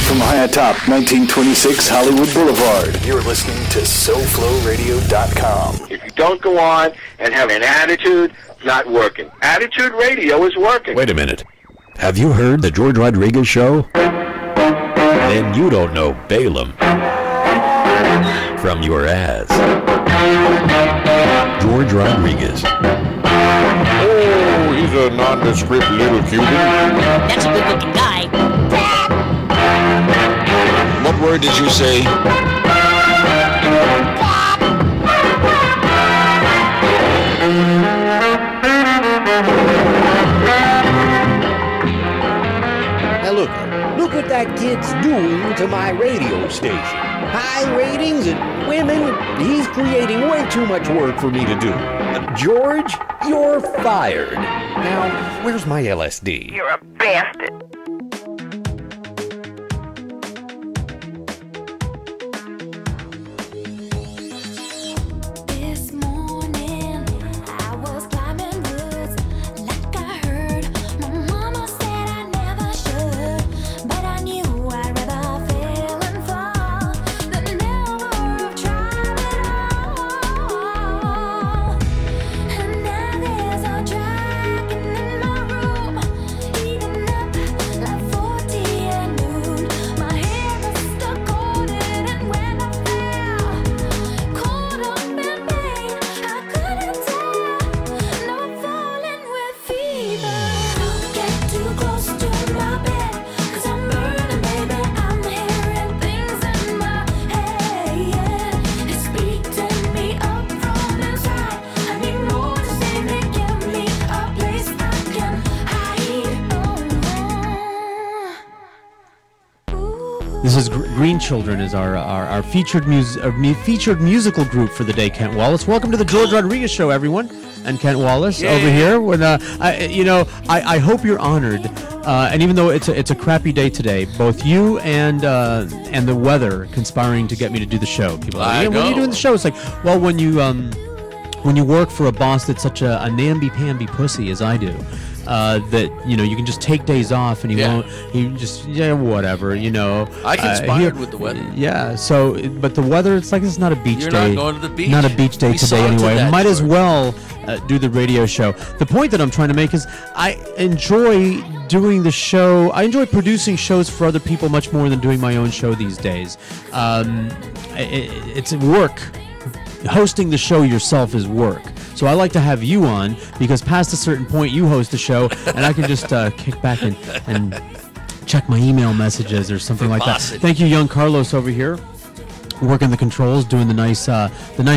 From high atop 1926 Hollywood Boulevard, you're listening to SoFloRadio.com. If you don't go on and have an attitude, it's not working. Attitude radio is working. Wait a minute. Have you heard the George Rodriguez Show? Then you don't know Balaam from your ass. George Rodriguez. Oh, he's a nondescript little cutie. That's a good-looking guy. What word did you say? Now look what that kid's doing to my radio station. High ratings and women, he's creating way too much work for me to do. George, you're fired. Now, where's my LSD? You're a bastard. This is Green Children is our featured musical group for the day. Kent Wallace, welcome to the George Rodriguez Show, everyone. And Kent Wallace over here. When I hope you're honored. And even though it's a crappy day today, both you and the weather conspiring to get me to do the show. People are like, when are you doing the show? It's like, well, when you work for a boss that's such a namby-pamby pussy as I do. That you can just take days off and he just whatever I conspired with the weather. But the weather, it's like it's not a beach You're day. Not going to the beach. Not a beach day today anyway. Might as well do the radio show. The point that I'm trying to make is I enjoy doing the show. I enjoy producing shows for other people much more than doing my own show these days. It's work. Hosting the show yourself is work. So I like to have you on because past a certain point you host the show and I can just kick back and check my email messages or something like that. Thank you, young Carlos over here, working the controls, doing the nice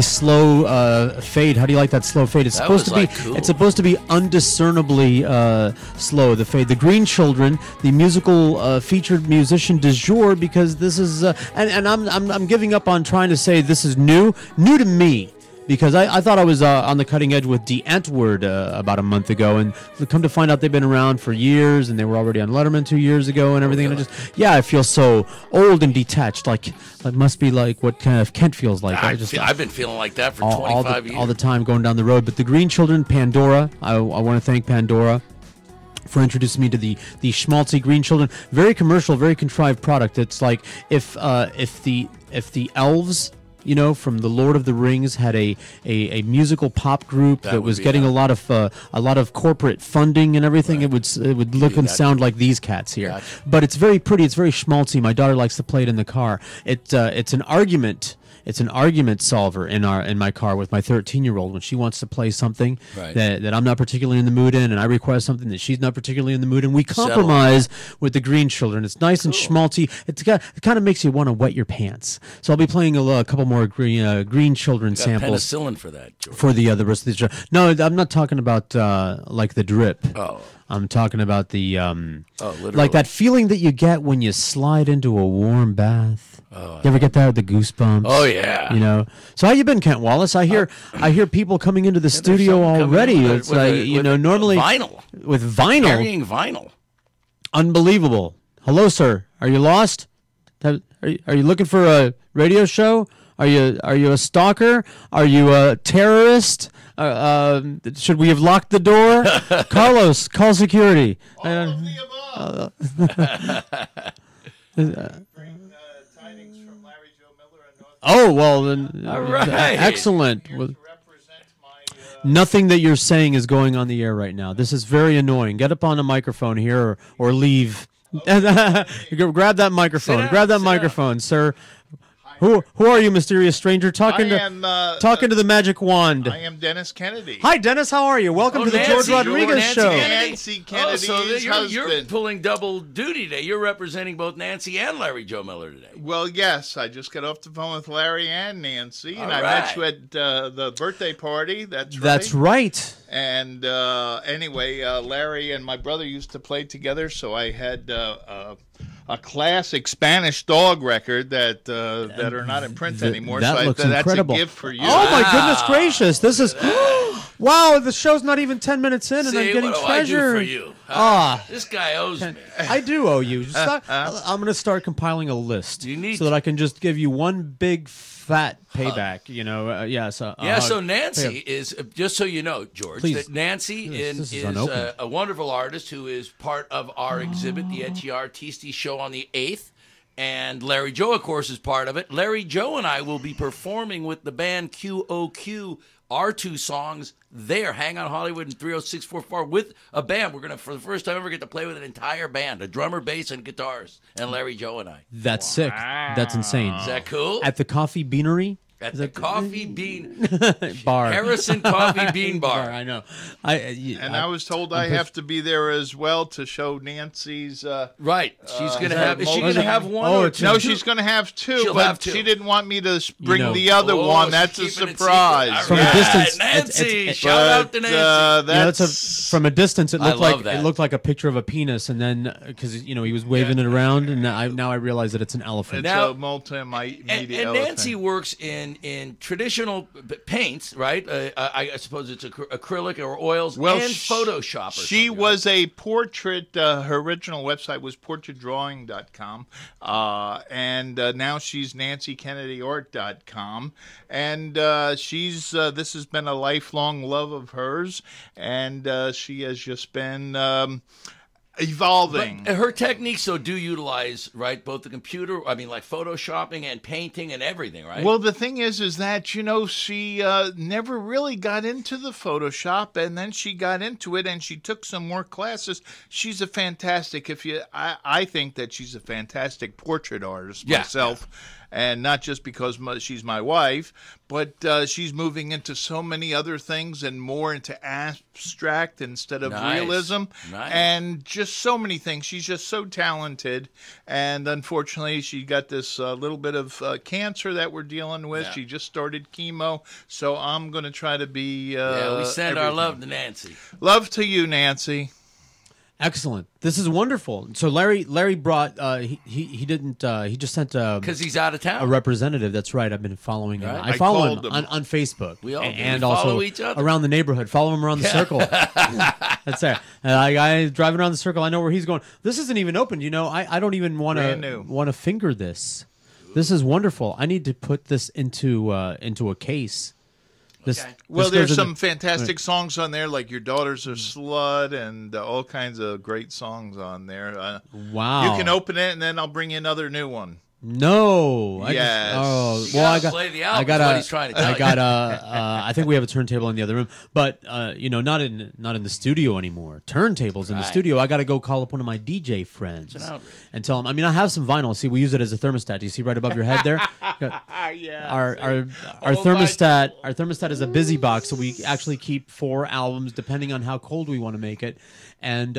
slow fade. How do you like that slow fade? It's supposed to be cool. It's supposed to be undiscernibly slow. The fade. The Green Children, the musical featured musician du jour, because this is and I'm giving up on trying to say this is new to me. Because I thought I was on the cutting edge with Die Antwoord about a month ago, and come to find out they've been around for years, and they were already on Letterman 2 years ago and everything. And I feel so old and detached. Like it must be like what kind of Kent feels like. I've been feeling like that for 25 years. All the time going down the road. But the Green Children, Pandora, I want to thank Pandora for introducing me to the schmaltzy Green Children. Very commercial, very contrived product. It's like if the elves, from the Lord of the Rings had a musical pop group that was getting a lot of corporate funding and everything, right. It would look and sound like these cats here. Gotcha. But it's very pretty. It's very schmaltzy. My daughter likes to play it in the car. It's an argument. It's an argument solver in my car with my 13-year-old when she wants to play something that I'm not particularly in the mood in, and I request something that she's not particularly in the mood in. We compromise with the Green Children. It's nice and schmaltzy. It kind of makes you want to wet your pants. So I'll be playing a couple more Green Children samples. Penicillin for that, George. For the rest of the show. No, I'm not talking about like the drip. Oh. I'm talking about the like that feeling that you get when you slide into a warm bath. Oh, you ever get that with the goosebumps? Oh yeah. So how you been, Kent Wallace? I hear people coming into the studio already. It's like normally with vinyl. Carrying vinyl. Unbelievable. Hello, sir. Are you lost? Are you looking for a radio show? Are you a stalker? Are you a terrorist? Should we have locked the door? Carlos, call security. All of the above. Tidings from Larry Joe Miller and North Oh, well, then, All right. excellent. here to represent my Nothing that you're saying is going on the air right now. This is very annoying. Get up on the microphone here or leave. Grab that microphone. down, Grab that sit microphone, sir. Who are you, mysterious stranger? Talking to the magic wand. I am Dennis Kennedy. Hi, Dennis. How are you? Welcome to the Nancy, George you're Rodriguez Nancy Show. Kennedy? Nancy Oh, Kennedy's so you're husband. pulling double duty today. You're representing both Nancy and Larry Joe Miller today. Well, yes, I just got off the phone with Larry and Nancy, and All I right. met you at the birthday party. That's right. That's right. And anyway, Larry and my brother used to play together, so I had a classic Spanish dog record that are not in print anymore. That so looks that's incredible. a gift for you. Oh my goodness gracious! This is wow. The show's not even 10 minutes in, and See, I'm getting what do treasure. I do for you? This guy owes me. I do owe you. I'm going to start compiling a list You need so that I can just give you one big fat payback. You know, So Nancy is, just so you know, George, Please. that Nancy This is is unopened. a wonderful artist who is part of our exhibit, the Dieci Artisti Show, on the 8th. And Larry Joe, of course, is part of it. Larry Joe and I will be performing with the band QOQ our two songs there, Hang on Hollywood and 30644, with a band. We're going to, for the first time ever, get to play with an entire band, a drummer, bass, and guitars, and Larry Joe and I. That's sick. That's insane. Is that cool? At the Coffee Beanery? At the Coffee Bean Bar. Harrison Coffee Bean Bar. I know. I was told I have to be there as well to show Nancy's. Right. She's going to her have. Is she going to multi- have one? Oh, or it's two? No, she's going to have two, She'll but have two. she didn't want me to bring know. the other Oh, one. That's a she's keeping it surprise. secret. From a All right, distance, Nancy. it's- Shout out to Nancy. from a distance, it I looked love like that. it looked like a picture of a penis, and then because he was waving it around, and now I realize that it's an elephant. It's Now- a multimedia And elephant. Nancy works in traditional paints, right? I suppose it's acrylic or oils and Photoshop. Or She something, was a portrait. Her original website was portraitdrawing.com, and now she's NancyKennedyArt.com, and she's this has been a lifelong love of hers, and she has just been evolving. But her techniques, so do utilize, right, both the computer, like photoshopping and painting and everything, right? Well, the thing is that, she never really got into the Photoshop, and then she got into it, and she took some more classes. She's a fantastic, I think that she's a fantastic portrait artist myself. And not just because she's my wife, but she's moving into so many other things and more into abstract instead of realism. Nice. And just so many things. She's just so talented. And unfortunately, she got this little bit of cancer that we're dealing with. Yeah. She just started chemo. So I'm going to try to be we send our everything. love to Nancy. Love to you, Nancy. Excellent. This is wonderful. So Larry brought he didn't he just sent Because he's out of town. a representative. That's right. I've been following him. Right. I I follow called him him. on Facebook. We all do. and We follow also each other. around the neighborhood. Follow him around the circle. That's it. And I driving around the circle. I know where he's going. This isn't even open. I don't even want Brand new. to finger this. This is wonderful. I need to put this into a case. This, Okay. Well, this there's goes in some fantastic songs on there, like Your Daughter's a Slut, and all kinds of great songs on there. Wow. You can open it, and then I'll bring you another new one. No. Yes. Well, gotta I got. play the album, I got is what he's trying to tell I you. got I think we have a turntable in the other room, but not in the studio anymore. Turntables in the Right. studio. I got to go call up one of my DJ friends It's an outrage. and tell him. I mean, I have some vinyl. See, we use it as a thermostat. Do you see right above your head there? Yeah. Our Oh, thermostat is a busy box, so we actually keep 4 albums depending on how cold we want to make it, and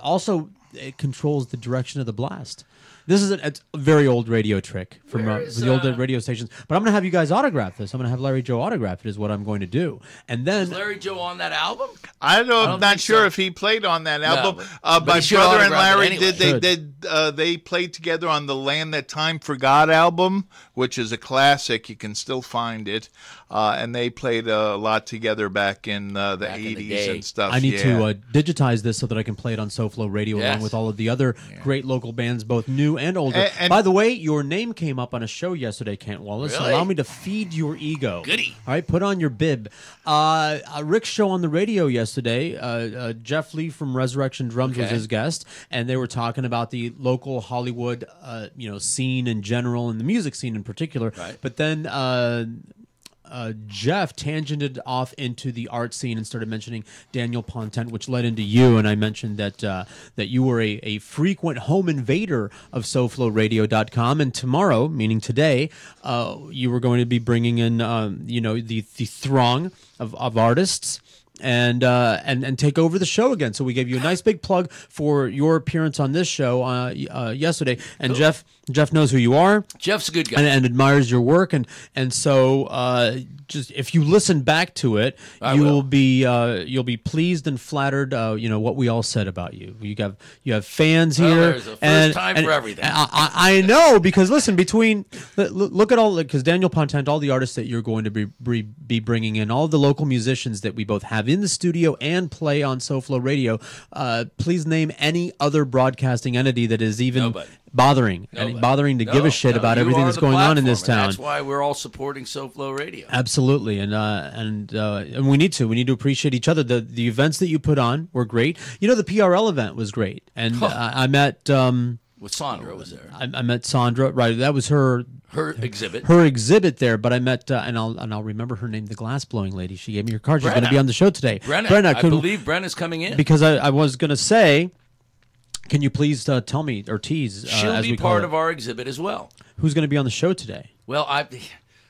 also it controls the direction of the blast. This is a very old radio trick from the old radio stations, but I'm going to have you guys autograph this. I'm going to have Larry Joe autograph it. Is what I'm going to do, and then Is Larry Joe on that album? I'm not think sure so. if he played on that album. but My he should brother and autograph it Larry anyway. did they played together on the Land That Time Forgot album, which is a classic. You can still find it. And they played a lot together back in the 80s and stuff. I need to digitize this so that I can play it on SoFlo Radio along with all of the other great local bands, both new and older. And by the way, your name came up on a show yesterday, Kent Wallace. Really? Allow me to feed your ego. Goody. All right, put on your bib. Rick's show on the radio yesterday, Jeff Lee from Resurrection Drums was his guest, and they were talking about the local Hollywood scene in general and the music scene in particular. Right. But then Jeff tangented off into the art scene and started mentioning Daniel Pontet, which led into you. And I mentioned that that you were a frequent home invader of SoFloRadio.com. And tomorrow, meaning today, you were going to be bringing in the throng of artists and take over the show again. So we gave you a nice big plug for your appearance on this show yesterday. And cool. Jeff knows who you are. Jeff's a good guy and admires your work. And so just if you listen back to it, you'll be pleased and flattered. What we all said about you. You have fans here. There's a first time for everything. I know, because listen, look at all, because Daniel Pontet, all the artists that you're going to be bringing in, all the local musicians that we both have in the studio and play on SoFlo Radio. Please name any other broadcasting entity that is even bothering to give a shit about everything that's going on in this town. That's why we're all supporting SoFlo Radio. Absolutely, and we need to appreciate each other. The events that you put on were great. The PRL event was great, and I met with Sandra was there. I met Sandra. Right, that was her exhibit. Her exhibit there. But I met and I'll remember her name, the glass blowing lady. She gave me her card. She's going to be on the show today. Brenna, I believe Brenna's coming in, because I was going to say. Can you please tell me or tease? She'll be part of our exhibit as well. Who's going to be on the show today? Well,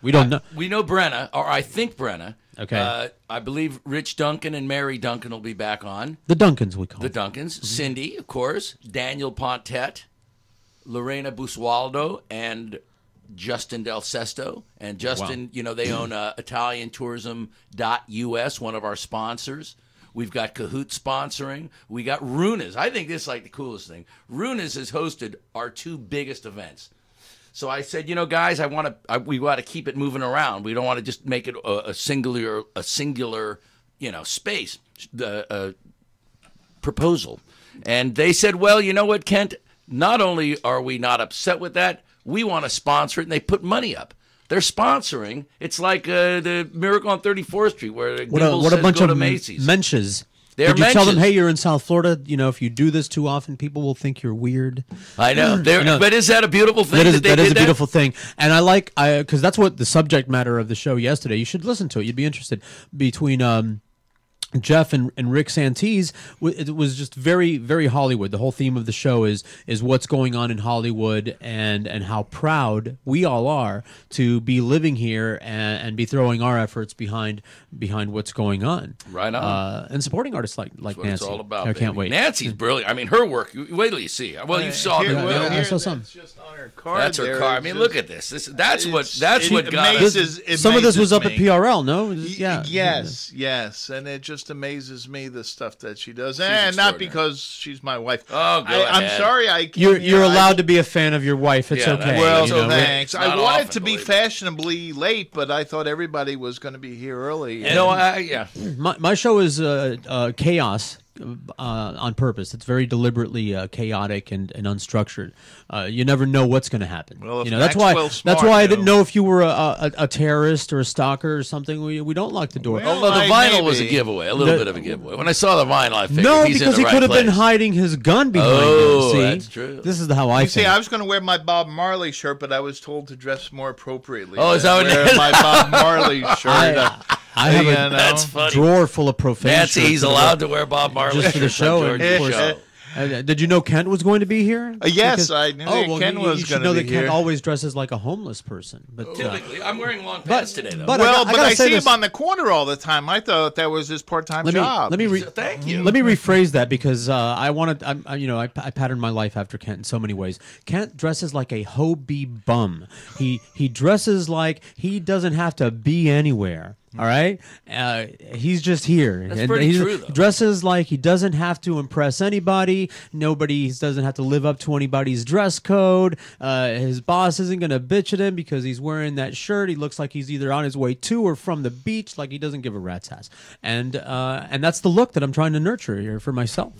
we don't know. We know Brenna, or I think Brenna. Okay. I believe Rich Duncan and Mary Duncan will be back on. The Duncans, we call the them. Duncans. Mm-hmm. Cindy, of course. Daniel Pontet, Lorena Basualo, and Justin Del Sesto. And Justin, they own ItalianTourism.us, one of our sponsors. We've got Kahoot sponsoring. We got Runas. I think this is like the coolest thing. Runas has hosted our two biggest events. So I said, guys, we got to keep it moving around. We don't want to just make it a singular, space proposal. And they said, well, you know what, Kent? Not only are we not upset with that, we want to sponsor it, and they put money up. They're sponsoring. It's like the Miracle on 34th Street, where what a bunch go of to Macy's. Menches. Did you tell them, hey, you're in South Florida? If you do this too often, people will think you're weird. I know. But is that a beautiful thing? That is a beautiful thing. And because that's what the subject matter of the show yesterday. You should listen to it. You'd be interested. Between Jeff and Rick Santese, it was just very, very Hollywood. The whole theme of the show is what's going on in Hollywood and how proud we all are to be living here and be throwing our efforts behind what's going on. Right on. And supporting artists like That's what Nancy. It's all about. I can't wait. Nancy's brilliant. I mean, her work. Wait till you see. Well, you saw the video. I saw some. Just on her card. That's her card. I mean, look at this. That's what got us. Some of this was up at PRL. No. Yeah. Yes, and it just amazes me, the stuff that she does, and not because she's my wife. Oh, go ahead. I'm sorry, you're allowed to be a fan of your wife. It's okay. Well, thanks. I wanted to be fashionably late, but I thought everybody was going to be here early. My show is chaos. On purpose. It's very deliberately chaotic and unstructured. You never know what's going to happen. Well, that's why I didn't know if you were a terrorist or a stalker or something. We don't lock the door. Although the vinyl was a giveaway, a little bit of a giveaway. When I saw the vinyl, I figured no, he's because in the he could have been place. hiding his gun behind him. See? That's true. This is how I think. See, I was going to wear my Bob Marley shirt, but I was told to dress more appropriately. Oh, is that what wear my Bob Marley shirt? I have that's funny. Drawer full of profane Nancy, shirts he's allowed to wear Bob Marley just for the show. Did you know Kent was going to be here? Yes, I knew Kent was going to be here. You should know that Kent always dresses like a homeless person. But typically, I'm wearing long pants today, though. But I see him on the corner all the time. I thought that was his part-time job. Thank you. Let me rephrase that, because I patterned my life after Kent in so many ways. Kent dresses like a Hobie bum. He dresses like he doesn't have to be anywhere. All right, he's just here. That's pretty true, though. Dresses like he doesn't have to impress anybody. Nobody doesn't have to live up to anybody's dress code. His boss isn't gonna bitch at him because he's wearing that shirt. He looks like he's either on his way to or from the beach. Like he doesn't give a rat's ass. And that's the look that I'm trying to nurture here for myself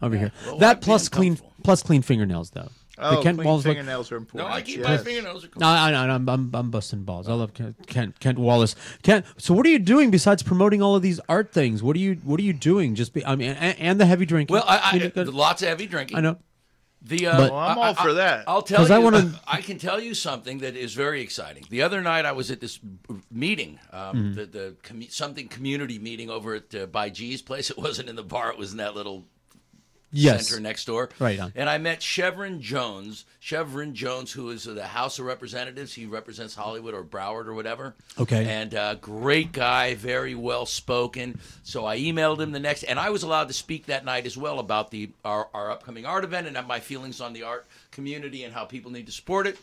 over here. Well, That plus clean fingernails though. Oh, Kent clean Walls look- fingernails are important. No, I keep my fingernails. Are cool. No, I'm busting balls. I love Kent Wallace. Kent, so what are you doing besides promoting all of these art things? What are you doing? And the heavy drinking. Well, I lots of heavy drinking. I know. Well, I'm all for that. I'll tell you. I wanna- I can tell you something that is very exciting. The other night, I was at this meeting, something community meeting over at by G's place. It wasn't in the bar; it was in that little center next door. Right on. And I met Chevron Jones, who is the House of Representatives. He represents Hollywood or Broward or whatever. Okay. And great guy, very well spoken. So I emailed him the next, and I was allowed to speak that night as well about our upcoming art event and my feelings on the art community and how people need to support it.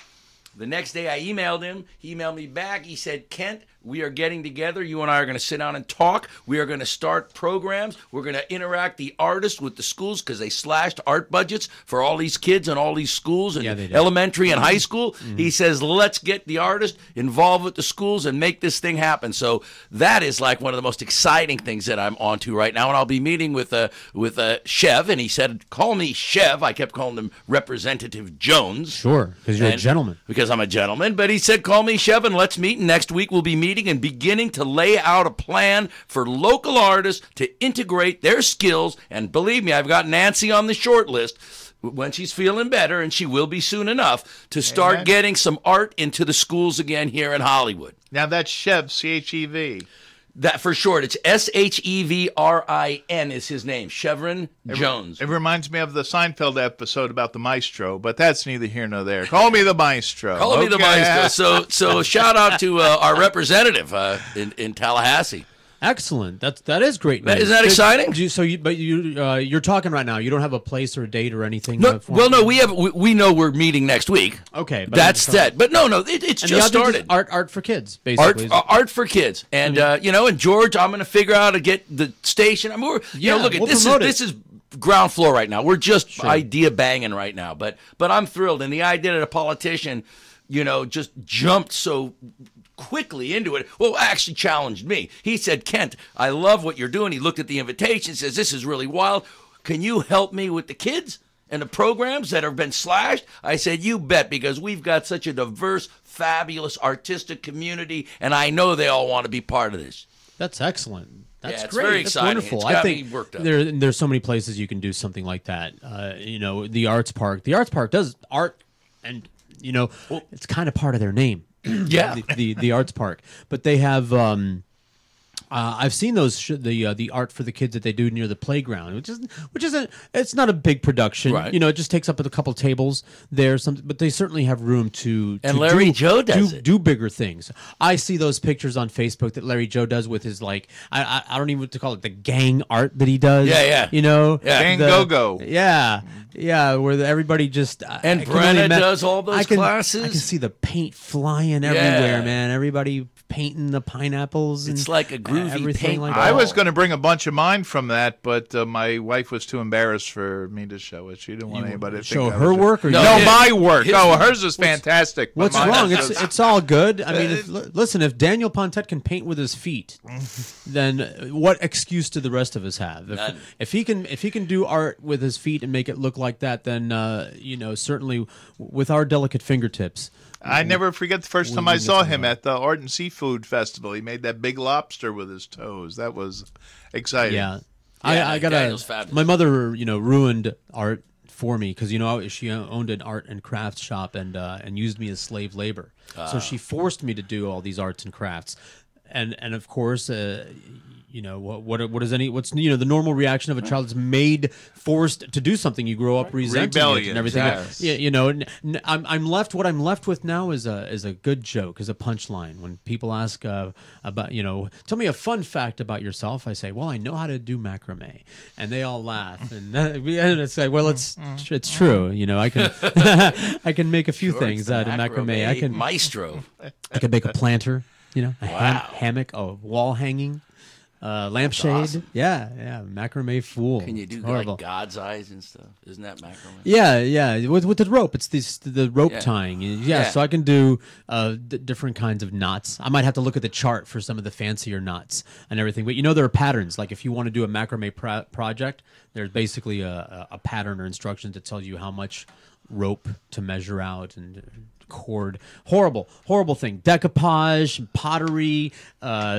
The next day I emailed him. He emailed me back. He said, Kent, we are getting together. You and I are going to sit down and talk. We are going to start programs. We're going to interact the artists with the schools because they slashed art budgets for all these kids and all these schools and elementary and high school. Mm-hmm. He says, let's get the artists involved with the schools and make this thing happen. So that is like one of the most exciting things that I'm onto right now. And I'll be meeting with Chev, and he said, call me Chev. I kept calling him Representative Jones. Sure, because you're a gentleman. Because I'm a gentleman, but he said, call me Chev and let's meet. And next week we'll be meeting and beginning to lay out a plan for local artists to integrate their skills. And believe me, I've got Nancy on the short list when she's feeling better, and she will be soon enough, to start getting some art into the schools again here in Hollywood. Now that's Chev, C-H-E-V. That for short. It's Shevrin is his name. Chevron Jones. It reminds me of the Seinfeld episode about the maestro, but that's neither here nor there. Call me the maestro. Call me the maestro. So shout out to our representative in Tallahassee. Excellent. That is great news. Isn't that exciting? You're talking right now. You don't have a place or a date or anything. No, we know we're meeting next week. Okay, but that's set. But no, it's just started. Art for kids, basically. Art for kids, and and George, I'm going to figure out how to get the station. I mean, this is ground floor right now. We're just idea banging right now, but I'm thrilled, and the idea that a politician, just jumped so quickly into it. Well, actually challenged me. He said, Kent, I love what you're doing. He looked at the invitation, says, this is really wild. Can you help me with the kids and the programs that have been slashed? I said, you bet, because we've got such a diverse, fabulous, artistic community, and I know they all want to be part of this. That's excellent. That's it's great. Very That's exciting. wonderful. It's I got think me worked up. There's so many places you can do something like that. The Arts Park. The Arts Park does art, and it's kind of part of their name. Yeah, the Arts Park, but they have. I've seen those the art for the kids that they do near the playground, which isn't it's not a big production, right. It just takes up a couple tables there. But they certainly have room to Larry Joe do bigger things. I see those pictures on Facebook that Larry Joe does with his I don't even know what to call it, the gang art that he does. Yeah. Gang go-go. Yeah, where everybody just and Brenna does all those classes. I can see the paint flying everywhere, man. Everybody painting the pineapples. It's like a groovy paint. Like I was going to bring a bunch of mine from that, but my wife was too embarrassed for me to show it. She didn't want anybody to show think her work, or my work. Hers is fantastic. What's wrong? It's all good. I mean, if Daniel Pontet can paint with his feet, then what excuse do the rest of us have? If he can do art with his feet and make it look like that, then certainly with our delicate fingertips. I never forget the first time I saw him at the Art and Seafood Festival. He made that big lobster with his toes. That was exciting. Yeah, I got my mother, ruined art for me because she owned an art and crafts shop and used me as slave labor. So she forced me to do all these arts and crafts, and of course. What's the normal reaction of a child that's forced to do something? You grow up resenting it and everything. Yes. I'm left. What I'm left with now is a good joke, is a punchline. When people ask about tell me a fun fact about yourself, I say, well, I know how to do macrame, and they all laugh, and it's like, well, it's true. I can I can make a few things out of macrame. I can maestro. I can make a planter. You know, a hammock, a wall hanging. Lampshade, awesome. yeah, macrame fool. Can you do Horrible. like God's eyes and stuff? Isn't that macrame? Yeah, with the rope. It's the rope Yeah. tying. Yeah. So I can do different kinds of knots. I might have to look at the chart for some of the fancier knots and everything. But you know there are patterns. Like if you want to do a macrame project, there's basically a pattern or instructions that tells you how much rope to measure out and cord. Horrible thing. Decoupage, pottery,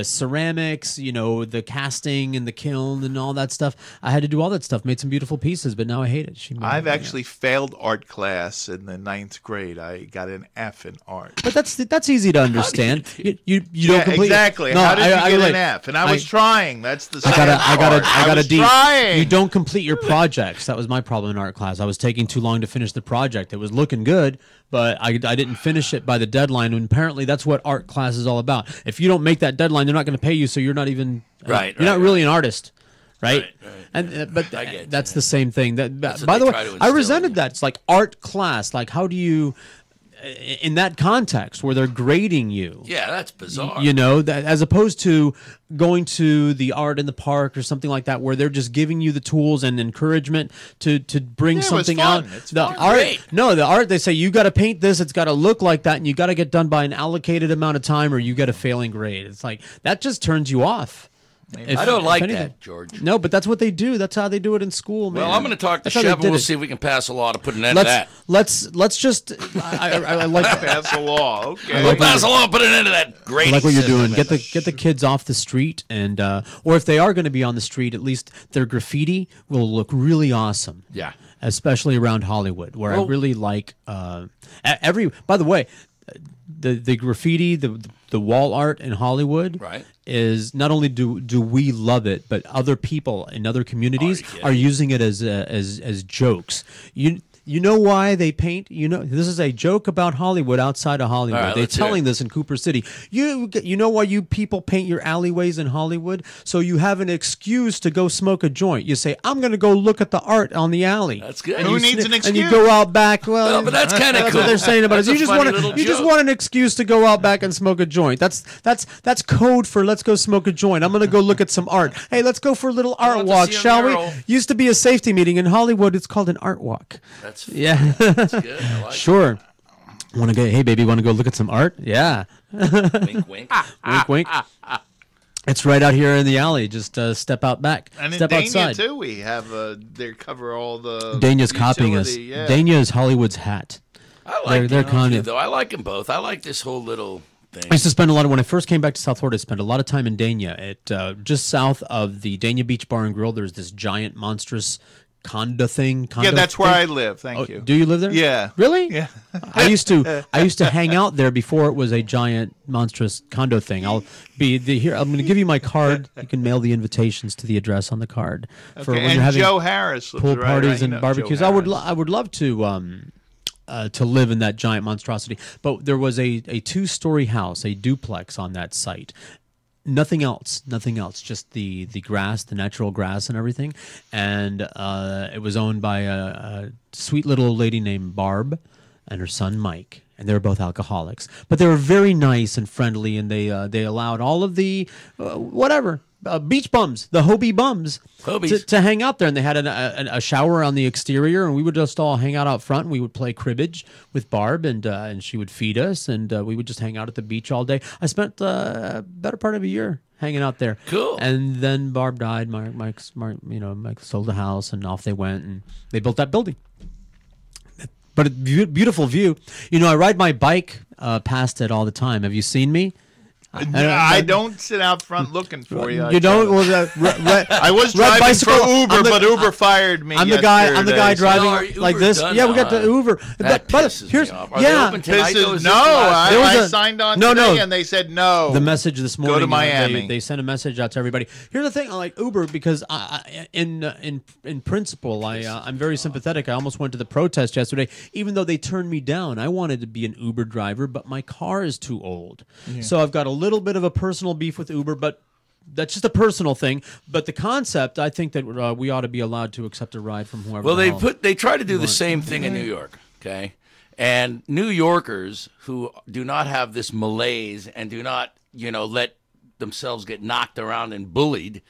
ceramics, you know, the casting and the kiln and all that stuff. I had to do all that stuff. Made some beautiful pieces, but now I hate it. I've actually failed art class in the 9th grade. I got an F in art. But that's easy to understand. You don't complete exactly. No, How did you get like, an F? And I was trying. That's the I got a D. Trying. You don't complete your projects. That was my problem in art class. I was taking too long to finish the project. It was looking good, but I didn't finish it by the deadline. And apparently, that's what art class is all about. If you don't make that deadline, they're not going to pay you. So you're not even you're not really an artist, right? And but that's the same thing. By the way, I resented that. It's like art class. Like how do you? In that context where they're grading you. Yeah, that's bizarre. You know, that as opposed to going to the art in the park or something like that where they're just giving you the tools and encouragement to bring something out. It's the fun. art Great. No, the art they say you got to paint this, it's got to look like that and you got to get done by an allocated amount of time or you get a failing grade. It's like that just turns you off. I don't like that, George. No, but that's what they do. That's how they do it in school, man. Well, I'm going to talk to That's how they Chev and did we'll it. see if we can pass a law to put an end to that. Let's just I like Pass a law. Okay. We'll pass a law, put an end to that great. I like what you're doing. Get the kids off the street, and or if they are going to be on the street, at least their graffiti will look really awesome. Yeah. Especially around Hollywood, where I really like every. By the way, the graffiti, the wall art in Hollywood, Right. is not only do we love it, but other people in other communities are using it as jokes. You know why they paint? You know, this is a joke about Hollywood outside of Hollywood. All right, They're let's hear telling it. this in Cooper City. You know why you people paint your alleyways in Hollywood? So you have an excuse to go smoke a joint. You say, I'm going to go look at the art on the alley. That's good. And Who you needs an And you excuse? go out back. Well, No, but that's kinda That's cool. what they're saying about That's it. a You just funny want little you just joke. want an excuse to go out back and smoke a joint. That's code for let's go smoke a joint. I'm going to go look at some art. Hey, let's go for a little art want to walk, see a shall mural. we? Used to be a safety meeting in Hollywood. It's called an art walk. That's Yeah. That's good. I like Sure. Want to go? Hey, baby, want to go look at some art? Yeah. it. Wink, wink. Wink, wink. It's right out here in the alley. Just step out back. And in Step Dania outside. too, we have they cover all the. Dania's copying us. utility, yeah. Dania is Hollywood's hat. I like They're them kind too, of- though. I like them both. I like this whole little thing. I used to spend a lot of when I first came back to South Florida. I spent a lot of time in Dania. At just south of the Dania Beach Bar and Grill, there's this giant, monstrous condo thing. Yeah, that's where I live. Thank you. Do you live there? Yeah. Really? Yeah. I used to hang out there before it was a giant, monstrous condo thing. I'm going to give you my card. You can mail the invitations to the address on the card for Okay, when you're and having Joe Harris lives pool right parties you and know barbecues. Joe I would Harris. love to live in that giant monstrosity. But there was a 2-story house, a duplex on that site. Nothing else. Just the grass, the natural grass and everything. And it was owned by a sweet little lady named Barb and her son Mike. And they were both alcoholics. But they were very nice and friendly, and they allowed all of the beach bums, the Hobie bums, to hang out there. And they had a shower on the exterior, and we would just all hang out front. And we would play cribbage with Barb, and she would feed us, and we would just hang out at the beach all day. I spent a better part of a year hanging out there. Cool. And then Barb died. Mike sold the house, and off they went, and they built that building. But a beautiful view. You know, I ride my bike past it all the time. Have you seen me? I don't sit out front looking for you. You don't? Well, I was red driving bicycle, for Uber, I'm the- but Uber fired me. I'm the guy yesterday, so- driving No, like Uber's this. done Yeah, we now, got the huh? Uber. That But pisses here's me off. Are they open tonight, though? Is No, this the last There was I a- signed on no, today, no. and they said no. the message this morning. to Miami. They sent a message out to everybody. Here's the thing: I like Uber because in principle, I'm very sympathetic. I almost went to the protest yesterday, even though they turned me down. I wanted to be an Uber driver, but my car is too old. So I've got a little bit of a personal beef with Uber, but that's just a personal thing. But the concept, I think that we ought to be allowed to accept a ride from whoever. Well, the hell. they try to do the same thing in New York, okay? And New Yorkers who do not have this malaise and do not let themselves get knocked around and bullied,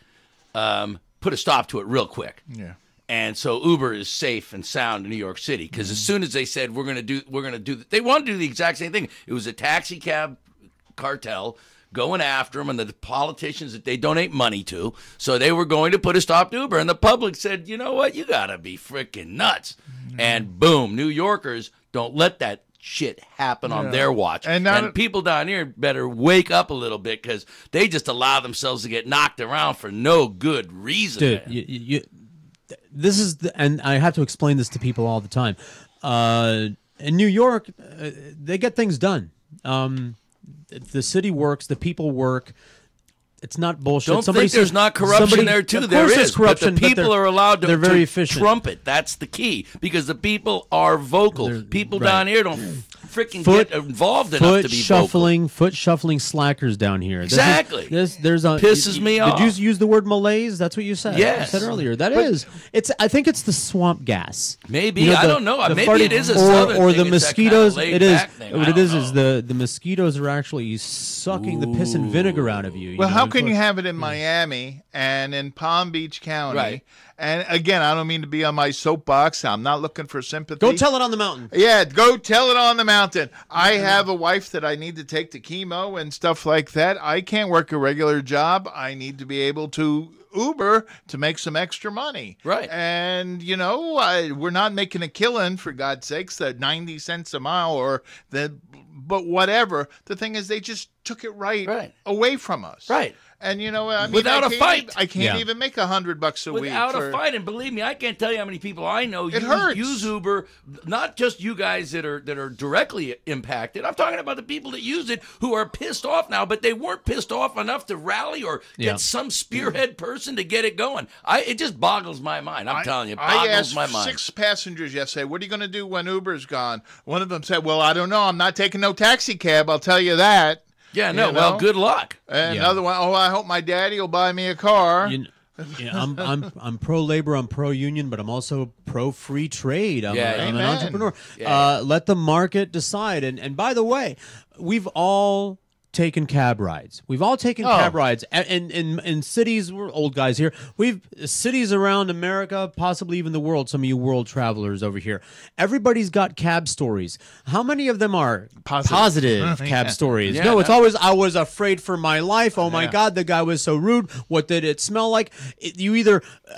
put a stop to it real quick. Yeah. And so Uber is safe and sound in New York City because as soon as they said they want to do the exact same thing. It was a taxi cab cartel going after them and the politicians that they donate money to. So they were going to put a stop to Uber, and the public said, "You know what? You gotta be freaking nuts!" And boom, New Yorkers don't let that shit happen on their watch. And people down here better wake up a little bit because they just allow themselves to get knocked around for no good reason. Dude, this is, and I have to explain this to people all the time. In New York, they get things done. The city works, the people work. It's not bullshit. Don't think there's not corruption there too. There is, corruption, but the people are allowed to, they're very efficient. Trumpet. That's the key because the people are vocal. People down here don't freaking get involved enough to be vocal. Foot shuffling slackers down here. Exactly. There's pisses me off. Did you use the word malaise? That's what you said. Yes. You said earlier. I think it's the swamp gas. Maybe I don't know. Maybe it is a southern or thing. the mosquitoes. It is. What it is the mosquitoes are actually sucking the piss and vinegar out of you. Well, how can you have it in Miami and in Palm Beach County? Right. And again, I don't mean to be on my soapbox. I'm not looking for sympathy. Go tell it on the mountain. Yeah, go tell it on the mountain. I have a wife that I need to take to chemo and stuff like that. I can't work a regular job. I need to be able to Uber to make some extra money. Right. And, we're not making a killing, for God's sakes, the 90 cents a mile but whatever. The thing is, they just took it right away from us. Right. And without a fight, I can't even make $100 a week without a fight. And believe me, I can't tell you how many people I know use Uber. Not just you guys that are directly impacted. I'm talking about the people that use it who are pissed off now, but they weren't pissed off enough to rally or get some spearhead person to get it going. It just boggles my mind. I'm telling you, it boggles my mind. I asked 6 passengers yesterday, "What are you going to do when Uber's gone?" One of them said, "Well, I don't know. I'm not taking no taxi cab. I'll tell you that." Yeah, no. Well, good luck. And another one, I hope my daddy will buy me a car. I'm pro labor, I'm pro union, but I'm also pro free trade. I'm an entrepreneur. Yeah. Let the market decide. And by the way, we've all taken cab rides. We've all taken cab rides in cities. We're old guys here. We've cities around America, possibly even the world. Some of you world travelers over here. Everybody's got cab stories. How many of them are positive cab stories? No, it's always, "I was afraid for my life. Oh my God, the guy was so rude. What did it smell like?"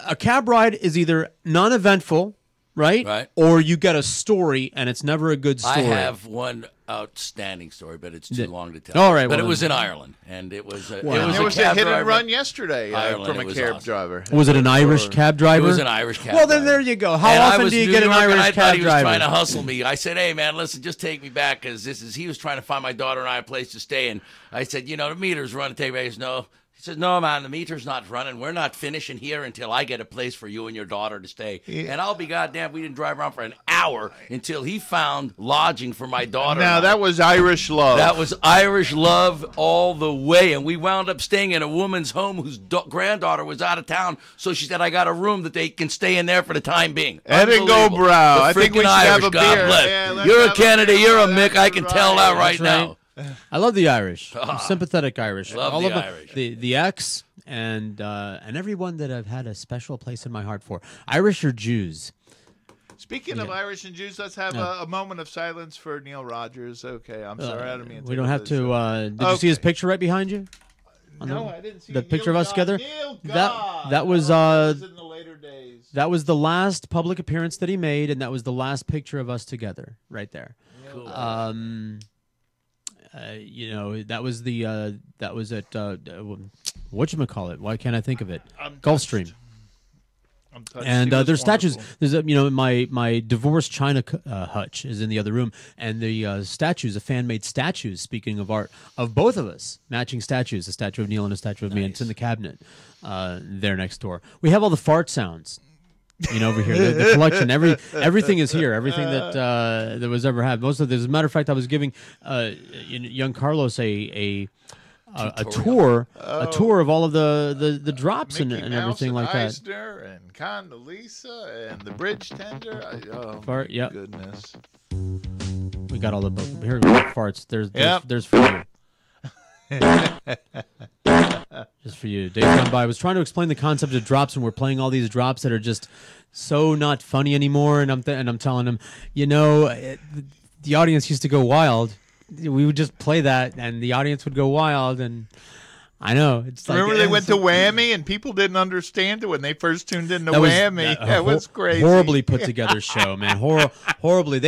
A cab ride is either non-eventful, right? Or you get a story, and it's never a good story. I have one outstanding story, but it's too long to tell. All right, but it was in Ireland, and it was a hit and run yesterday from a cab driver. Was it an Irish cab driver? It was an Irish cab driver. Well, then there you go. How often do you get an Irish cab driver? I thought he was trying to hustle me. I said, "Hey, man, listen, just take me back because he was trying to find my daughter and I a place to stay." And I said, "The meter's running. Take me." He says, "No." He says, "No, man, the meter's not running. We're not finishing here until I get a place for you and your daughter to stay." Yeah. And I'll be goddamn, we didn't drive around for an hour until he found lodging for my daughter. Now, that was Irish love. That was Irish love all the way. And we wound up staying in a woman's home whose granddaughter was out of town. So she said, "I got a room that they can stay in there for the time being." Edingo Brow. I think we should have a beer. God bless. Yeah, you're a Kennedy. You're a Mick. I can tell that right now. I love the Irish. I'm sympathetic Irish. Love the Irish. The ex and everyone that I've had a special place in my heart for. Irish or Jews? Speaking of Irish and Jews, let's have a moment of silence for Neil Rogers. Okay, I'm sorry, I don't mean to. We don't have to. Did you see his picture right behind you? No, I didn't see the picture of us together. That was in the later days. That was the last public appearance that he made, and that was the last picture of us together, right there. Cool. That was at whatchamacallit? Why can't I think of it? Gulfstream. And there's statues. There's my divorced china hutch is in the other room, and the statues, the fan-made statues. Speaking of art, of both of us, matching statues, a statue of Neil and a statue of me, and it's in the cabinet there next door. We have all the fart sounds. Over here, the collection, everything is here. Everything that was ever had. Most of this, as a matter of fact, I was giving young Carlos a tour of all of the drops Mickey and Mouse everything and like that. Eisner and Condoleezza and the bridge tender. Goodness. We got all the book. Here we go. Farts. There's for you. Just for you. Days gone by. I was trying to explain the concept of drops, and we're playing all these drops that are just so not funny anymore. And I'm telling them, the audience used to go wild. We would just play that, and the audience would go wild. And I know it's like, remember they went to Whammy, and people didn't understand it when they first tuned into Whammy. That was crazy. Horribly put together show, man. Horribly.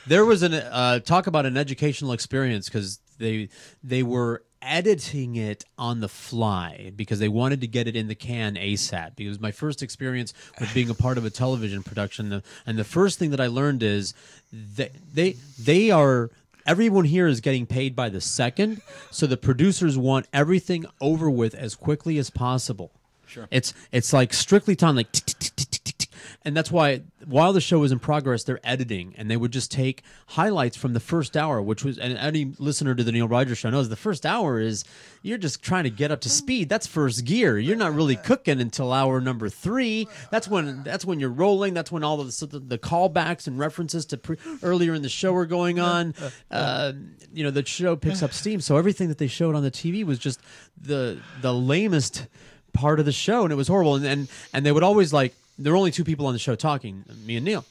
There was an talk about an educational experience because they were editing it on the fly because they wanted to get it in the can ASAP. Because my first experience with being a part of a television production, and the first thing that I learned is that they are. Everyone here is getting paid by the second, so the producers want everything over with as quickly as possible. Sure. It's like strictly time, like tick, tick, tick, tick, tick, tick. And that's why while the show was in progress, they're editing, and they would just take highlights from the first hour, which was, and any listener to the Neil Rogers Show knows the first hour is you're just trying to get up to speed. That's first gear. You're not really cooking until hour number 3. That's when you're rolling. That's when all of the callbacks and references to earlier in the show are going on. The show picks up steam. So everything that they showed on the TV was just the lamest part of the show, and it was horrible. And they would always there were only 2 people on the show talking, me and Neil.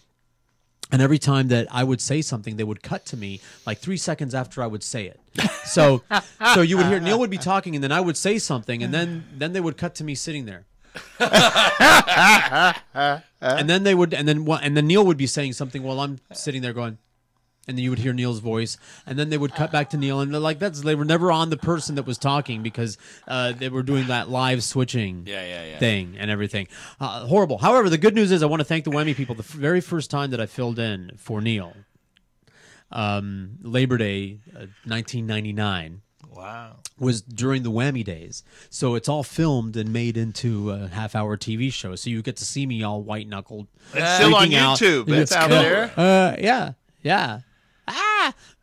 And every time that I would say something, they would cut to me like 3 seconds after I would say it. So you would hear Neil would be talking, and then I would say something, and then they would cut to me sitting there. and then Neil would be saying something while I'm sitting there going. And then you would hear Neil's voice, and then they would cut back to Neil, and they were never on the person that was talking because they were doing that live switching thing and everything. Horrible. However, the good news is I want to thank the Whammy people. The very first time that I filled in for Neil, Labor Day 1999. Wow. Was during the Whammy days. So it's all filmed and made into a half-hour TV show. So you get to see me all white-knuckled. It's still on YouTube. It's out there. Yeah.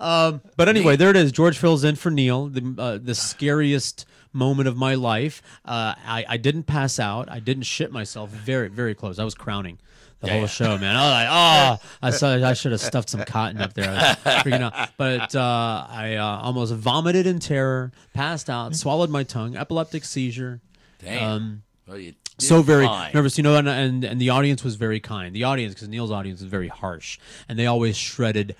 But anyway, there it is. George fills in for Neil, the scariest moment of my life. I didn't pass out. I didn't shit myself. Very, very close. I was crowning the whole show, man. I was like, I should have stuffed some cotton up there. I was freaking out. But I almost vomited in terror, passed out, swallowed my tongue, epileptic seizure. Damn. Well, so very nervous, and the audience was very kind. The audience, because Neil's audience is very harsh, and they always shredded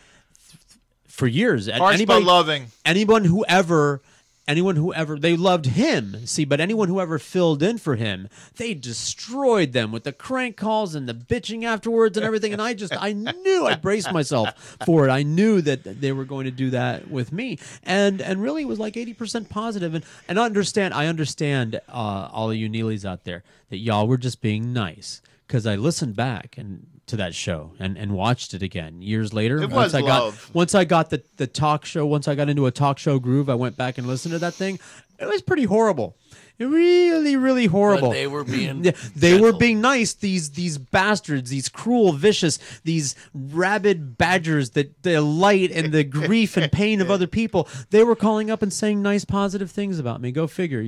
for years. Harsh but loving. Anyone who ever, they loved him. See, but anyone who ever filled in for him, they destroyed them with the crank calls and the bitching afterwards and everything. And I knew, I braced myself for it. I knew that they were going to do that with me. And really it was like 80% positive. And I understand all of you Neelies out there that y'all were just being nice. Because I listened back to that show and watched it again years later. Once I got the talk show, once I got into a talk show groove, I went back and listened to that thing. It was pretty horrible. Really, really horrible. But they were being they were being nice. These bastards, these cruel, vicious, these rabid badgers that delight in the grief and pain of other people. They were calling up and saying nice, positive things about me. Go figure,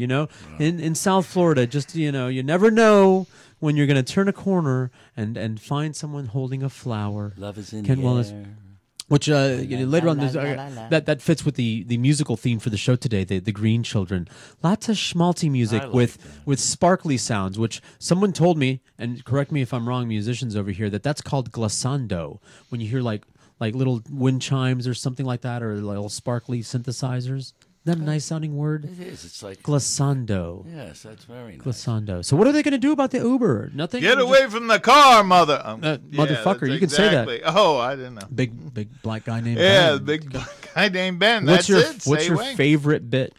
In South Florida, just you never know when you're going to turn a corner and find someone holding a flower. Love is in Ken the Wallace. air. Which later on, that fits with the musical theme for the show today, the Green Children. Lots of schmaltzy music with sparkly sounds, which someone told me, and correct me if I'm wrong, musicians over here, that's called glissando. When you hear like little wind chimes or something like that, or little sparkly synthesizers. Isn't that a nice sounding word? It is. It's like glissando. Yes, that's very nice. Glissando. So what are they going to do about the Uber? Nothing. Get away from the car, mother. Motherfucker, you can say that. Oh, I didn't know. Big black guy named Ben. Yeah, big black guy named Ben. What's your favorite bit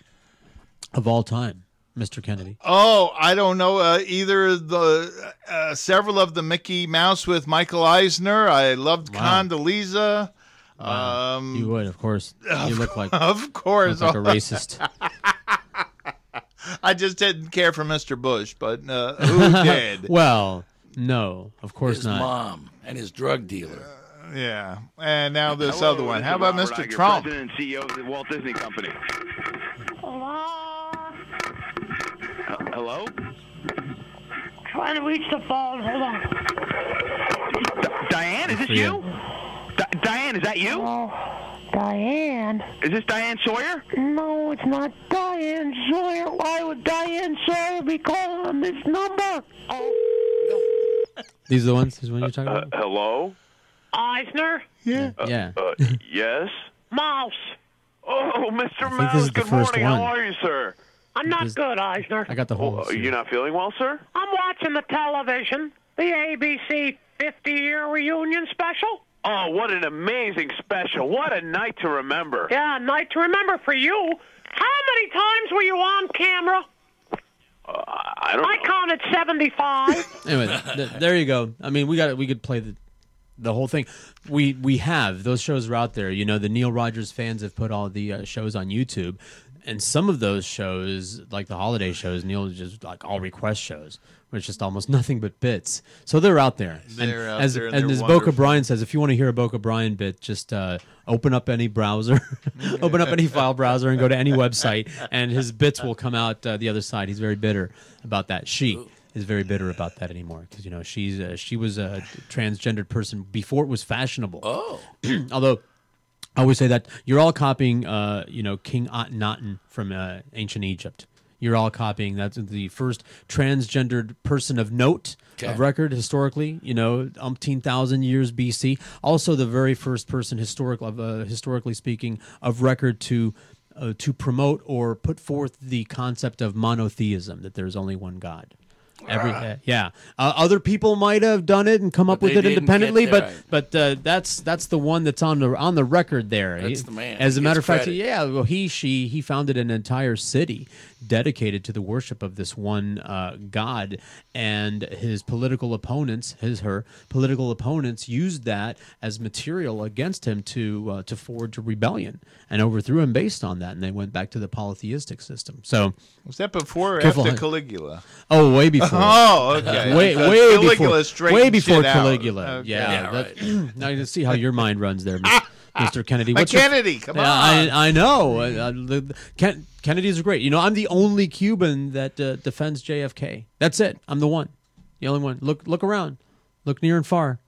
of all time, Mr. Kennedy? Oh, I don't know. Either the several of the Mickey Mouse with Michael Eisner. I loved Condoleezza. Wow. You would, of course. You look like a racist. I just didn't care for Mr. Bush, but who did? Well, no, of course not. His mom and his drug dealer. Yeah, and now this other one. How about Mr. Robert Trump? President and CEO of the Walt Disney Company. Hello? Trying to reach the phone. Hold on. Diane, is this you? Diane, is that you? Diane? Is this Diane Sawyer? No, it's not Diane Sawyer. Why would Diane Sawyer be calling on this number? These are the ones? These are the ones you're talking about? Hello? Eisner? Yeah. Yes? Mouse. Oh, Mr. think Mouse, this is the good first morning. one. How are you, sir? I'm not good, Eisner. I got the whole. You're not feeling well, sir? I'm watching the television, the ABC 50-year reunion special. Oh, what an amazing special. What a night to remember. Yeah, a night to remember for you. How many times were you on camera? I don't know. I counted 75. Anyway, there you go. I mean, we could play the whole thing. We have those shows are out there. You know, the Neil Rogers fans have put all the shows on YouTube, and some of those shows, like the holiday shows, Neil just like all request shows, where it's just almost nothing but bits. So they're out there. They're out as, there, and and they're as wonderful. Boca Brian says, if you want to hear a Boca Brian bit, just open up any browser, open up any file browser, and go to any website, and his bits will come out the other side. He's very bitter about that. She is very bitter about that anymore because you know she was a transgendered person before it was fashionable. Oh, although I always say that you're all copying, King Akhenaten from ancient Egypt. You're all copying. That's the first transgendered person of note of record historically. You know, umpteen thousand years BC. Also, the very first person historically speaking of record to promote or put forth the concept of monotheism, that there's only one God. Other people might have done it and come up with it independently, but that's the one that's on the record there. That's the man. As a matter of fact, credit. he founded an entire city dedicated to the worship of this one God, and his political opponents, her political opponents, used that as material against him to forge a rebellion and overthrew him based on that, and they went back to the polytheistic system. So was that before or Careful. after Caligula? Oh, way before. Oh, okay. Way Caligula before. straightened Way before shit out. Caligula. Okay. Yeah. right. Now you can see how your mind runs there, Mr. Kennedy. Kennedy, come on. I know. Kennedys are great. You know, I'm the only Cuban that defends JFK. That's it. I'm the one. The only one. Look around. Look near and far.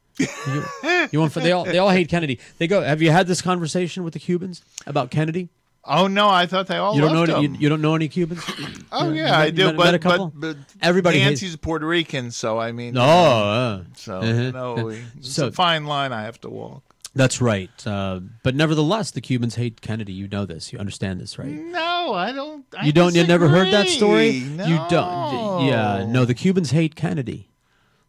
You want? They all hate Kennedy. They go. Have you had this conversation with the Cubans about Kennedy? Oh no, I thought they all You don't loved know. him. You don't know any Cubans? Oh yeah, I do. Met a couple? But Everybody Nancy's Puerto Rican, so I mean. So it's a fine line I have to walk. That's right. But nevertheless, the Cubans hate Kennedy. You know this. You understand this, right? No, I don't. You don't. You never heard that story? No. You don't. Yeah. No, the Cubans hate Kennedy.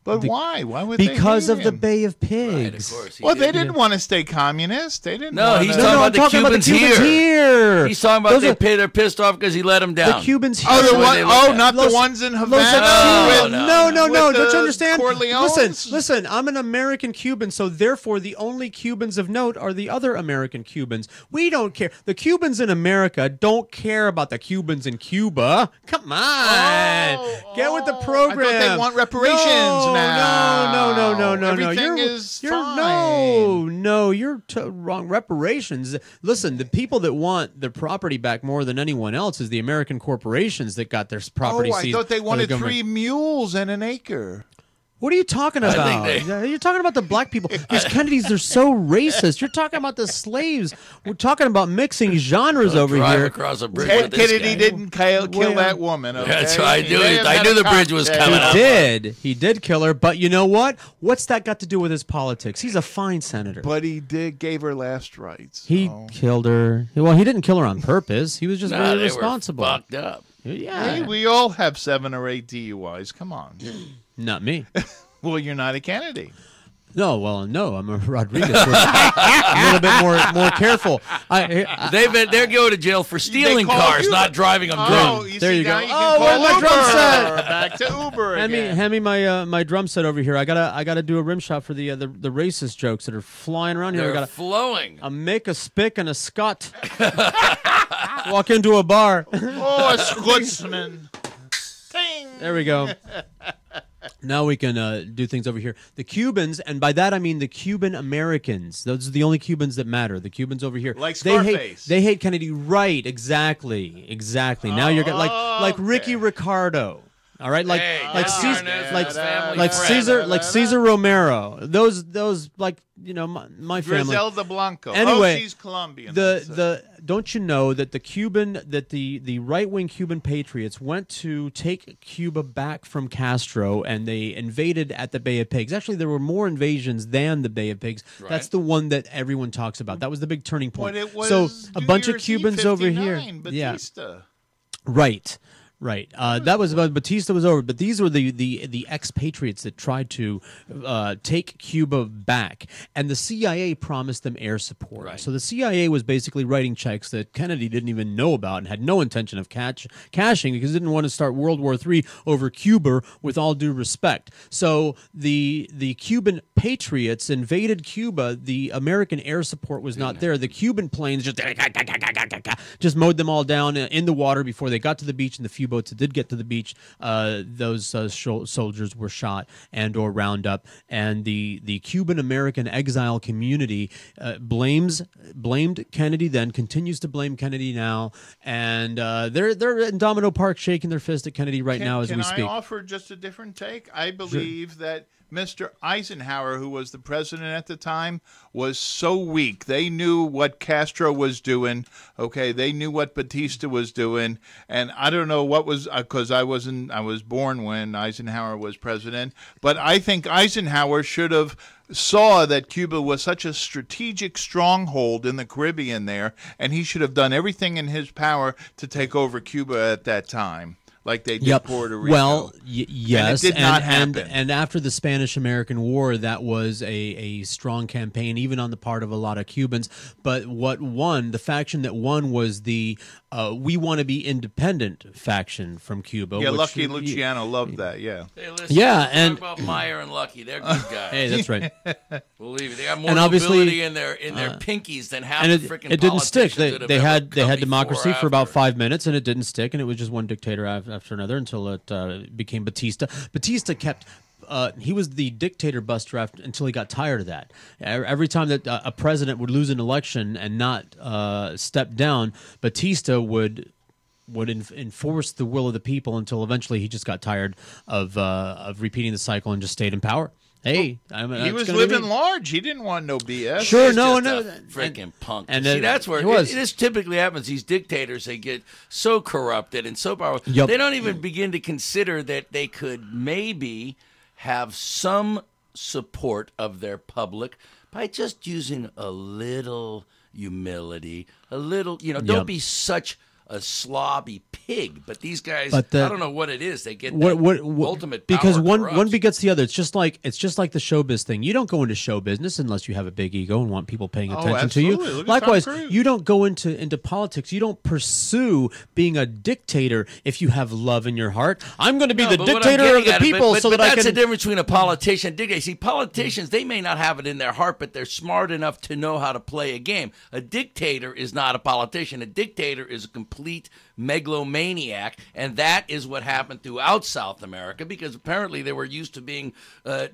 But why? Why would because they of hate the him? Bay of Pigs. Right, of course. Well, they didn't want to stay communist. They didn't. No, want he's to... talking I'm about the talking about the Cubans Cubans here. He's talking about they're pissed off because he let them down. The Cubans here. Oh, Not the ones in Havana. No. Don't you the understand? Corleones? Listen. I'm an American Cuban, so therefore the only Cubans of note are the other American Cubans. We don't care. The Cubans in America don't care about the Cubans in Cuba. Come on, get with the program. I thought they want reparations now. No. Everything is fine. No, you're wrong. Reparations. Listen, the people that want their property back more than anyone else is the American corporations that got their property seized. I thought they by the wanted government. 3 mules and an acre. What are you talking about? You're talking about the black people. These Kennedys, they're so racist. You're talking about the slaves. We're talking about mixing genres over drive here. across a bridge Ted with this Kennedy guy. didn't kill that woman. Okay? That's right. I I knew the bridge was coming up. He did kill her, but you know what? What's that got to do with his politics? He's a fine senator. But he gave her last rites. He killed her. Well, he didn't kill her on purpose. He was just very they responsible. were fucked up. Yeah. Hey, we all have 7 or 8 DUIs. Come on. Not me. Well, you're not a Kennedy. No, I'm a Rodriguez. We're a little bit more careful. They're going to jail for stealing cars, not driving them drunk. There you go. You can call my drum set. Back to Uber again. Hand me my drum set over here. I gotta do a rim shot for the racist jokes that are flying around here. They're flowing. A Mick, a Spick, and a Scott. Walk into a bar. Oh, a Scotsman. There we go. Now we can do things over here. The Cubans, and by that I mean the Cuban Americans. Those are the only Cubans that matter. The Cubans over here, like Scarface. They hate Kennedy, right? Exactly. Now you're like Ricky Ricardo. All right, like Hey, like Dieci Caesar, Artisti like family like friend. Caesar, like Caesar Romero. Those like my family. Griselda Blanco. Anyway, she's Colombian. The don't you know that the right-wing Cuban patriots went to take Cuba back from Castro, and they invaded at the Bay of Pigs. Actually, there were more invasions than the Bay of Pigs. Right. That's the one that everyone talks about. That was the big turning point. But it was So a New bunch of Year's Cubans Eve over here. 59, Yeah. Batista. Right. That was about Batista was over, but these were the expatriates that tried to take Cuba back, and the CIA promised them air support. Right. So the CIA was basically writing checks that Kennedy didn't even know about and had no intention of cashing because he didn't want to start World War III over Cuba. With all due respect, so the Cuban patriots invaded Cuba. The American air support was not there. The Cuban planes just mowed them all down in the water before they got to the beach, and the few boats that did get to the beach, those soldiers were shot and or round up. And the Cuban American exile community blamed Kennedy then, continues to blame Kennedy now, and they're in Domino Park shaking their fist at Kennedy right now as we speak. Can I offer just a different take? I believe that Mr. Eisenhower, who was the president at the time, was so weak. They knew what Castro was doing. Okay, they knew what Batista was doing, and I don't know what was because I was born when Eisenhower was president. But I think Eisenhower should have saw that Cuba was such a strategic stronghold in the Caribbean there, and he should have done everything in his power to take over Cuba at that time. Like they did Puerto Rico. Well, yes, and it did not happen. And after the Spanish-American War, that was a strong campaign, even on the part of a lot of Cubans. But what won, the faction that won, was the "we want to be independent" faction from Cuba. Yeah, which, Lucky Luciano loved that. Yeah. Hey, listen, Yeah, talk and about Meyer and Lucky, they're good guys. hey, that's right. Believe me, they got more And obviously, mobility in their pinkies than half and the freaking it didn't stick. politicians that They have ever had come democracy before or for about after. 5 minutes, and it didn't stick, and it was just one dictator after another until it became Batista. Batista kept. He was the dictator buster until he got tired of that. Every time that a president would lose an election and not step down, Batista would enforce the will of the people until eventually he just got tired of repeating the cycle and just stayed in power. Hey, he was living large. He didn't want no BS. Sure, He's no, just no, a freaking punk. and See, that's where it was. this typically happens. These dictators, they get so corrupted and so powerful, Yep. they don't even begin to consider that they could maybe have some support of their public by just using a little humility, a little, don't Yep. be such a slobby pig. But these guys, But I don't know what it is. They get what ultimate power because one corrupts. begets the other. It's just like the showbiz thing. You don't go into show business unless you have a big ego and want people paying attention to you. absolutely. Look at Likewise, Tom Cruise. you don't go into politics. You don't pursue being a dictator if you have love in your heart. I'm going to be No, the but what I'm dictator of getting the at it, people but so that I that's can. the difference between a politician and a dictator. See, politicians, they may not have it in their heart, but they're smart enough to know how to play a game. A dictator is not a politician. A dictator is a complete megalomaniac, and that is what happened throughout South America, because apparently they were used to being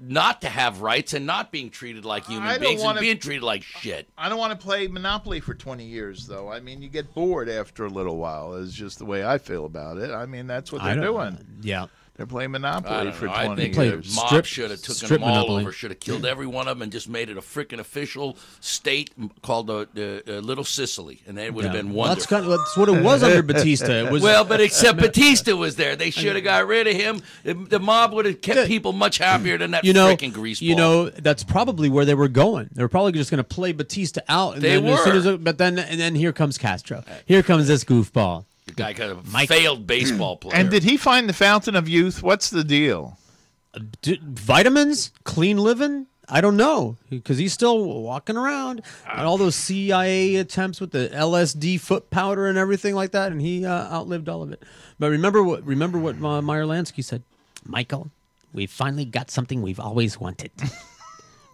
not to have rights and not being treated like human beings and being treated like shit. I don't want to play Monopoly for 20 years, though. I mean, you get bored after a little while. Is just the way I feel about it. I mean, that's what they're doing. Yeah. They're playing I Monopoly don't for know. I 20 think years. the mob Strip- should have taken strip them all Monopoly. over, should have killed every one of them and just made it a freaking official state called the Little Sicily, and it would have been Well, wonderful. that's what it was under Batista. It was Well, but except Batista was there. They should have got rid of him. The mob would have kept people much happier than that freaking greaseball. That's probably where they were going. They were probably just going to play Batista out. And They then as soon were. but then here comes Castro. Here comes this goofball. The guy kind of failed baseball player. And did he find the fountain of youth? What's the deal? Vitamins, clean living. I don't know, because he's still walking around and all those CIA attempts with the LSD foot powder and everything like that, and he outlived all of it. But remember what Meyer Lansky said, Michael, we've finally got something we've always wanted.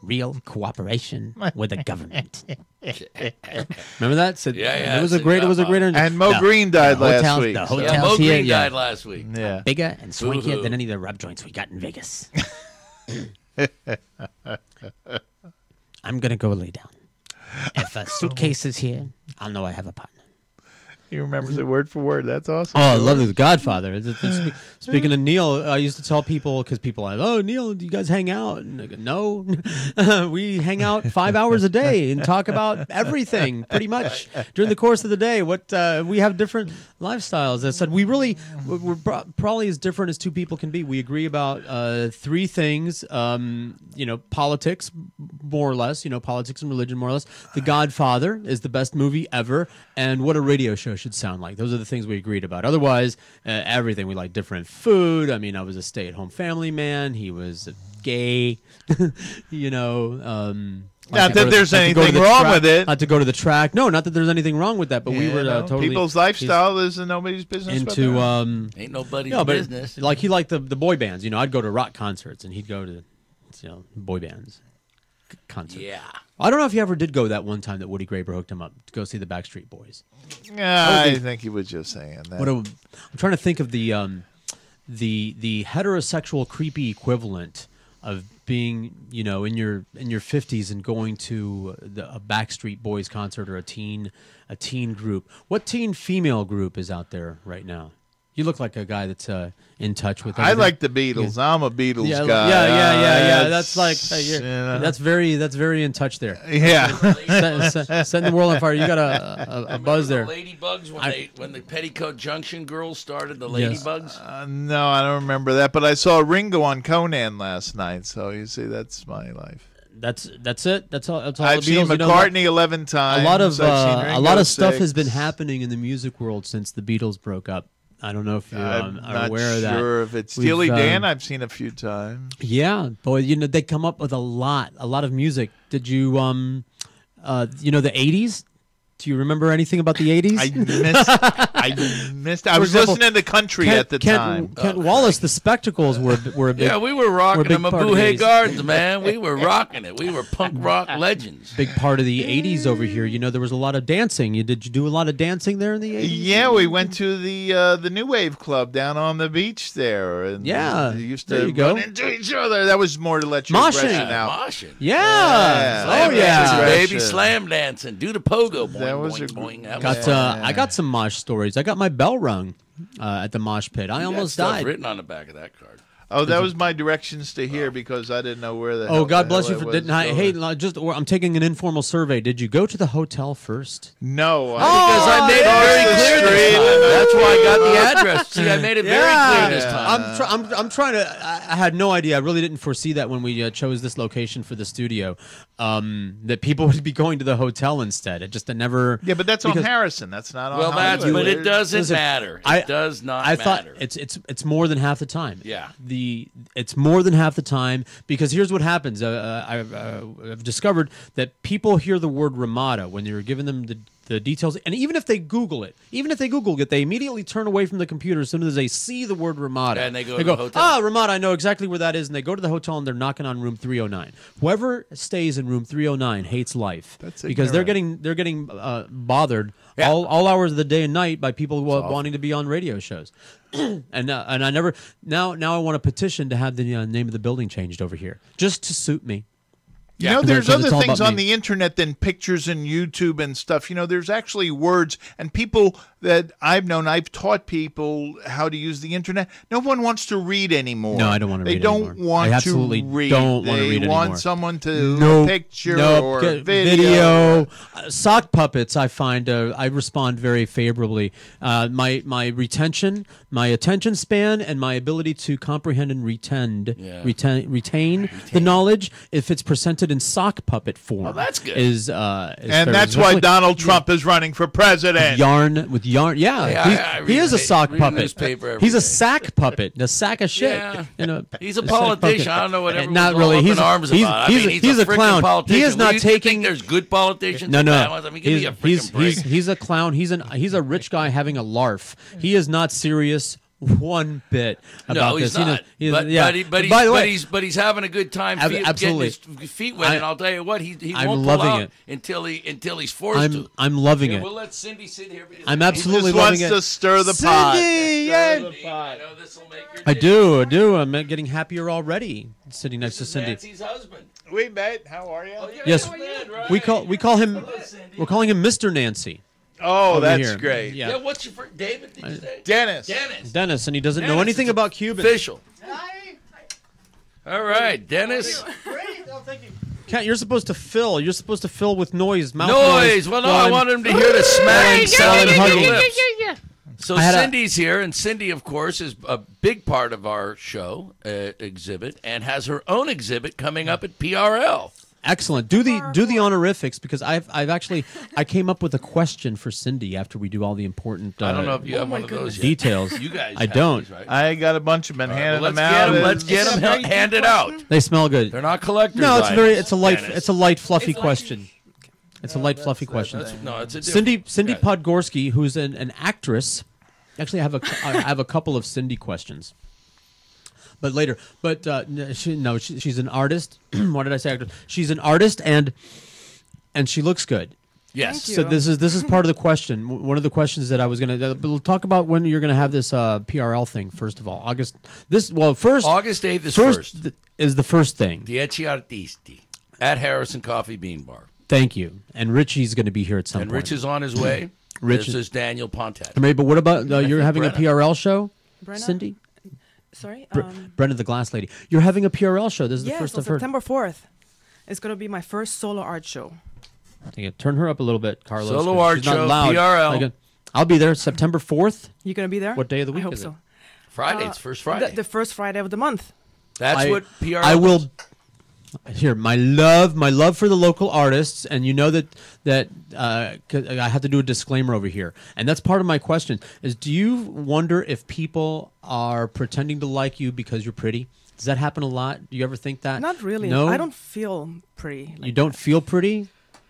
Real cooperation with the government. Remember that? Said, Yeah, It was a great. And Mo Green died last week. The so- hotels Yeah, Mo here, Green died last week. Yeah. bigger and swankier Boo-hoo. than any of the rub joints we got in Vegas. I'm gonna go lay down. If a suitcase is here, I'll know I have a partner. He remembers it word for word. That's awesome. Oh, I love The Godfather. Speaking of Neil, I used to tell people, because people are like, oh, Neil, do you guys hang out? And I go, no. We hang out 5 hours a day and talk about everything, pretty much, during the course of the day. We have different lifestyles. I said, we're probably as different as two people can be. We agree about three things, politics, more or less, politics and religion, more or less. The Godfather is the best movie ever, and what a radio show should sound like. Those are the things we agreed about. Otherwise, everything. We like different food. I mean, I was a stay-at-home family man. He was gay. Not that there's anything wrong with it. Not to go to the track. No, not that there's anything wrong with that. But we were totally people's lifestyle is nobody's business. Ain't nobody's business. Like he liked the boy bands. I'd go to rock concerts and he'd go to boy bands concerts. Yeah. I don't know if you ever did go that one time that Woody Graber hooked him up to go see the Backstreet Boys. Yeah, I think he was just saying that. I'm trying to think of the heterosexual creepy equivalent of being, in your 50s and going to a Backstreet Boys concert or a teen group. What teen female group is out there right now? You look like a guy that's in touch with everything. I like the Beatles. Yeah. I'm a Beatles guy. Yeah. That's like that's very in touch there. Yeah, setting the world on fire. You got a buzz there. The Ladybugs when the Petticoat Junction girls started the Ladybugs. Yes. No, I don't remember that. But I saw Ringo on Conan last night. So you see, that's my life. That's it. That's all. I've seen McCartney 11 times. A lot of stuff has been happening in the music world since the Beatles broke up. I don't know if you're are aware of that. I'm not sure if it's Steely Dan. I've seen a few times. Yeah, boy, they come up with a lot of music. Did you, the 80s? Do you remember anything about the 80s? I missed. I was listening to country at the time. Kent Wallace, the Spectacles were a big. Yeah, we were rocking the Mabuhay Gardens, man. We were rocking it. We were punk rock legends. Big part of the 80s over here. There was a lot of dancing. Did you do a lot of dancing there in the 80s? Yeah, we went to the New Wave Club down on the beach there. And yeah, we used to run into each other. That was more to let your aggression out. Moshing. Yeah. Baby slam dancing. Do the pogo. Boing, I got some mosh stories. I got my bell rung at the mosh pit. I almost died. Written on the back of that card. Oh, that was my directions to here because I didn't know where the. Oh, God bless you for didn't. Hey, I'm taking an informal survey. Did you go to the hotel first? No, because I made it very clear this time. That's why I got the address. See, I made it very clear this time. I'm trying to. I had no idea. I really didn't foresee that when we chose this location for the studio. That people would be going to the hotel instead. It just never. Yeah, but that's on Harrison. That's not on. Well, but it doesn't matter. It does not matter. I thought it's more than half the time. Yeah. It's more than half the time because here's what happens. I've discovered that people hear the word Ramada when you're giving them the details, and even if they Google it, they immediately turn away from the computer as soon as they see the word Ramada. And they go to the hotel. Ramada, I know exactly where that is, and they go to the hotel and they're knocking on room 309. Whoever stays in room 309 hates life because they're getting bothered all hours of the day and night by people wanting to be on radio shows. and I never now I want a petition to have the name of the building changed over here just to suit me. Yeah. There's other things on the internet than pictures and YouTube and stuff. There's actually words and people that I've known. I've taught people how to use the internet. No one wants to read anymore. No, I don't want to read anymore. They don't want to read. Don't want to read anymore. They want someone to picture or video. Sock puppets, I find, I respond very favorably. My retention, my attention span, and my ability to comprehend and retain the knowledge, if it's presented in sock puppet form. Oh, that's good. And that's why Donald Trump is running for president. Yarn. Yeah. He is a sock puppet. He's a sack puppet. A sack of shit. Yeah. He's a politician. I don't know what everyone's not really. He's arms about. He's a clown. He is not taking. There's good politicians. No. I mean, give me a freaking break. He's a clown. He's a rich guy having a larf. He is not serious one bit about this. No, he's not. But he's having a good time. Absolutely, getting his feet wet. And I'll tell you what, he won't pull out until he's forced to. I'm loving it. We'll let Cindy sit here. I'm absolutely loving it. He just wants to stir the pot. Cindy, I know this will make your day. I do. I'm getting happier already sitting next to Cindy. Nancy's husband. We met. How are you? Yes, we call him. We're calling him Mr. Nancy. Oh, over that's here. great. Yeah, what's your first David? Did you say? Dennis. Dennis, and he doesn't know Dennis anything is about Cuban. Official. All right, Dennis. Cat, you're supposed to fill. You're supposed to fill with noise. Mouth Noise. Well, no, I want him to hear the smack sound of hugging. your lips. So I had Cindy's here, and Cindy, of course, is a big part of our show exhibit, and has her own exhibit coming up at PRL. Excellent. Do the honorifics, because I came up with a question for Cindy after we do all the important. I don't know if you have one of those yet. Details. You guys, I have don't. these, right? I got a bunch of them and handed them out. Let's get them handed out. They smell good. They're not collectors. No, it's a light. Dennis. It's a light, fluffy question. It's a light, fluffy question. It's a Cindy different- Podgorszki, who's an actress. Actually, I have a couple of Cindy questions. But later, she's an artist. What did I say? Actress? She's an artist, and she looks good. Yes. So this is part of the question. One of the questions that I was going to we'll talk about when you're going to have this PRL thing. First of all, August 8th is first. Is the first thing. Dieci Artisti at Harrison Coffee Bean Bar. Thank you. And Richie's going to be here at some point. And Rich is on his way. Rich This is Daniel Pontet. But what about you're having Brenna. a PRL show, Brenna? Cindy? Sorry? Brenna the Glass Lady. You're having a PRL show. This is the first on I've heard. September 4th. It's going to be my first solo art show. Turn her up a little bit, Carlos. Solo 'cause art she's not show, loud. PRL. I'll be there September 4th. You going to be there? What day of the week I hope is it? so. Friday. It's first Friday. The first Friday of the month. That's what PRL I will. is. Here, my love for the local artists, and you know that 'cause I have to do a disclaimer over here, and that's part of my question. Is do you wonder if people are pretending to like you because you're pretty? Does that happen a lot? Do you ever think that? Not really. No, I don't feel pretty. You don't feel pretty.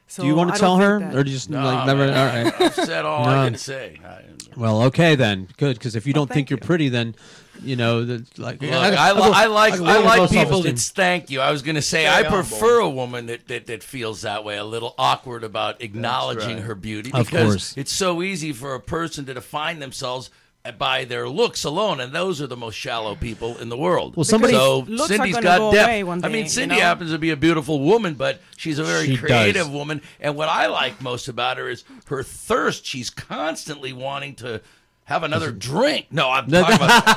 So do you want to I tell don't her, think that. or do you just No, never? man, All right. I've said all I can say. Well, okay then, good. Because if you don't think thank you're you. pretty, then Look, I like people that thank you. I was going to say I prefer a woman that feels that way, a little awkward about acknowledging her beauty, Of because course. it's so easy for a person to define themselves by their looks alone, and those are the most shallow people in the world. Well, somebody- so Looks are Cindy's gonna got go depth. away one I mean, day, Cindy you know? happens to be a beautiful woman, but she's a very She creative does. woman. And what I like most about her is her thirst. She's constantly wanting to have another drink. No, I'm talking about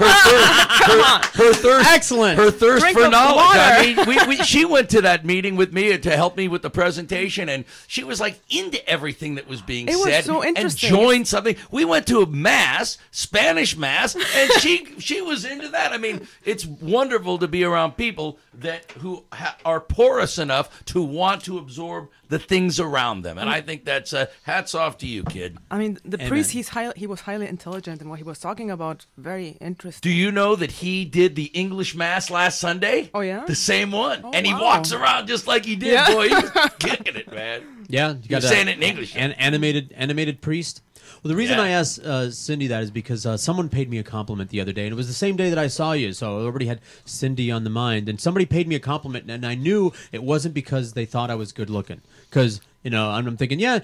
her thirst. Excellent. Her thirst Drink for of knowledge. water. I mean, she went to that meeting with me to help me with the presentation, and she was like into everything that was being It was said so and interesting. joined something. We went to a mass, Spanish mass, and she was into that. I mean, it's wonderful to be around people who are porous enough to want to absorb the things around them, and I think that's hats off to you, kid. I mean, the Amen. priest, he was highly intelligent, and what he was talking about, very interesting. Do you know that he did the English Mass last Sunday? Oh, yeah? The same one. Oh, and he wow. walks around just like he did, Yeah. boy. He was kicking it, man. Yeah, you You're got saying it in English. An animated priest. Well, the reason Yeah. I asked Cindy that is because someone paid me a compliment the other day, and it was the same day that I saw you, so I already had Cindy on the mind. And somebody paid me a compliment, and I knew it wasn't because they thought I was good looking. Because I'm thinking, now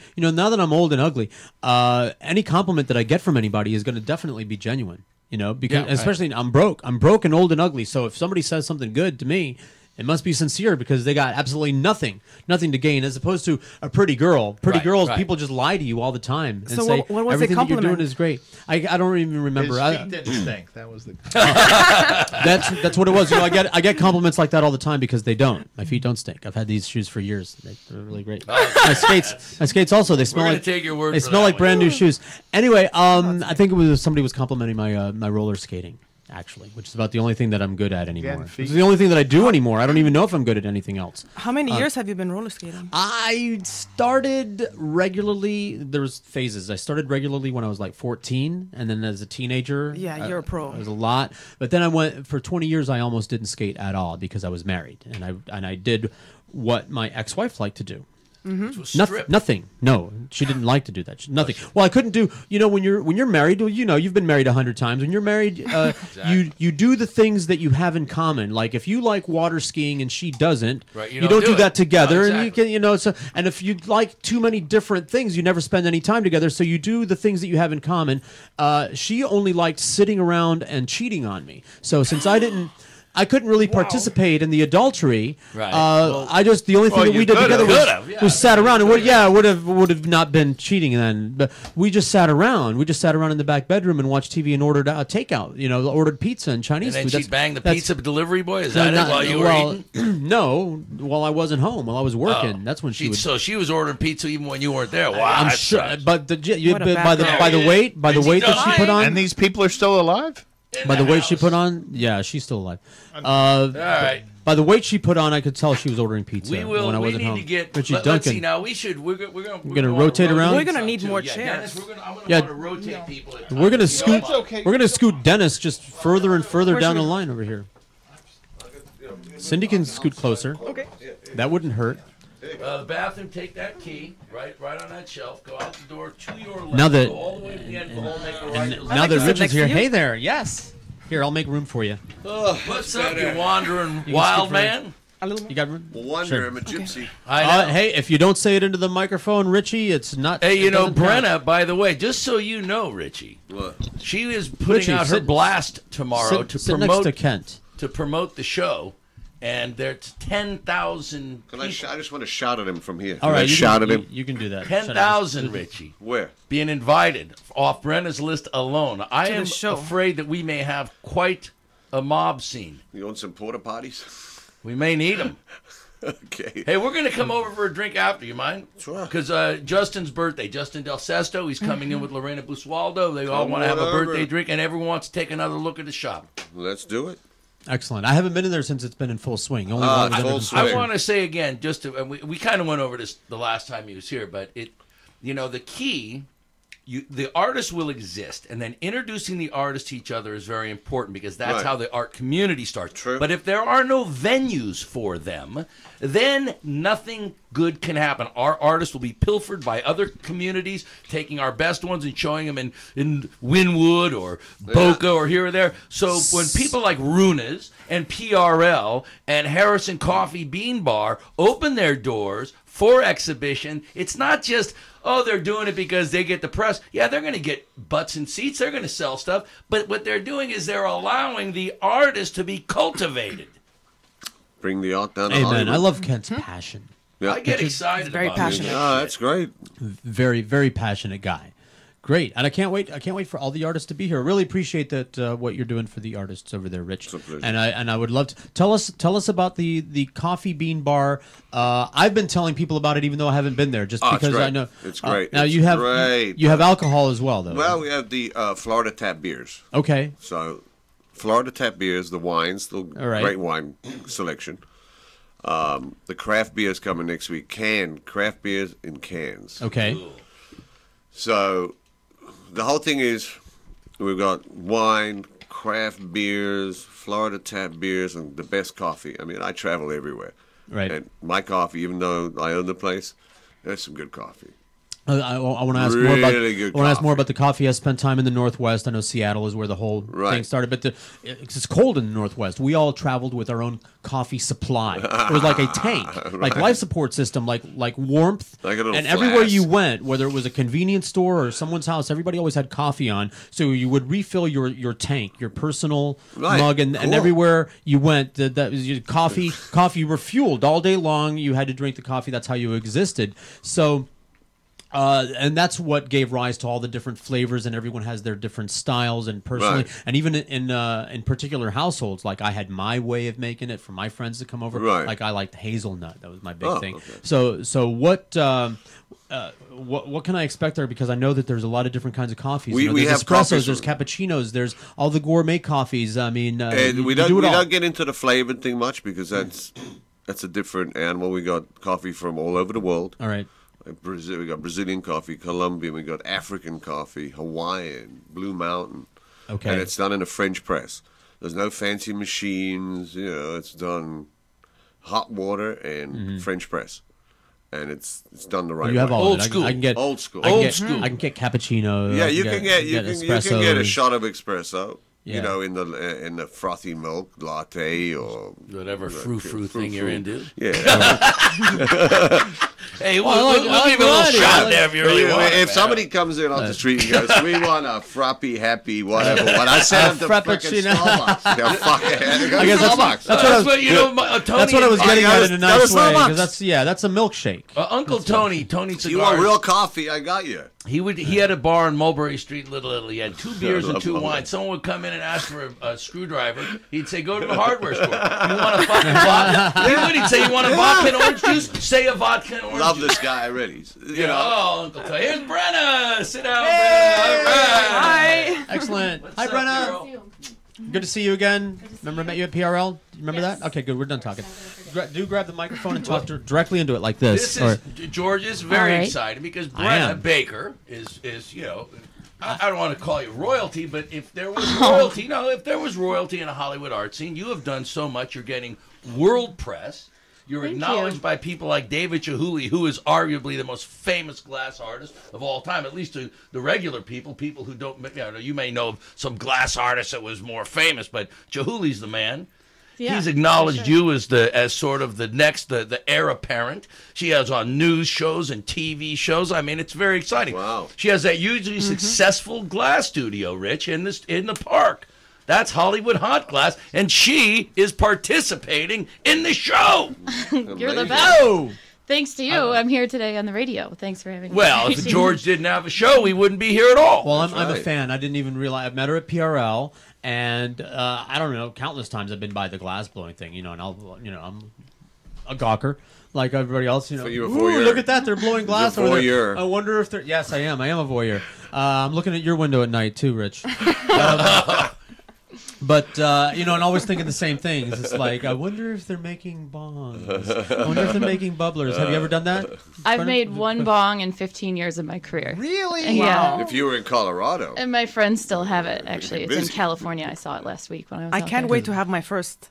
that I'm old and ugly, any compliment that I get from anybody is going to definitely be genuine. Because especially I'm broke and old and ugly. So if somebody says something good to me, it must be sincere because they got absolutely nothing to gain, as opposed to a pretty girl. Pretty girls, people just lie to you all the time and So say what was the everything that you're compliment? doing is great. I don't even remember. His feet didn't stink. That was the. That's what it was. I get compliments like that all the time because they don't. My feet don't stink. I've had these shoes for years. They're really great. My skates also. They smell gonna like take your word They for smell that like one. brand new shoes. Anyway, I think it was somebody was complimenting my roller skating. Actually, which is about the only thing that I'm good at anymore. feet. It's the only thing that I do anymore. I don't even know if I'm good at anything else. How many years have you been roller skating? I started regularly. There was phases. I started regularly when I was like 14, and then as a teenager. Yeah, you're a pro. It was a lot, but then I went for 20 years. I almost didn't skate at all because I was married, and I did what my ex-wife liked to do. Which was strip. Nothing. No, she didn't like to do that. Nothing. Well, I couldn't do. When you're married, well, you've been married 100 times. When you're married, you do the things that you have in common. Like if you like water skiing and she doesn't, Right, you don't do it. that together. No, And you exactly. can, So, and if you like too many different things, you never spend any time together. So you do the things that you have in common. She only liked sitting around and cheating on me. So since I didn't. I couldn't really participate in the adultery. Right. I just the only thing that we did together was sat around and would have not been cheating then. But we just sat around. We just sat around in the back bedroom and watched TV and ordered takeout. Ordered pizza and Chinese and food. then she banged the pizza delivery boy. Is that it while you were eating? No, while I wasn't home, while I was working. That's when she would. So she was ordering pizza even when you weren't there. Wow, I'm sure. But by the weight that she put on, and these people are still alive. By the weight she put on, yeah, she's still alive. All right. By the weight she put on, I could tell she was ordering pizza when I wasn't home. We need to get. Richie Let's see. Duncan. Now we're gonna rotate around. We're gonna need more chairs. Dennis, I'm gonna want to rotate people. We're gonna scoot. We're gonna scoot Dennis just further and further down the line over here. Cindy can scoot closer. Okay. That wouldn't hurt. The bathroom, take that key, right on that shelf. Go out the door to your left. Now that go all the way to the end of the hall, make a right. Now that Richard's here, hey there, yes. Here, I'll make room for you. What's up, you wandering wild man? You got room? Well, wander, I'm a gypsy. I know. Hey, if you don't say it into the microphone, Richie, it's not. Hey, Brenna, by the way, just so you know, Richie, what? She is putting out her blast tomorrow to promote promote next to Kent. To promote the show. And there's 10,000 I just want to shout at him from here. All right, shout at him. You can do that. 10,000, Richie. Where? Being invited off Brenna's list alone. I am afraid that we may have quite a mob scene. You want some porta potties? We may need them. Okay. Hey, we're going to come over for a drink after, you mind? Sure. Because Justin's birthday, Justin Del Sesto, he's coming in with Lorena Basualo. They all want to have a birthday drink, and everyone wants to take another look at the shop. Let's do it. Excellent. I haven't been in there since it's been in full swing. Only I want to say again, we kind of went over this the last time he was here, but the key, the artist will exist, and then introducing the artist to each other is very important because that's how the art community starts. True. But if there are no venues for them, then nothing good can happen. Our artists will be pilfered by other communities, taking our best ones and showing them in Wynwood or Boca or here or there. So when people like Runa's and PRL and Harrison Coffee Bean Bar open their doors for exhibition, it's not just, they're doing it because they get the press. Yeah, they're going to get butts and seats. They're going to sell stuff. But what they're doing is they're allowing the artist to be cultivated. Bring the art down to Amen. Hollywood. I love Kent's passion. Yeah. I get excited very about passionate. it. Oh, that's great. Very, very passionate guy. Great, and I can't wait for all the artists to be here. I really appreciate that what you're doing for the artists over there, Rich. It's a pleasure. And I would love to tell us about the Coffee Bean Bar. I've been telling people about it, even though I haven't been there, just because I know it's great. Now it's you have great. You have alcohol as well, though. Well, we have the Florida Tap beers. Okay. So, Florida Tap beers, the wines, the great wine selection. The craft beers coming next week. Craft beers in cans. Okay. Ooh. So, the whole thing is we've got wine, craft beers, Florida Tap beers, and the best coffee. I mean, I travel everywhere. Right. And my coffee, even though I own the place, there's some good coffee. I want to ask more about the coffee. I spent time in the Northwest. I know Seattle is where the whole thing started, but it's cold in the Northwest. We all traveled with our own coffee supply. It was like a tank, like life support system, like warmth. Like a little and flask. everywhere you went, whether it was a convenience store or someone's house, everybody always had coffee on. So you would refill your tank, your personal mug, and everywhere you went, that was your coffee. You were fueled all day long. You had to drink the coffee. That's how you existed. So. And that's what gave rise to all the different flavors, and everyone has their different styles. And personally, and even in particular households, like I had my way of making it for my friends to come over. Right. Like I liked hazelnut; that was my big thing. Okay. So what can I expect there? Because I know that there's a lot of different kinds of coffees. We have espressos, there's cappuccinos, there's all the gourmet coffees. I mean, and we don't get into the flavored thing much because that's a different animal. We got coffee from all over the world. All right. Brazil, we got Brazilian coffee, Colombian, we got African coffee, Hawaiian, Blue Mountain. Okay. And it's done in a French press. There's no fancy machines, it's done hot water and French press. And it's done the right way. You have all old school. I can get old school. I can get cappuccino. Yeah, you can get a espresso. shot of espresso. Yeah. In the frothy milk latte or whatever frou-frou thing you're into. Yeah. Hey, we'll give you a little shot there if you really want. If somebody comes in off the street and goes, "We want a frappy, happy, whatever," what I said to frickin' Starbucks. Yeah, fuck it. I guess that's what you know. Tony, that's what I was getting at in a nice way. That's a milkshake. Uncle Tony Cigars. You want real coffee? I got you. He had a bar on Mulberry Street, Little Italy. He had 2 beers and 2 wines. Someone would come in and ask for a screwdriver. He'd say, "Go to the hardware store. You want a fucking vodka?" He'd say, "You want a vodka and orange juice?" Say a vodka and orange juice. Love this guy already. You know. Oh, Uncle Tony. Here's Brenna. Sit down, Hey. Brenna. All right. Hi. Excellent. What's Hi, up, Brenna. girl? Good to see you again. Remember I met you at PRL? You remember that? Okay, good. We're done talking. Do grab the microphone and talk directly into it like this. George is very excited because Brenna Baker is you know, I don't want to call you royalty, but if there was royalty, if there was royalty in a Hollywood art scene, you have done so much. You're getting world press. You're acknowledged by people like David Chihuly, who is arguably the most famous glass artist of all time, at least to the regular people who don't, you may know of some glass artist that was more famous, but Chihuly's the man. Yeah, he's acknowledged you as sort of the next, the heir apparent. She has on news shows and TV shows. I mean, it's very exciting. Wow. She has that hugely successful glass studio, Rich, in the park. That's Hollywood Hot Glass, and she is participating in the show. You're the best. Thanks to you, I'm here today on the radio. Thanks for having me. Well, if George didn't have a show, we wouldn't be here at all. Well, I'm a fan. I didn't even realize. I've met her at PRL, and I don't know, countless times I've been by the glass blowing thing, and I'm a gawker. Like everybody else, So you're a Ooh, voyeur. look at that! They're blowing glass You're a over voyeur. there. I wonder if they're. Yes, I am. I am a voyeur. I'm looking at your window at night too, Rich. But, and always thinking the same things. It's like, I wonder if they're making bongs. I wonder if they're making bubblers. Have you ever done that? I've made one bong in 15 years of my career. Really? Yeah. If you were in Colorado. And my friends still have it, actually. It's in California. I saw it last week when I was I out can't there. wait to have my first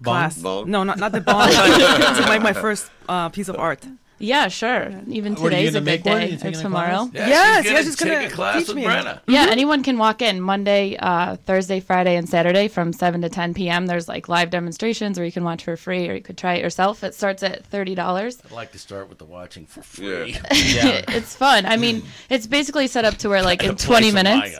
class. Bong? No, not the bong. To make my first piece of art. Yeah, sure. Even What, are you today's a gonna make big one? day. You Or taking a tomorrow. class? Yes, she's gonna take a class teach with me. Brenna. Yeah, anyone can walk in Monday, Thursday, Friday, and Saturday from 7 to 10 p.m. There's like live demonstrations where you can watch for free or you could try it yourself. It starts at $30. I'd like to start with the watching for free. Yeah. It's fun. I mean, it's basically set up to where like in 20 minutes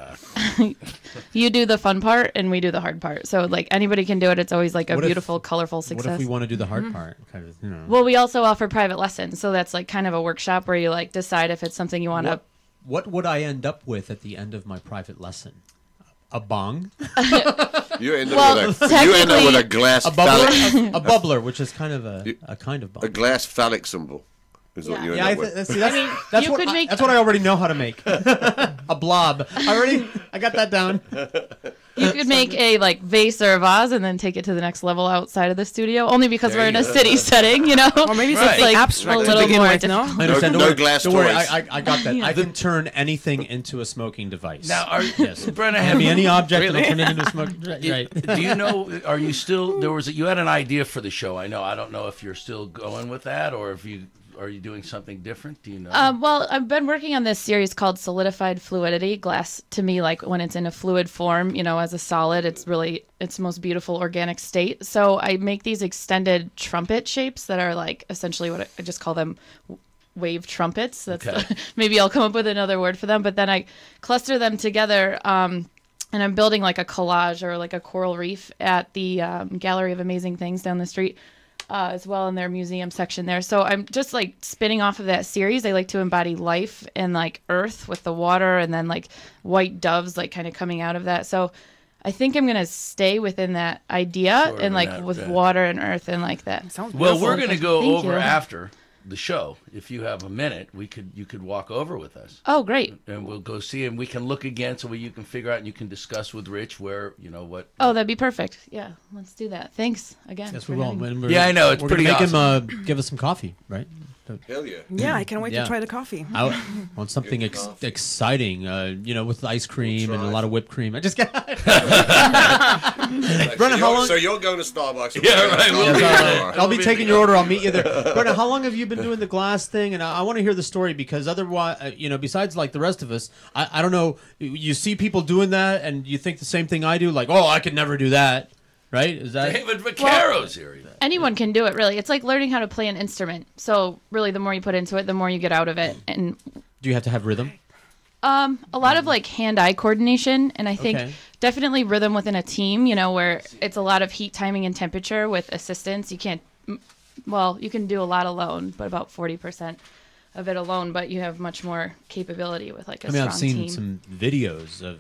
you do the fun part and we do the hard part. So like anybody can do it. It's always like a beautiful, colorful success. What if we want to do the hard part? Kind of, Well, we also offer private lessons. So that's like kind of a workshop where you like decide if it's something you want to. What would I end up with at the end of my private lesson? A bong? You end up with a glass phallic. A bubbler, which is kind of a kind of bong. A glass phallic symbol. Is what you end up with. That's what I already know how to make. A blob. I got that down. You could make a like vase or a vase and then take it to the next level outside of the studio. Only because we're in a city setting, Or maybe something like abstract a to little begin more with, no? I understand. No glass don't worry. toys. I got that. I can turn anything into a smoking device. Now, Brenna, Hand me any object and Really? I'll turn it into a smoking device. Right. Do you know? Are you still? You had an idea for the show. I know. I don't know if you're still going with that or if you. Are you doing something different? Do you know? Well, I've been working on this series called Solidified Fluidity. Glass, to me, like when it's in a fluid form, as a solid, it's really its most beautiful organic state. So I make these extended trumpet shapes that are like essentially what I just call them wave trumpets. That's maybe I'll come up with another word for them. But then I cluster them together. And I'm building like a collage or like a coral reef at the Gallery of Amazing Things down the street. As well in their museum section there. So I'm just like spinning off of that series. I like to embody life and like earth with the water and then like white doves like kind of coming out of that. So I think I'm going to stay within that idea and like with water and earth and like that. Well, we're going to go over after the show. If you have a minute, you could walk over with us. Oh, great. And we'll go see and we can look again so you can figure out and you can discuss with Rich where, what. Oh, that'd be perfect. Yeah, let's do that. Thanks again. Yes, we will. Yeah, I know. It's we're pretty gonna make awesome. him give us some coffee, right? Hell yeah. Yeah, I can't wait to try the coffee. I want something exciting, with ice cream and a lot of whipped cream. I just get. Brenna, how long? So you're going to Starbucks? Yeah, right. I'll be taking your order. I'll meet you there. Brenna, how long have you been doing the glass thing? And I want to hear the story because otherwise, besides like the rest of us, I don't know. You see people doing that, and you think the same thing I do. Like, oh, I could never do that. right? Is that David Vaccaro's here? Anyone can do it, really. It's like learning how to play an instrument. So really, the more you put into it, the more you get out of it. And do you have to have rhythm? a lot of like hand-eye coordination, and I think definitely rhythm within a team. You know, where it's a lot of heat, timing, and temperature with assistance. You can't. Well, you can do a lot alone, but about 40% of it alone. But you have much more capability with like a strong team. I've seen some videos of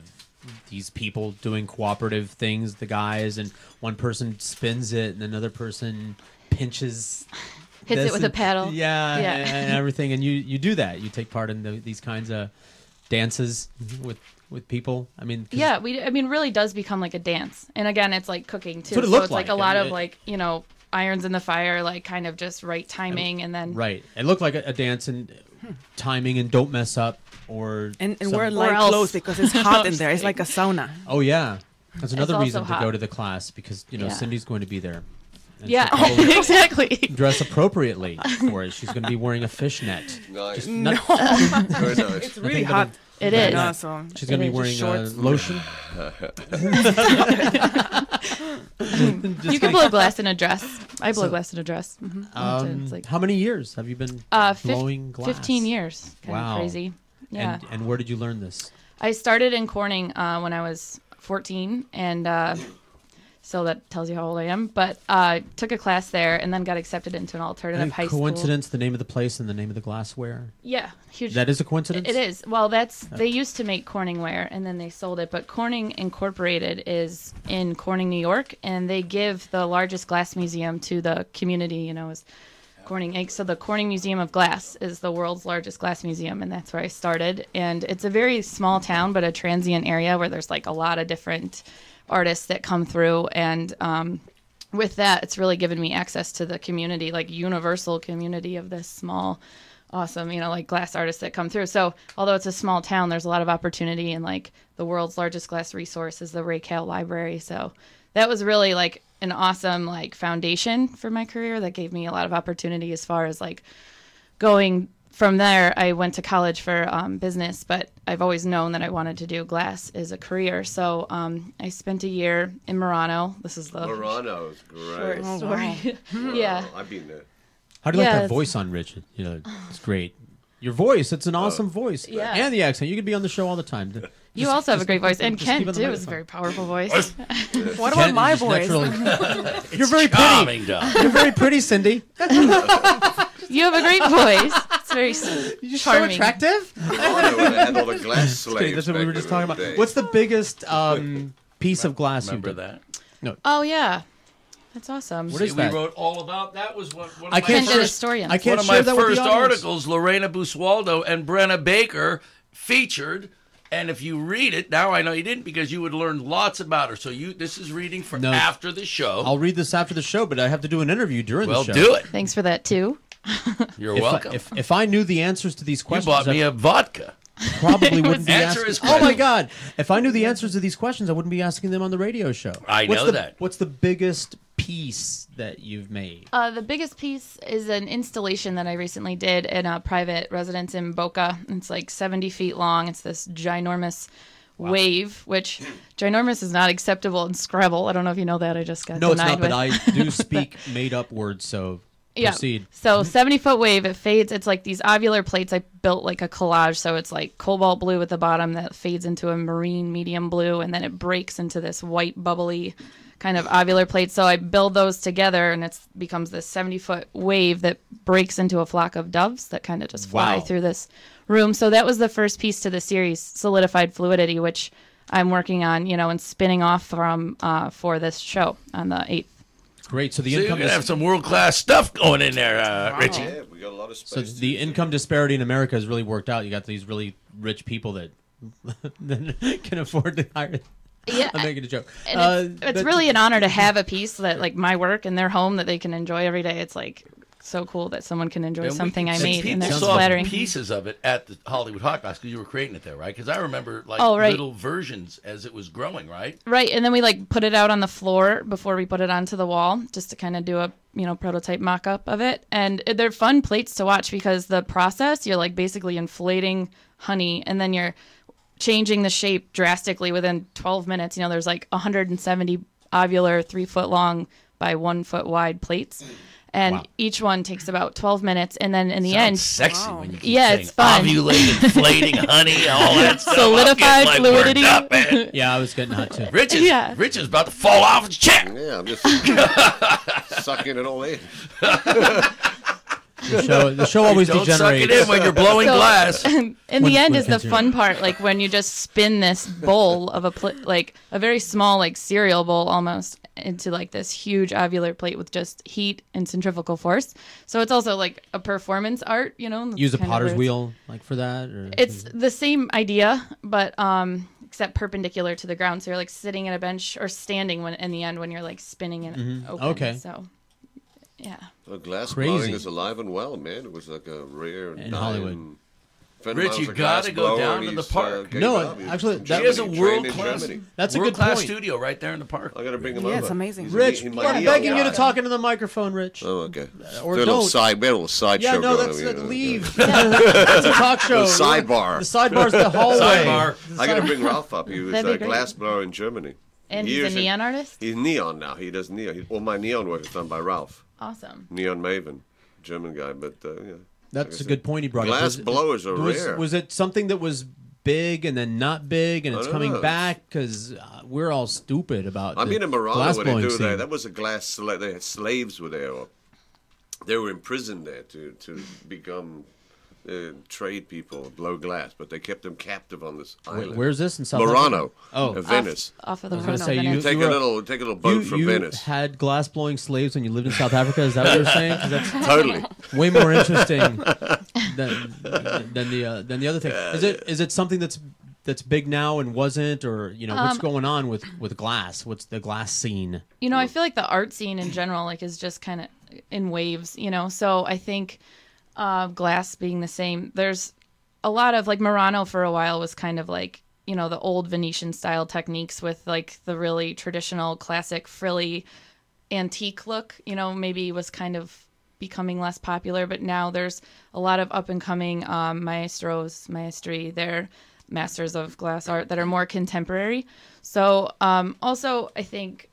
these people doing cooperative things, the guys, and one person spins it and another person pinches hits it with a paddle. Yeah. And everything. And you do that. You take part in these kinds of dances with people. I mean, yeah, really does become like a dance. And again, it's like cooking too. That's what it so looked it's like like. a lot of like, you know, irons in the fire, like kind of just right timing and then right. It looked like a dance and timing and don't mess up or and wear light clothes because it's hot in there. It's like a sauna. Oh yeah, that's another also reason to hot. go to the class because you know Cindy's going to be there. And yeah, she'll probably exactly. Dress appropriately for it. She's going to be wearing a fishnet. Nice. Very nice. It's really hot. It is. Awesome. She's going to be wearing lotion. You can blow glass in a dress. I blow glass in a dress. It's like, how many years have you been blowing glass? 15 years. Kind of crazy. Yeah. And where did you learn this? I started in Corning when I was 14, and so that tells you how old I am. But took a class there and then got accepted into an alternative high school. Coincidence, the name of the place and the name of the glassware? Yeah, huge. That is a coincidence? It is. Well, they used to make Corning ware, and then they sold it. But Corning Incorporated is in Corning, New York, and they give the largest glass museum to the community, you know, is Corning Inc. So the Corning Museum of Glass is the world's largest glass museum, and that's where I started. And it's a very small town, but a transient area where there's like a lot of different artists that come through, and with that it's really given me access to the community, like universal community of this small awesome, you know, like glass artists that come through. So although it's a small town, there's a lot of opportunity, and like the world's largest glass resource is the Ray Cal Library. So that was really like an awesome like foundation for my career that gave me a lot of opportunity as far as like going from there. I went to college for business, but I've always known that I wanted to do glass as a career. So I spent a year in Murano. This is the Murano's great. short story. Yeah. I've been there. How do you like that voice on Rich? You know, it's great. Your voice, it's an awesome voice. Yeah. And the accent. You could be on the show all the time. You also have a great voice. And Kent, too, is a very powerful voice. What about my voice? You're very pretty. You're very pretty, Cindy. You have a great voice. It's very You're charming. so attractive. And all the glass slaves. That's what we were just back in talking the about. day. What's the biggest piece of glass you Remember did? that? No. Oh, yeah. That's awesome. What is that? We wrote all about that. Was one of I my can't first, I one can't of share my that with first the audience. articles. Lorena Basualo and Brenna Baker featured. And if you read it, now I know you didn't because you would learn lots about her. So this is reading for after the show. I'll read this after the show, but I have to do an interview during the show. Well, do it. Thanks for that, too. You're welcome. If I knew the answers to these questions, You bought me a vodka. Probably wouldn't be Answer asking. his Oh my question. God! If I knew the answers to these questions, I wouldn't be asking them on the radio show. I know that. What's the biggest piece that you've made? The biggest piece is an installation that I recently did in a private residence in Boca. It's like 70 feet long. It's this ginormous wave, which ginormous is not acceptable in Scrabble. I don't know if you know that. I just got No, it's denied not, but with- I do speak made-up words, so proceed. So 70-foot wave, it fades. It's like these ovular plates. I built like a collage, so it's like cobalt blue at the bottom that fades into a marine medium blue, and then it breaks into this white bubbly kind of ovular plate. So I build those together, and it becomes this 70-foot wave that breaks into a flock of doves that kind of just fly through this room. So that was the first piece to the series, Solidified Fluidity, which I'm working on, you know, and spinning off from for this show on the 8th. Great. So the So you're income going to have some world-class stuff going in there, Richie. Yeah, we got a lot of So space. the income disparity in America has really worked out. You got these really rich people that can afford to hire. Yeah, I'm making a joke. And it's really an honor to have a piece that, like, my work in their home that they can enjoy every day. It's like so cool that someone can enjoy something I made, and that's saw flattering. pieces of it at the Hollywood Hot Glass because you were creating it there, right? Because I remember like right. little versions as it was growing, right? Right, and then we like put it out on the floor before we put it onto the wall, just to kind of do a prototype mock-up of it. And they're fun plates to watch because the process, you're like basically inflating honey, and then you're changing the shape drastically within 12 minutes. You know, there's like 170 ovular 3-foot long by 1 foot wide plates. And each one takes about 12 minutes, and then in the end, sexy when you keep saying it's fun. Ovulating, inflating, honey, all that stuff. Solidified fluidity. Up, man. Yeah, I was getting hot too. Rich is about to fall off his chair. Yeah, I'm just sucking it all in. The show always don't degenerates. Suck it in when you're blowing glass. In the end is the fun part, like when you just spin this bowl of like a very small like cereal bowl almost into like this huge ovular plate with just heat and centrifugal force. So it's also like a performance art, you know. Use a potter's wheel like for that? Or it's the same idea, but except perpendicular to the ground. So you're like sitting at a bench or standing when in the end when you're like spinning it open. Okay. So yeah. Well, glass Crazy. blowing is alive and well, man. It was like a rare In Hollywood. Rich, you gotta go down to the park. No, actually, she has a world-class That's a good world-class point. studio right there in the park. I gotta bring him over. Yeah, it's amazing. He's Rich, in we're my begging you to neon. talk into the microphone, Rich. Oh, okay. Or Do a little don't. side, we had a little side Yeah, show no, going that's on, you know. leave. That's a talk show. The sidebar. The sidebar's the hallway. Sidebar. I gotta bring Ralph up. He was That'd be a great. glass blower in Germany. And he's a neon artist? He's neon now. He does neon. All my neon work is done by Ralph. Awesome. Neon Maven, German guy, but yeah. That's a good point he brought Glass up. blowers are rare. Was it something that was big and then not big and I it's don't coming know. back? Because we're all stupid about I mean, in Morocco, glass what they blowing do there, scene. that was a glass. They had slaves were there, or they were imprisoned there to become trade people, blow glass, but they kept them captive on this island. Where's this in South Murano, Africa? Venice. Off of the I was gonna Rhone, say, Venice. Take a little boat from you Venice. had glass blowing slaves when you lived in South Africa. Is that what you're saying? 'Cause that's Totally. way more interesting than the other thing. Is it something that's big now and wasn't, or what's going on with glass? What's the glass scene? I feel like the art scene in general like is just kind of in waves, so I think glass being the same, there's a lot of like Murano for a while was kind of like the old Venetian style techniques with like the really traditional classic frilly antique look, maybe was kind of becoming less popular, but now there's a lot of up and coming maestri, they're masters of glass art that are more contemporary. So also I think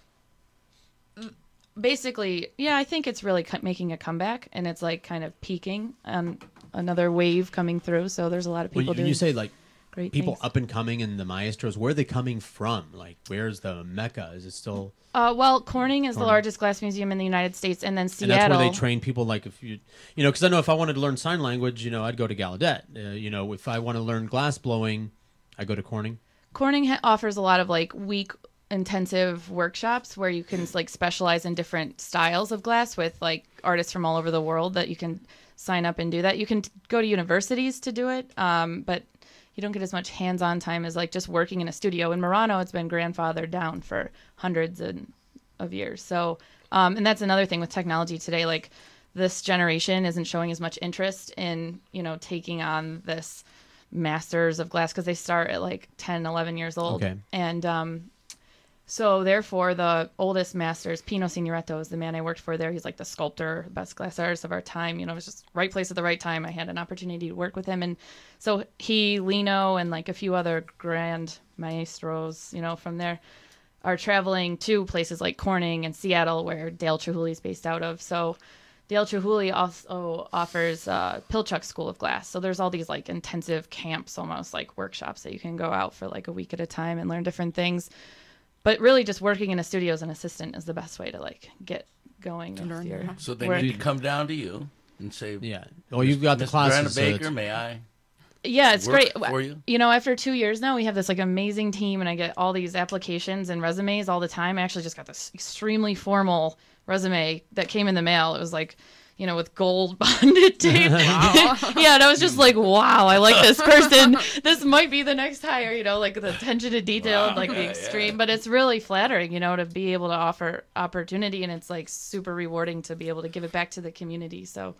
basically, I think it's really making a comeback, and it's like kind of peaking on another wave coming through. So there's a lot of people doing. When you say like great people things. up and coming in the maestros, where are they coming from? Like, where's the mecca? Is it still? Well, Corning is the largest glass museum in the United States, and then Seattle. And that's where they train people. Like if because I know if I wanted to learn sign language, I'd go to Gallaudet. If I want to learn glass blowing, I go to Corning. Corning offers a lot of like week intensive workshops where you can like specialize in different styles of glass with like artists from all over the world that you can sign up and do that. You can go to universities to do it, but you don't get as much hands-on time as like just working in a studio. In Murano, it's been grandfathered down for hundreds of years. So, and that's another thing with technology today. Like this generation isn't showing as much interest in, taking on this masters of glass because they start at like 10, 11 years old. Okay. And so therefore the oldest masters, Pino Signoretto is the man I worked for there. He's like the sculptor, best glass artist of our time. It was just right place at the right time. I had an opportunity to work with him. And so he, Lino, and like a few other grand maestros, from there are traveling to places like Corning and Seattle where Dale Chihuly is based out of. So Dale Chihuly also offers Pilchuck School of Glass. So there's all these like intensive camps, almost like workshops that you can go out for like a week at a time and learn different things. But really just working in a studio as an assistant is the best way to like get going. So they need to come down to you and say, yeah. Well, you've got the classes. Brenna Baker, may I? Yeah, it's work great. For you? After 2 years now, we have this like amazing team, and I get all these applications and resumes all the time. I actually just got this extremely formal resume that came in the mail. It was like, with gold bonded tape. Yeah, and I was just like, wow, I like this person. This might be the next hire, like the attention to detail, like the extreme. But it's really flattering, to be able to offer opportunity, and it's like super rewarding to be able to give it back to the community. So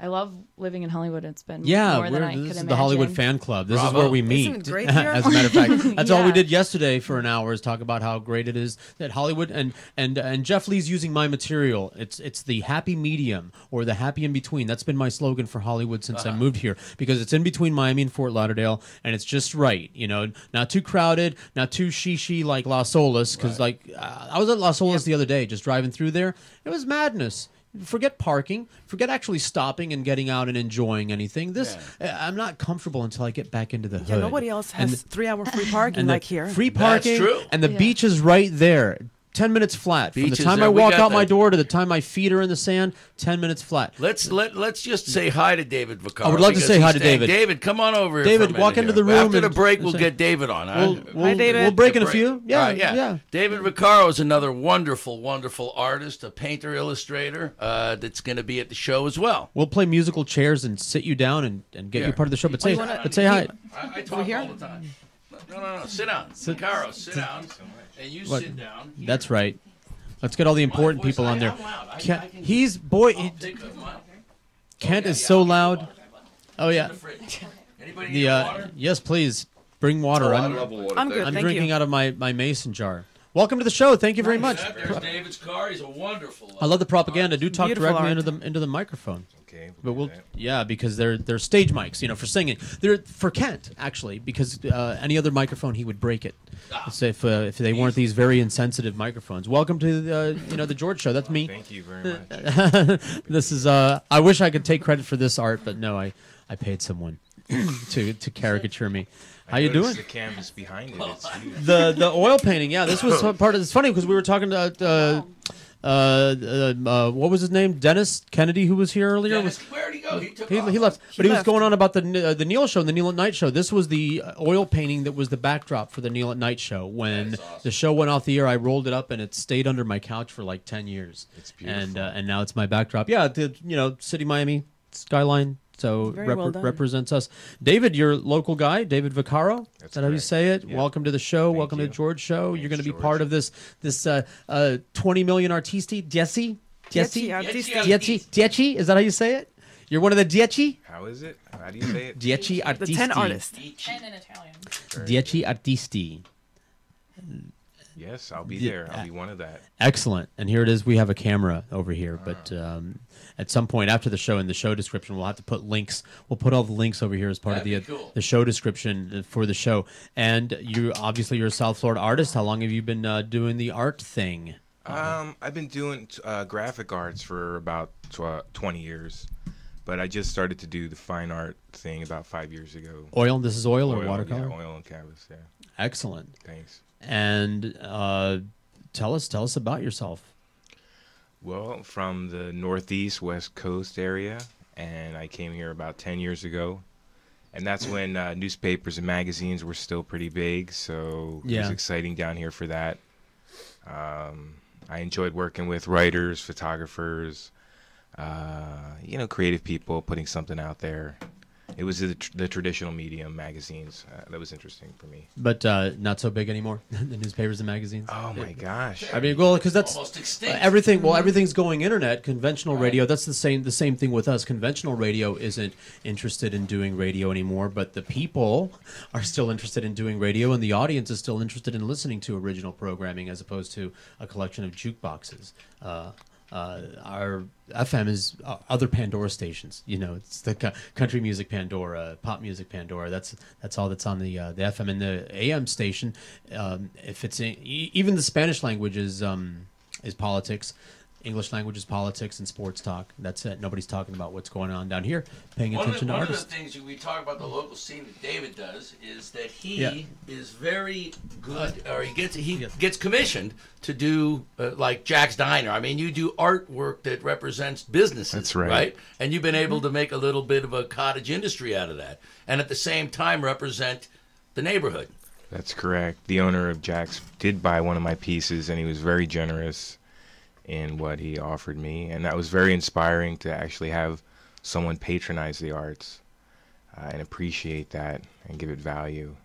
I love living in Hollywood. It's been Yeah, more than I could this is imagine. the Hollywood fan club. This Bravo. is where we meet. Isn't it great here? As a matter of fact, that's all we Yeah. did yesterday for an hour is talk about how great it is that Hollywood and Jeff Lee's using my material. It's the happy medium or the happy in between. That's been my slogan for Hollywood since I moved here because it's in between Miami and Fort Lauderdale and it's just right. You know, not too crowded, not too shishi like Las Olas because I was at Las Olas the other day just driving through there. It was madness. Forget parking. Forget actually stopping and getting out and enjoying anything. I'm not comfortable until I get back into the hood. Yeah, nobody else has 3-hour free parking and like the here. Free parking. That's true. And the beach is right there. 10 minutes flat. From the Beach is time there. I We walk got out my that. door to the time my feet are in the sand, 10 minutes flat. Let's just say hi to David Vaccaro. I would love to because say hi he's to staying. David. David, come on over here. David, for a minute walk into here. the room After the and break, we'll say- get David on. Huh? Hi, David. We'll break in a Break. few. All Yeah, right, yeah. David Vaccaro is another wonderful, wonderful artist, a painter, illustrator that's going to be at the show as well. We'll play musical chairs and sit you down and get you part of the show. But Oh, say, you wanna- but say hi. I talk here? all the time. No. Sit down. Vaccaro, sit down. And you What? sit down. That's right. Let's get all the important people on there. I'm loud. Kent, I can- he's boy. I'll take a mic. Kent is so loud. Oh yeah. Anybody need water? Yes, please bring water. I love water. I'm good, I'm thank drinking you. out of my mason jar. Welcome to the show. Thank you very much. There's David's car. He's a wonderful. I love the propaganda. Do talk Beautiful directly art. into the microphone. Okay, But because they're stage mics, for singing. They're for Kent actually, because any other microphone he would break it. So if they weren't these very insensitive microphones. Welcome to the George Show. That's me. Thank you very much. This is I wish I could take credit for this art, but no, I paid someone to caricature me. How you doing? The canvas behind it. It's huge. The oil painting, yeah. This was part of. It's funny because we were talking to what was his name? Dennis Kennedy, who was here earlier. Where'd he go? He took He off. left, but he was left. going on about the Neil show, the Neil at Night show. This was the oil painting that was the backdrop for the Neil at Night show. When the show went off the air, I rolled it up and it stayed under my couch for like 10 years. It's beautiful. And now it's my backdrop. Yeah, City Miami skyline. So Very well done. represents us. David, your local guy, David Vaccaro. Is that how you correct. say it? Yeah. Welcome to the show. Thank Welcome to you. the George Show. You're going to be George. part of this 20 million artisti. Dieci Artisti. Is that how you say it? You're one of the Dieci? How is it? How do you say it? Dieci Artisti. The 10 artists. 10 in Italian. Dieci Artisti. Yes, I'll be there. I'll be one of that. Excellent. And here it is. We have a camera over here, but at some point after the show, in the show description, we'll have to put links. We'll put all the links over here as part of That'd be cool. the show description for the show. And you're a South Florida artist. How long have you been doing the art thing? I've been doing graphic arts for about 20 years, but I just started to do the fine art thing about 5 years ago. Oil. This is oil or watercolor. Yeah, oil and canvas. Yeah. Excellent. Thanks. And tell us about yourself. Well, from the Northeast, West Coast area, and I came here about 10 years ago. And that's when newspapers and magazines were still pretty big, so it was exciting down here for that. I enjoyed working with writers, photographers, creative people, putting something out there. It was the traditional medium, magazines. That was interesting for me. But not so big anymore. The newspapers and magazines. Oh my gosh! I mean, well, because that's Almost extinct. everything. Well, everything's going internet. Conventional radio. That's the same thing with us. Conventional radio isn't interested in doing radio anymore, but the people are still interested in doing radio, and the audience is still interested in listening to original programming as opposed to a collection of jukeboxes. Our FM is other Pandora stations. It's the country music Pandora, pop music Pandora. That's all that's on the FM and the AM station. If it's even the Spanish language is politics. English language is politics and sports talk. That's it. Nobody's talking about what's going on down here, paying attention to artists. One of the things we talk about the local scene that David does is that he is very good, or he gets commissioned to do like Jack's Diner. I mean, you do artwork that represents businesses. That's right. And you've been able to make a little bit of a cottage industry out of that, and at the same time represent the neighborhood. That's correct. The owner of Jack's did buy one of my pieces, and he was very generous in what he offered me, and that was very inspiring to actually have someone patronize the arts and appreciate that and give it value.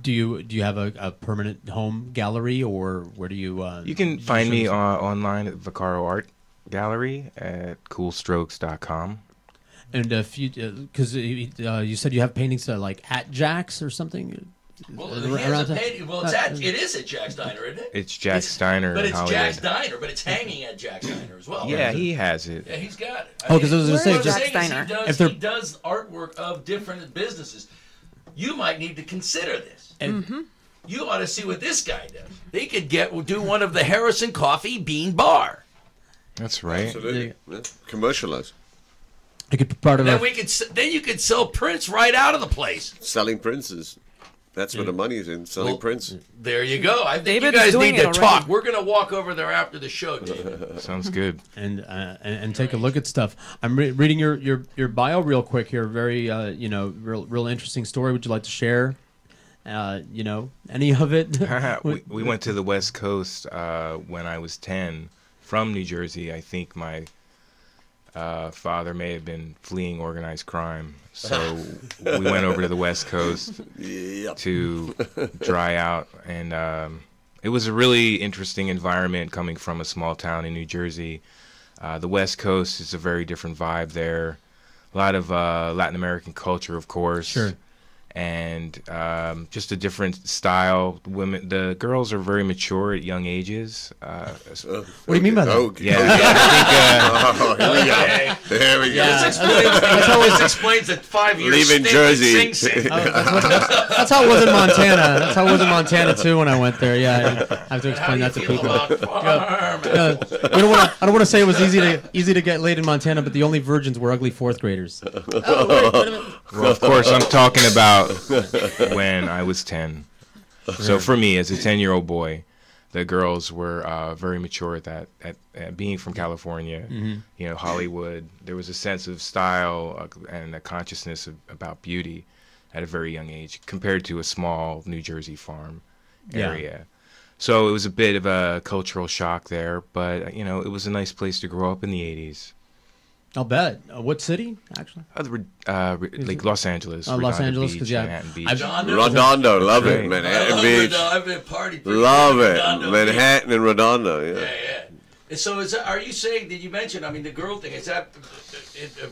Do you have a permanent home gallery, or where do you? You can find me online at Vaccaro Art Gallery at coolstrokes.com. And if you, because you said you have paintings like at Jack's or something. Well, he has a painting. Well, it is at Jack's Diner, isn't it? It's Jack's Diner. But in it's Hollywood. Jack's Diner, but it's hanging at Jack's Diner as well. Yeah, right? he has it. Yeah, he's got it. Oh, because I was going to say, Jack's Diner. He does artwork of different businesses. You might need to consider this. You ought to see what this guy does. They could do one of the Harrison Coffee Bean Bar. That's right. Absolutely. Yeah. Commercialize. I could be part of Then then you could sell prints right out of the place. Selling prints is, that's where the money is in, selling prints. There you go. I think David's you guys doing need to it talk. We're going to walk over there after the show, David. Sounds good. And take a look at stuff. I'm reading your bio real quick here. Very real interesting story. Would you like to share? Any of it? we went to the West Coast when I was 10 from New Jersey. I think my father may have been fleeing organized crime. So we went over to the West Coast to dry out. And it was a really interesting environment coming from a small town in New Jersey. The West Coast is a very different vibe there. A lot of Latin American culture, of course. Sure. And just a different style. The girls are very mature at young ages. What do you mean by that? I think, there we go. This explains that 5 years Leaving Jersey. That's how it was in Montana. That's how it was in Montana too when I went there. Yeah, I have to explain that to people. I don't want to say it was easy to get laid in Montana, but the only virgins were ugly fourth graders. Well, of course, I'm talking about when I was 10. So for me, as a 10-year-old boy, the girls were very mature at being from California, Hollywood. There was a sense of style and a consciousness about beauty at a very young age compared to a small New Jersey farm area. So it was a bit of a cultural shock there, but it was a nice place to grow up in the 80s. I'll bet. What city, actually? Like Los Angeles. Los Angeles, because Manhattan Beach. Redondo, love it. Manhattan Beach. I've been party. Love it. Manhattan and Redondo, yeah. So are you saying, did you mention, the girl thing, is that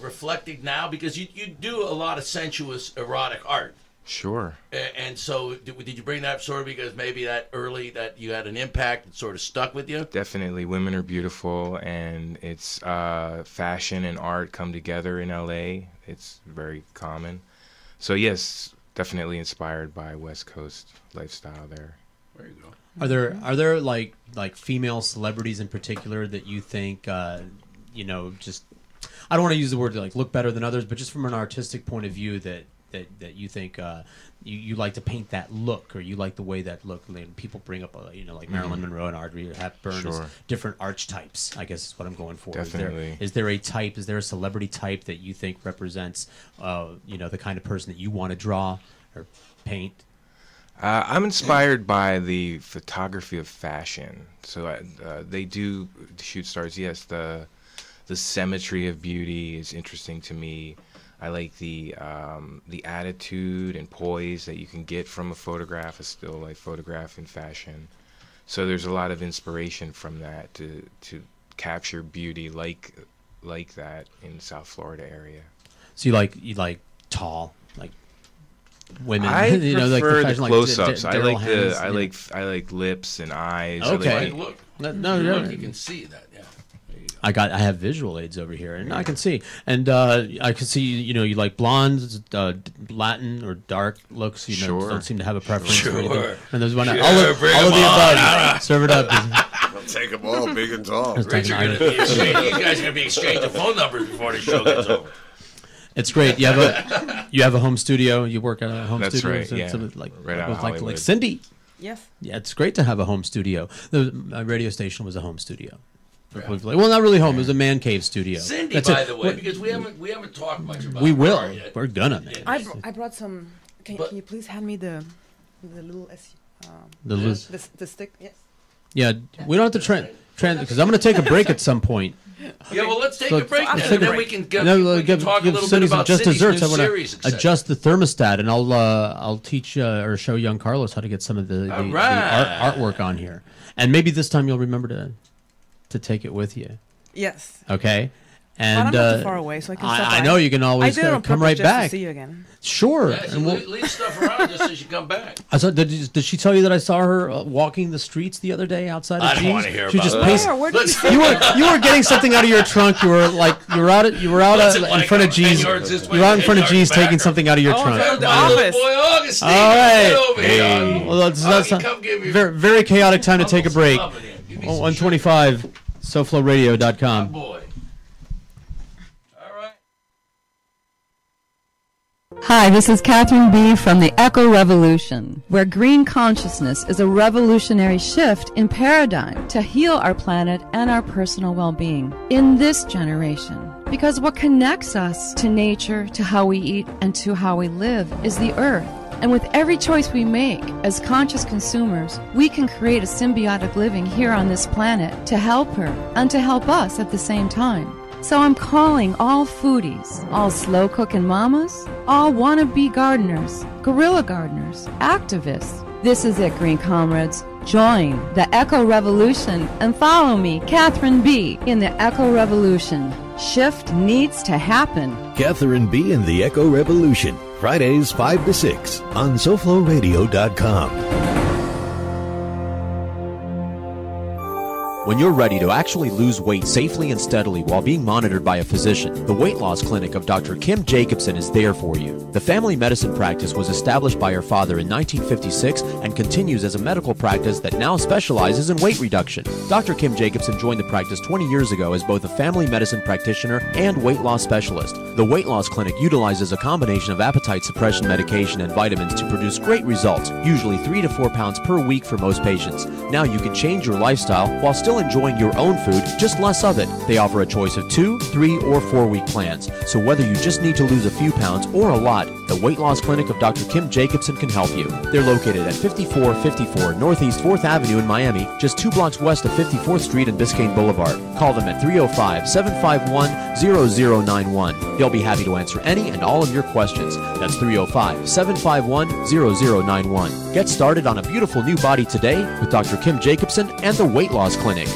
reflected now? Because you do a lot of sensuous, erotic art. Sure. And so did you bring that sort of because maybe that you had an impact that sort of stuck with you? Definitely. Women are beautiful, and it's fashion and art come together in L.A. It's very common. So, yes, definitely inspired by West Coast lifestyle there. There you go. Are there like female celebrities in particular that you think just, I don't want to use the word like look better than others, but just from an artistic point of view that you think you like to paint that look, or you like the way that look? People bring up like Marilyn Monroe and Audrey Hepburn, as different archetypes, I guess is what I'm going for. Definitely. Is there a celebrity type that you think represents the kind of person that you want to draw or paint? I'm inspired by the photography of fashion. So they do shoot stars. Yes, the symmetry of beauty is interesting to me. I like the attitude and poise that you can get from a still life photograph in fashion. So there's a lot of inspiration from that to capture beauty like that in South Florida area. So you like tall, like women. I prefer like the close-ups. Like I like lips and eyes. Okay. Look. No, you can see that. Yeah. I have visual aids over here, and I can see, and I can see. You like blondes, Latin or dark looks. Don't seem to have a preference. Sure. And there's one. All of the above. Serve it up. I'll take them all, big and tall. You guys are gonna be exchanging phone numbers before the show gets over. It's great. You have a home studio. You work at a home studio. That's right. Yeah. Like Cindy. Yes. Yeah, it's great to have a home studio. My radio station was a home studio. Well, not really home. It was a man cave studio. Cindy, by the way, because we haven't talked much about. We will. Yet. We're gonna, man. I brought some. Can you please hand me the little the stick? Yes. Yeah, we don't have to because I'm going to take a break at some point. Yeah, well, let's take a break, and then we can talk a little bit about just Cindy's desserts. new I want series, to adjust the thermostat, and I'll teach or show young Carlos how to get some of the artwork on here, and maybe this time you'll remember to take it with you. Yes. Okay. And I'm not too far away, so I can stop I by. know you can always I did it on come purpose right just back. to see you again. Sure. Yeah, And we'll- leave stuff around just so she come back. I saw, did she tell you that I saw her walking the streets the other day outside of I don't G's? wanna hear She was about just that. pacing. Where did you see You that? were getting something out of your trunk. You were out What's it in like front of on G's. 10 yards this You way, were out in 10 front of yards G's back, taking or- something out of your Oh, trunk. from the office. Boy, Augustine, All right. get over here. Well, that's come give me very, very chaotic time to Uncle take a break. some company. Give me some 125 SoFloRadio.com. boy. Hi, this is Catherine B. from the Eco Revolution, where green consciousness is a revolutionary shift in paradigm to heal our planet and our personal well-being in this generation. Because what connects us to nature, to how we eat, and to how we live is the earth. And with every choice we make as conscious consumers, we can create a symbiotic living here on this planet to help her and to help us at the same time. So I'm calling all foodies, all slow cooking mamas, all wannabe gardeners, guerrilla gardeners, activists. This is it, Green Comrades. Join the Eco Revolution and follow me, Catherine B., in the Eco Revolution. Shift needs to happen. Catherine B. and the Eco Revolution, Fridays 5 to 6 on SoFloRadio.com. When you're ready to actually lose weight safely and steadily while being monitored by a physician, the Weight Loss Clinic of Dr. Kim Jacobson is there for you. The family medicine practice was established by her father in 1956 and continues as a medical practice that now specializes in weight reduction. Dr. Kim Jacobson joined the practice 20 years ago as both a family medicine practitioner and weight loss specialist. The Weight Loss Clinic utilizes a combination of appetite suppression medication and vitamins to produce great results, usually 3 to 4 pounds per week for most patients. Now you can change your lifestyle while still enjoying your own food, just less of it. They offer a choice of 2, 3, or 4 week plans. So whether you just need to lose a few pounds or a lot, the Weight Loss Clinic of Dr. Kim Jacobson can help you. They're located at 5454 Northeast 4th Avenue in Miami, just 2 blocks west of 54th Street and Biscayne Boulevard. Call them at 305-751-0091. They'll be happy to answer any and all of your questions. That's 305-751-0091. Get started on a beautiful new body today with Dr. Kim Jacobson and the Weight Loss Clinic.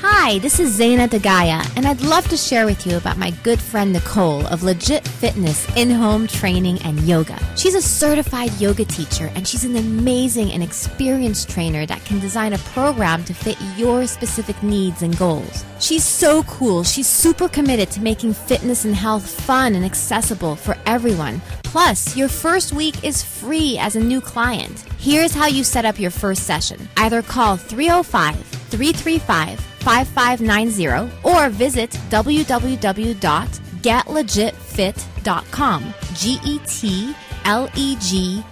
Hi, this is Zaina Dagaya, and I'd love to share with you about my good friend Nicole of Legit Fitness in-home training and yoga. She's a certified yoga teacher, and she's an amazing and experienced trainer that can design a program to fit your specific needs and goals. She's so cool. She's super committed to making fitness and health fun and accessible for everyone. Plus, your first week is free as a new client. Here's how you set up your first session. Either call 305-335-5590 or visit www.getlegitfit.com. GETLEGITFIT.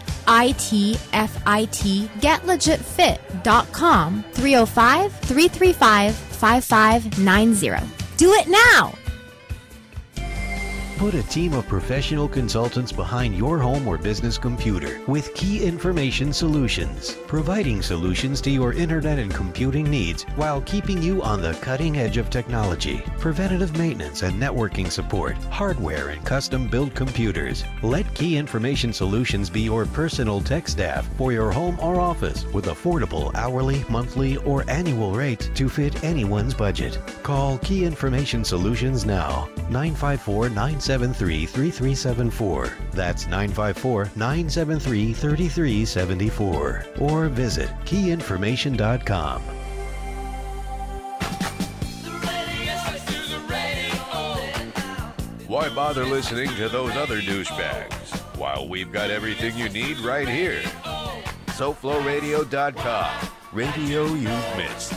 Getlegitfit.com. 305-335-5590. Do it now! Put a team of professional consultants behind your home or business computer with Key Information Solutions, providing solutions to your internet and computing needs while keeping you on the cutting edge of technology. Preventative maintenance and networking support, hardware and custom-built computers. Let Key Information Solutions be your personal tech staff for your home or office with affordable hourly, monthly, or annual rates to fit anyone's budget. Call Key Information Solutions now, 954-973-3374. That's 954-973-3374. Or visit keyinformation.com. Why bother listening to those other douchebags while we've got everything you need right here? SoFloRadio.com. Radio you've missed.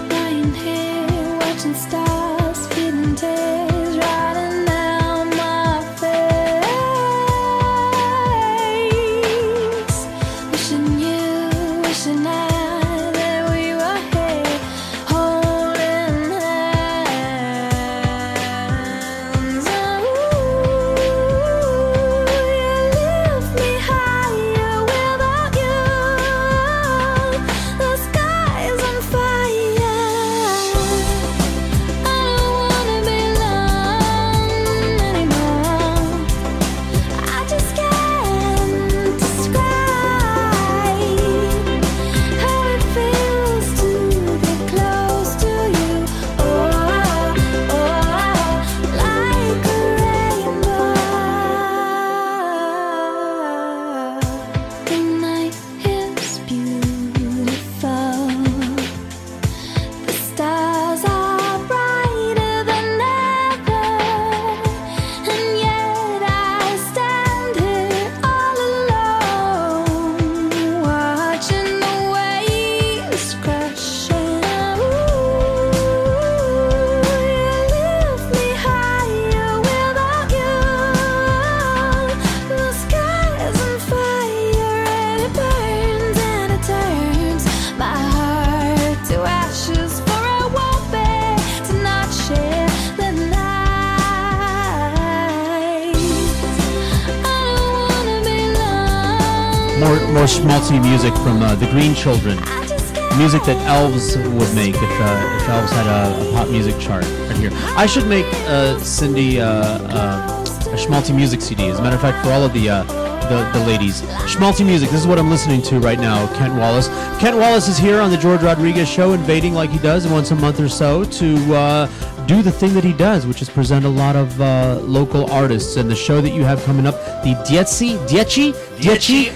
Lying here watching stars, feeling tears running down my face. Wishing you, wishing I, that we were here holding hands. Ooh, you lift me higher without you. The sky's on fire. more schmaltzy music from the Green Children. Music that elves would make if elves had a pop music chart right here. I should make Cindy a schmaltzy music CD. As a matter of fact, for all of the ladies. Schmaltzy music. This is what I'm listening to right now. Kent Wallace. Kent Wallace is here on the George Rodriguez Show, invading like he does once a month or so to do the thing that he does, which is present a lot of local artists. And the show that you have coming up, the Dieci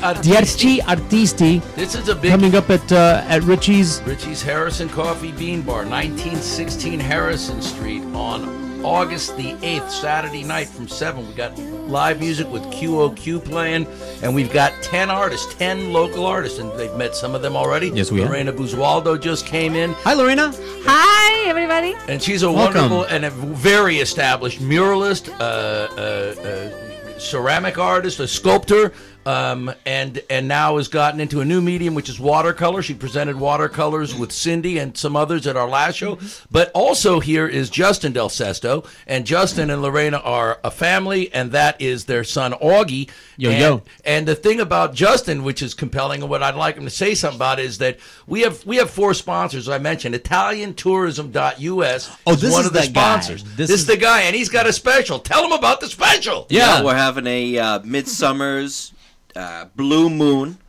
Artisti. This is a big coming up at Richie's Harrison Coffee Bean Bar, 1916 Harrison Street on August the 8th, Saturday night from 7. We got live music with QOQ playing, and we've got 10 artists, 10 local artists, and they've met some of them already. Yes, we have. Lorena Basualo just came in. Hi, Lorena. Hi, everybody. And she's a Welcome. wonderful and a very established muralist, ceramic artist, a sculptor, and now has gotten into a new medium, which is watercolor. She presented watercolors with Cindy and some others at our last show. But also here is Justin Del Sesto, and Justin and Lorena are a family, and that is their son Augie. And the thing about Justin, which is compelling, and what I'd like him to say something about, is that we have 4 sponsors. I mentioned ItalianTourism.us. Oh, this one is of the that guy. sponsors. This is the guy, and he's got a special. Tell him about the special. Yeah, we're having a Midsummer's Blue Moon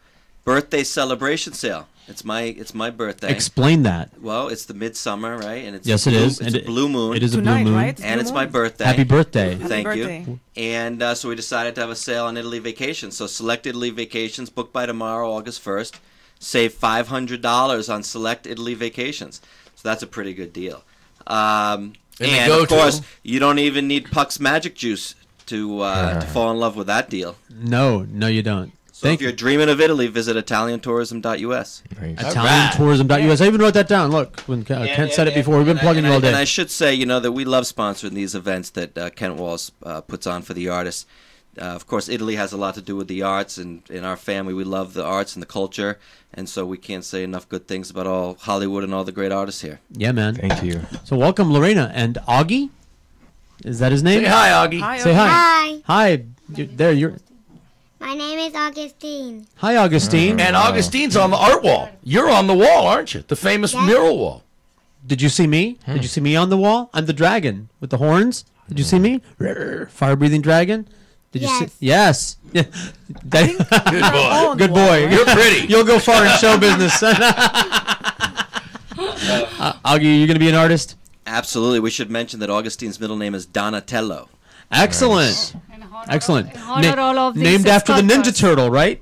birthday celebration sale. It's my birthday. Explain that. Well, it's the midsummer, right? And it's Yes, it is. It's a blue moon. It is a blue moon. Right? And it's my birthday. Happy birthday. Thank Happy you. birthday. And so we decided to have a sale on Italy vacations. So select Italy vacations, book by tomorrow, August 1st. Save $500 on select Italy vacations. So that's a pretty good deal. And of course, you don't even need Puck's Magic Juice to fall in love with that deal. No, you don't. So if you're dreaming of Italy, visit ItalianTourism.us. ItalianTourism.us. I even wrote that down. Look, when Kent said it before, we've been plugging it all day. And I should say, that we love sponsoring these events that Kent Wallace puts on for the artists. Of course, Italy has a lot to do with the arts, and in our family, we love the arts and the culture, and so we can't say enough good things about all Hollywood and all the great artists here. Yeah, man. Thank you. So welcome, Lorena. And Augie? Is that his name? Say hi, Augie. Hi, Say hi. Hi. Hi. You're... My name is Augustine. Hi, Augustine. And Augustine's on the art wall. You're on the wall, aren't you? The famous mural wall. Did you see me? Did you see me on the wall? I'm the dragon with the horns. Did you see me? Fire-breathing dragon. Did you see? Yes. Yeah. Good boy. Good boy. You're pretty. You'll go far in show business. Augie, you going to be an artist? Absolutely. We should mention that Augustine's middle name is Donatello. Excellent. Excellent. All of these Named after the Ninja sculptors. Turtle, right?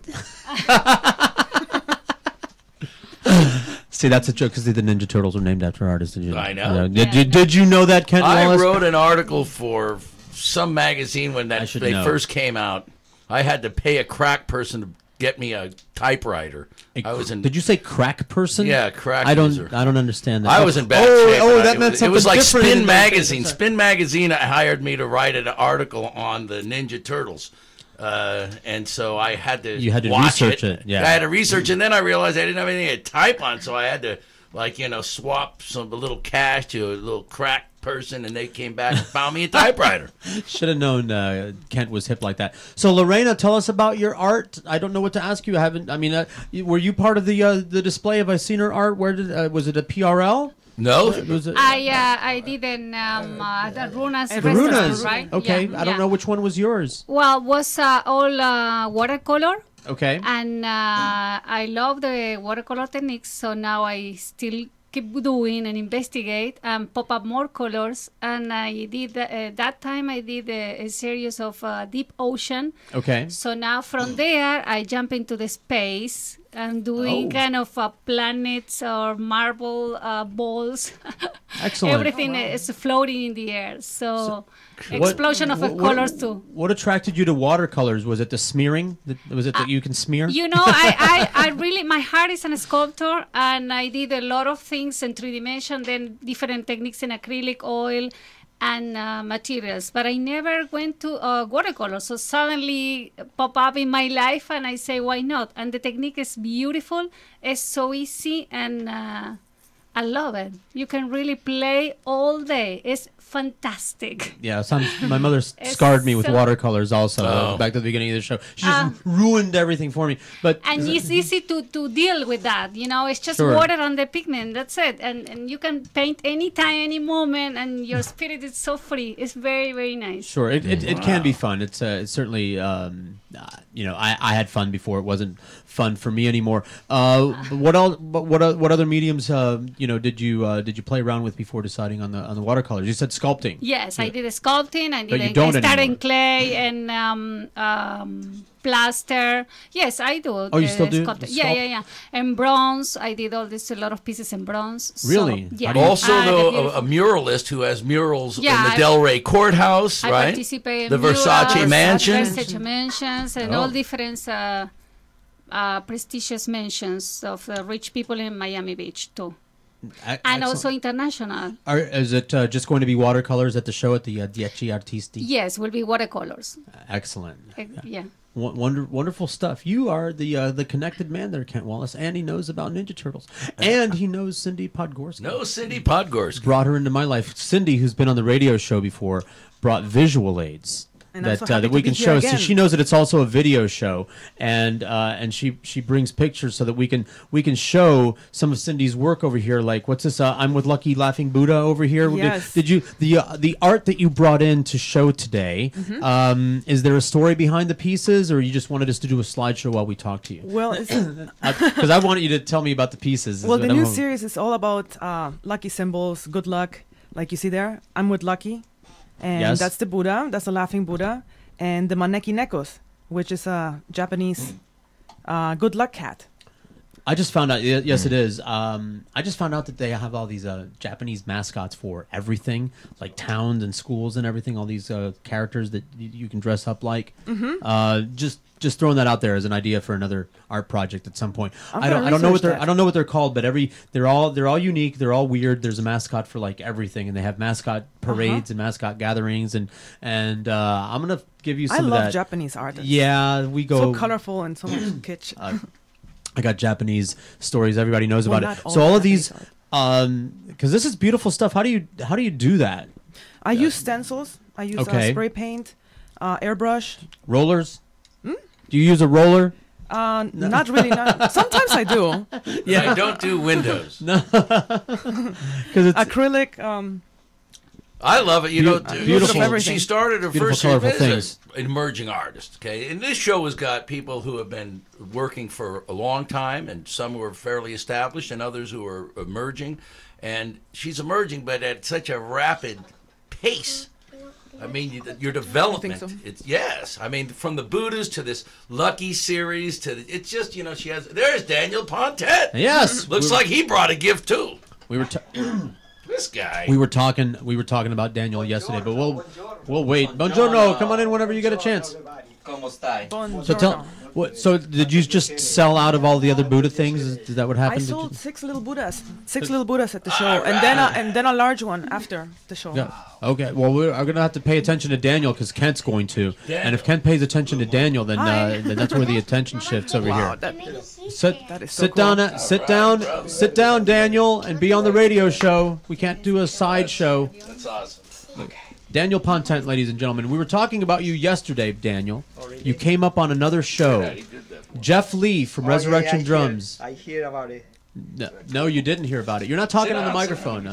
See, that's a joke because the Ninja Turtles are named after artists. Did you? I know. Did you know that, Kent I Wallace? wrote an article for some magazine when they know. first came out. I had to pay a crack person to get me a typewriter. Did you say crack person? Yeah, crack I don't user. understand that. I was in bad shape. That meant something It was like different Spin than- Magazine. Spin Magazine hired me to write an article on the Ninja Turtles. And so I had to You had to watch research it, yeah. I had to research, and then I realized I didn't have anything to type on, so I had to, swap a little cash to a little crack person, and they came back and found me a typewriter. Should have known Kent was hip like that. So, Lorena, tell us about your art. I don't know what to ask you. Were you part of the display? Have I seen her art? Where was it a PRL? No. Was it, I did in the Runas the restaurant, Runas. right? Okay, Yeah, I don't know which one was yours. Well, was all watercolor. Okay. And I love the watercolor techniques, so now I still keep doing and investigate and pop up more colors. And I did that time I did a series of Deep Ocean. Okay. So now from there I jump into the space. I'm doing kind of planets or marble balls. Excellent. Everything is floating in the air. So explosion of colors too. What attracted you to watercolors? Was it the smearing? Was it that you can smear? I really, my heart is a sculptor, and I did a lot of things in 3 dimension, then different techniques in acrylic, oil, and materials. But I never went to watercolor. So suddenly pop up in my life, and I say, why not? And the technique is beautiful. It's so easy, and I love it. You can really play all day. It's fantastic. Yeah, my mother scarred me with so- watercolors also back to the beginning of the show. She just ruined everything for me. But And it's easy to deal with that. You know, it's just Sure. water on the pigment. That's it. And you can paint anytime, any moment, and your spirit is so free. It's very, very nice. Sure, it can be fun. It's certainly, I had fun before. It wasn't fun for me anymore. What other mediums, did you play around with before deciding on the watercolors? You said sculpting. Yes, I did sculpting. I But you did. don't I started anymore. in clay and plaster. Yes, I do. Oh, you still do sculpting. the Yeah, sculpt? yeah, yeah. And bronze. I did a lot of pieces in bronze. Really? So, yeah. Also, the though, beautiful- a muralist who has murals in Yeah, the Delray Courthouse, I right? participate in The Versace murals, Mansion. Versace mansions, and Oh. all different prestigious mansions of rich people in Miami Beach too, and also international. Is it just going to be watercolors at the show at the Dieci Artisti? Yes, will be watercolors. Excellent. Yeah. Wonderful stuff. You are the connected man there, Kent Wallace, and he knows about Ninja Turtles, and he knows Cindy Podgorszki. No, Cindy Podgorszki. Brought her into my life. Cindy, who's been on the radio show before, brought visual aids. And I'm so That happy we to be can here show. So again. she knows that it's also a video show, and she brings pictures so that we can show some of Cindy's work over here. Like what's this? I'm with Lucky Laughing Buddha over here. Yes. Did you the art that you brought in to show today? Mhm. Is there a story behind the pieces, or you just wanted us to do a slideshow while we talk to you? Well, Because I wanted you to tell me about the pieces. well, the new series is all about lucky symbols, good luck. Like you see there, I'm with Lucky, and Yes. that's the Buddha. That's the laughing Buddha, and the Maneki Nekos, which is a Japanese good luck cat. I just found out. Yes, it is. I just found out that they have all these Japanese mascots for everything, like towns and schools and everything. All these characters that you can dress up like. Mhm. Just throwing that out there as an idea for another art project at some point. I'm I don't gonna know what research I don't know what they're called, but they're all unique. They're all weird. There's a mascot for like everything, and they have mascot parades and mascot gatherings, and I'm gonna give you some I of love that. Japanese art. Yeah, we go so colorful and so much kitsch. I got Japanese stories. Everybody knows Well, about it. not So all all of these, because this is beautiful stuff. How do you do that? I use stencils. I use Okay. spray paint, airbrush. Rollers? Do you use a roller? Not really. Sometimes I do. I don't do windows. No, because it's acrylic. I love it. You know, beautiful. She started her Beautiful, first colorful as things. an emerging artist. Okay, and this show has got people who have been working for a long time, and some who are fairly established, and others who are emerging. And she's emerging, but at such a rapid pace. I mean, your development. so. It's yes. I mean, from the Buddhas to this Lucky series to it's just she has. There's Daniel Pontet. Yes, looks like he brought a gift too. We were. This guy. We were talking about Daniel yesterday, but we'll wait. Buongiorno, come on in whenever you get a chance. ¿Cómo está? So did you just sell out of all the other Buddha things? Is that what I happened? sold 6 little Buddhas. 6 little Buddhas at the show, and then a large one after the show. Yeah. Okay. Well, we're going to have to pay attention to Daniel because Kent's going to. And if Kent pays attention to Daniel, then that's where the attention shifts over here. Sit down, Daniel, and be on the radio show. We can't do a side show. That's awesome. Okay. Daniel Pontet, ladies and gentlemen. We were talking about you yesterday, Daniel. You came up on another show. Jeff Lee from Resurrection Drums. I hear about it. No, you didn't hear about it. You're not talking on the microphone.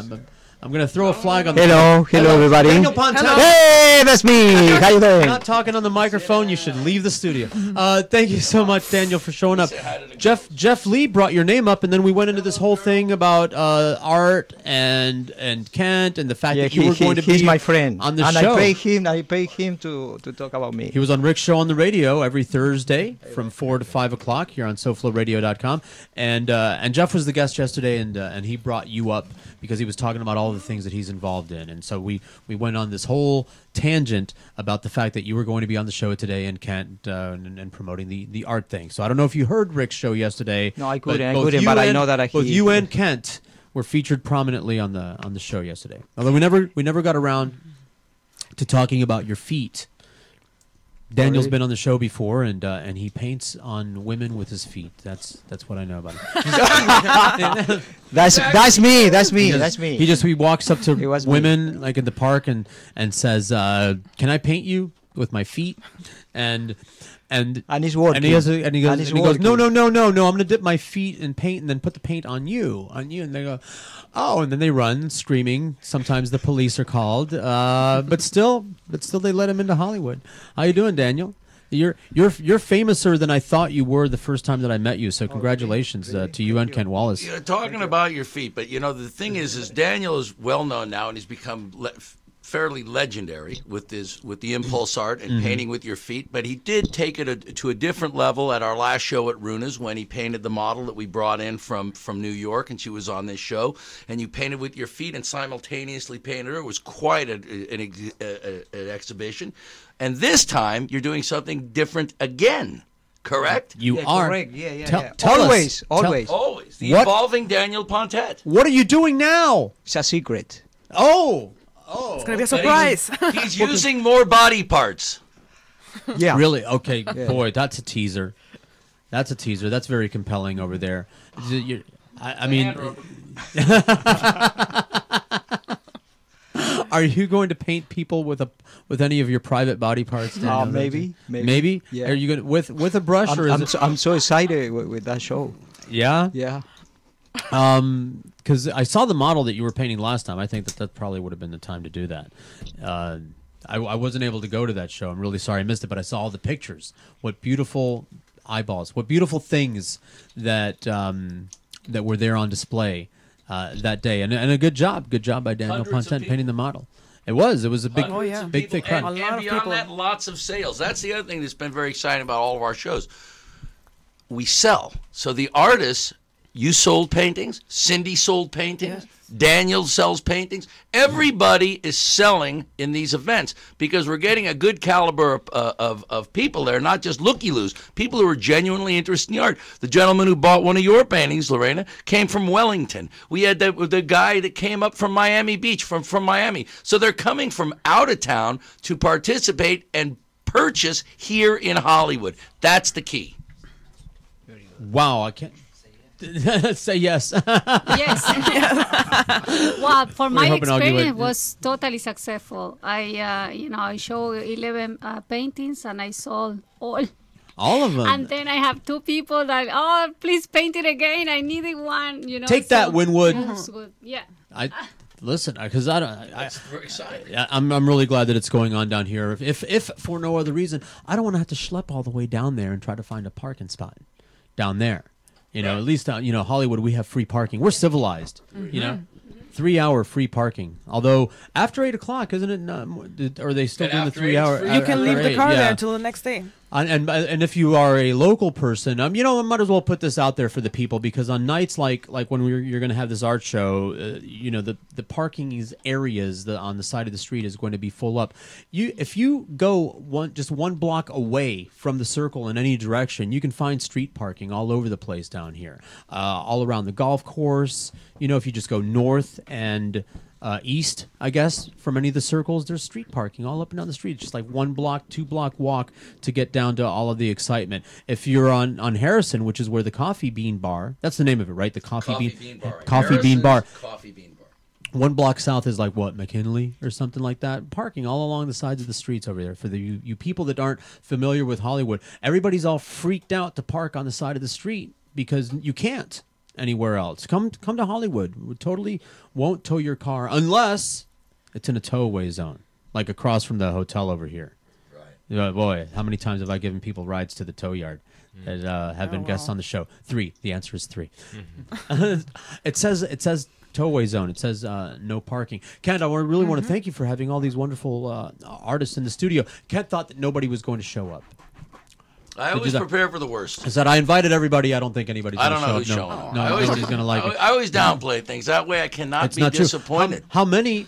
I'm going to throw a flag on the Hello, everybody. Daniel Pontet. Hey, that's me. How you doing? You're not talking on the microphone. You should leave the studio. Thank you so much, Daniel, for showing up. Jeff Lee brought your name up, and then we went into this whole thing about art and Kent and the fact that you were going to be he's my friend on the and show. I pay him to talk about me. He was on Rick's show on the radio every Thursday from 4 to 5 o'clock here on SoFloRadio.com. And Jeff was the guest yesterday, and he brought you up because he was talking about all the things that he's involved in. And so we went on this whole tangent about the fact that you were going to be on the show today and Kent and promoting the art thing. So I don't know if you heard Rick's show yesterday. No, I couldn't, but I know that both you and Kent were featured prominently on the show yesterday. Although we never got around to talking about your feet. Daniel's been on the show before, and he paints on women with his feet. That's what I know about him. That's me. That's me. He walks up to women like in the park and says, "Can I paint you with my feet?" And he's working. And he goes, no, I'm gonna dip my feet in paint and then put the paint on you. And they go, oh, and then they run screaming. Sometimes the police are called, but still they let him into Hollywood. How you doing, Daniel? You're famouser than I thought you were the first time that I met you. So congratulations to you and Ken Wallace. You're talking about your feet, but the thing is Daniel is well known now, and he's become fairly legendary with the impulse art and painting with your feet, but he did take it to a different level at our last show at Runa's when he painted the model that we brought in from New York, and she was on this show, and you painted with your feet and simultaneously painted her. It was quite an exhibition. And this time you're doing something different again. Correct? You are. Correct. Yeah. Tell always. Always. The evolving Daniel Pontet. What are you doing now? It's a secret. Oh, it's gonna be a surprise. He's using more body parts. Yeah. Really? Okay. Yeah. Boy, that's a teaser. That's very compelling over there. I mean, are you going to paint people with any of your private body parts? Maybe. Yeah. Are you going with a brush I'm so excited with that show. Yeah. Yeah. Because I saw the model that you were painting last time. I think that probably would have been the time to do that. I wasn't able to go to that show. I'm really sorry I missed it, but I saw all the pictures. What beautiful eyeballs! What beautiful things that were there on display that day. And a good job by Daniel Pontet painting the model. It was a big, big thick crowd. And beyond that, lots of sales. That's the other thing that's been very exciting about all of our shows. We sell. So the artists. You sold paintings. Cindy sold paintings. Yes. Daniel sells paintings. Everybody is selling in these events because we're getting a good caliber of people there, not just looky-loos, people who are genuinely interested in the art. The gentleman who bought one of your paintings, Lorena, came from Wellington. We had the guy that came up from Miami Beach, from Miami. So they're coming from out of town to participate and purchase here in Hollywood. That's the key. Wow, I can't... Say yes. Yes. Well, for my experience, it was totally successful. I showed 11 paintings and I sold all. All of them. And then I have two people that, please paint it again. I needed one. Take that, Winwood. Good. Yeah. Listen, because I don't. That's very exciting. I'm really glad that it's going on down here. If for no other reason, I don't want to have to schlep all the way down there and try to find a parking spot down there. At least, Hollywood, we have free parking. We're civilized, 3-hour free parking. Although, after 8 o'clock, isn't it? Are they still doing the 3 hour? You can leave the car there until the next day. And if you are a local person, I might as well put this out there for the people because on nights like when you're going to have this art show, the parking areas on the side of the street is going to be full up. If you go just one block away from the circle in any direction, you can find street parking all over the place down here, all around the golf course. If you just go north and east, I guess, from any of the circles, there's street parking all up and down the street. It's just like 1 block, 2 block walk to get down to all of the excitement. If you're on Harrison, which is where the Coffee Bean Bar, that's the name of it, right? The Coffee Bean Bar. Coffee Bean Bar. 1 block south is like what, McKinley or something like that. Parking all along the sides of the streets over there. For you people that aren't familiar with Hollywood, everybody's all freaked out to park on the side of the street because you can't anywhere else. Come to Hollywood. We totally won't tow your car unless it's in a tow-away zone, like across from the hotel over here. Right. Boy, how many times have I given people rides to the tow yard that have been guests on the show? 3. The answer is 3. Mm-hmm. It says tow-away zone. It says no parking. Kent, I really want to thank you for having all these wonderful artists in the studio. Kent thought that nobody was going to show up. I always prepare for the worst. I said I invited everybody. I don't think anybody's going to show up. I don't know who's showing up. No, nobody's going to like it. I always downplay things. That way I cannot be disappointed. How many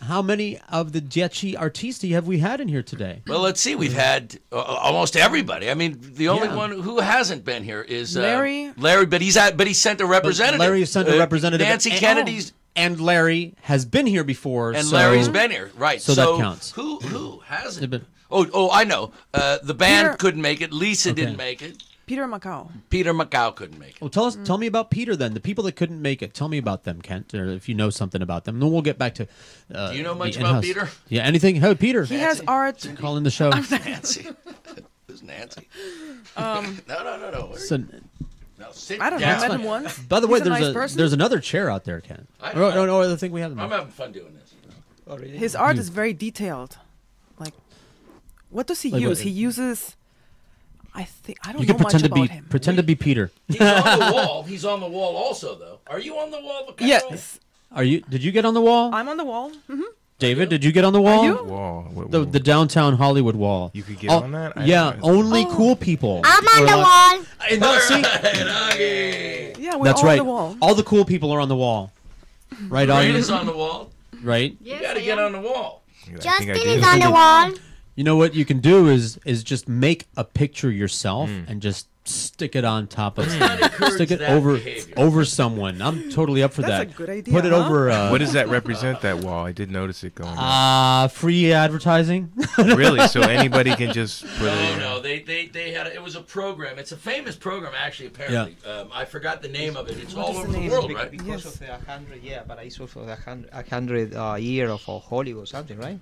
of the Dieci Artisti have we had in here today? Well, let's see. We've had almost everybody. I mean, the only one who hasn't been here is Larry. Larry, but he sent a representative. Larry sent a representative. Nancy Kennedy's and Larry has been here before. And so, Larry's been here, right? So that counts. Who hasn't? Oh, I know. The band couldn't make it. Lisa didn't make it. Peter Macau. Peter Macau couldn't make it. Well, tell me about Peter then. The people that couldn't make it. Tell me about them, Kent, or if you know something about them. And then we'll get back to. Do you know much the about in-house. Peter? Yeah, anything? Hey, Peter. He has art. Call in the show. Nancy. Who's Nancy? No. So, No, sit I don't know. down. I met him once. by the way, He's a nice person. there's another chair out there, Ken. I I think we have them. I'm having fun doing this. Oh, really? His art is very detailed. Like, what does he Like use? what? He uses. I don't You know can much pretend to about be him. to be Peter. He's on the wall. He's on the wall also, though. Are you on the wall, Vaccaro? Yes. Are you? Did you get on the wall? I'm on the wall. Mm-hmm. David, did you get on the wall? Are you? Wall. The downtown Hollywood wall. You could get on that? I Yeah, didn't know. only cool people. I'm on the wall. No, see? Yeah, we're That's all right. on the wall. All the cool people are on the wall. Right on. Rena's on the wall. Right. You got to get on the wall. Justin is on the wall. You know what you can do is just make a picture yourself and just stick it on top of stick it over someone. I'm totally up for That's that. a good idea, Put it huh? over. What does that represent, that wall? I did notice it going on. Free advertising. Really? So anybody can just put it. No, they had it was a program. It's a famous program, actually. Apparently, I forgot the name of it. It's all over the world, right? Because of the 100, but it's also the 100 year of Hollywood, something, right?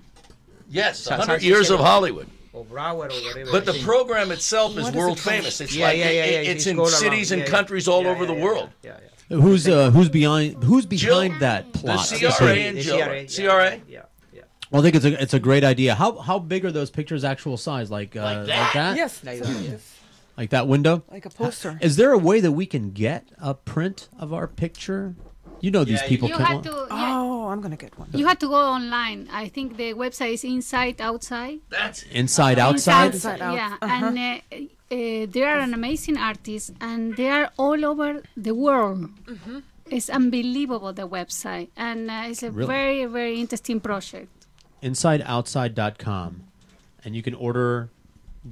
Yes, 100 years of Hollywood. Or Broward or whatever. But the program itself is world famous. It's it's in cities and countries all over the world. Who's behind that plot? The CRA and Jill. CRA. Well, I think it's a great idea. How big are those pictures? Actual size, like that? Yes. Like that window? Like a poster. Is there a way that we can get a print of our picture? You know these people You can't. had to. Oh, I'm gonna get one. You had to go online. I think the website is Inside Outside. That's Inside Outside? Inside Out. Yeah, Uh-huh. and they are an amazing artist, and they are all over the world. Mm-hmm. It's unbelievable, the website, and it's a Really? very, very interesting project. InsideOutside.com, and you can order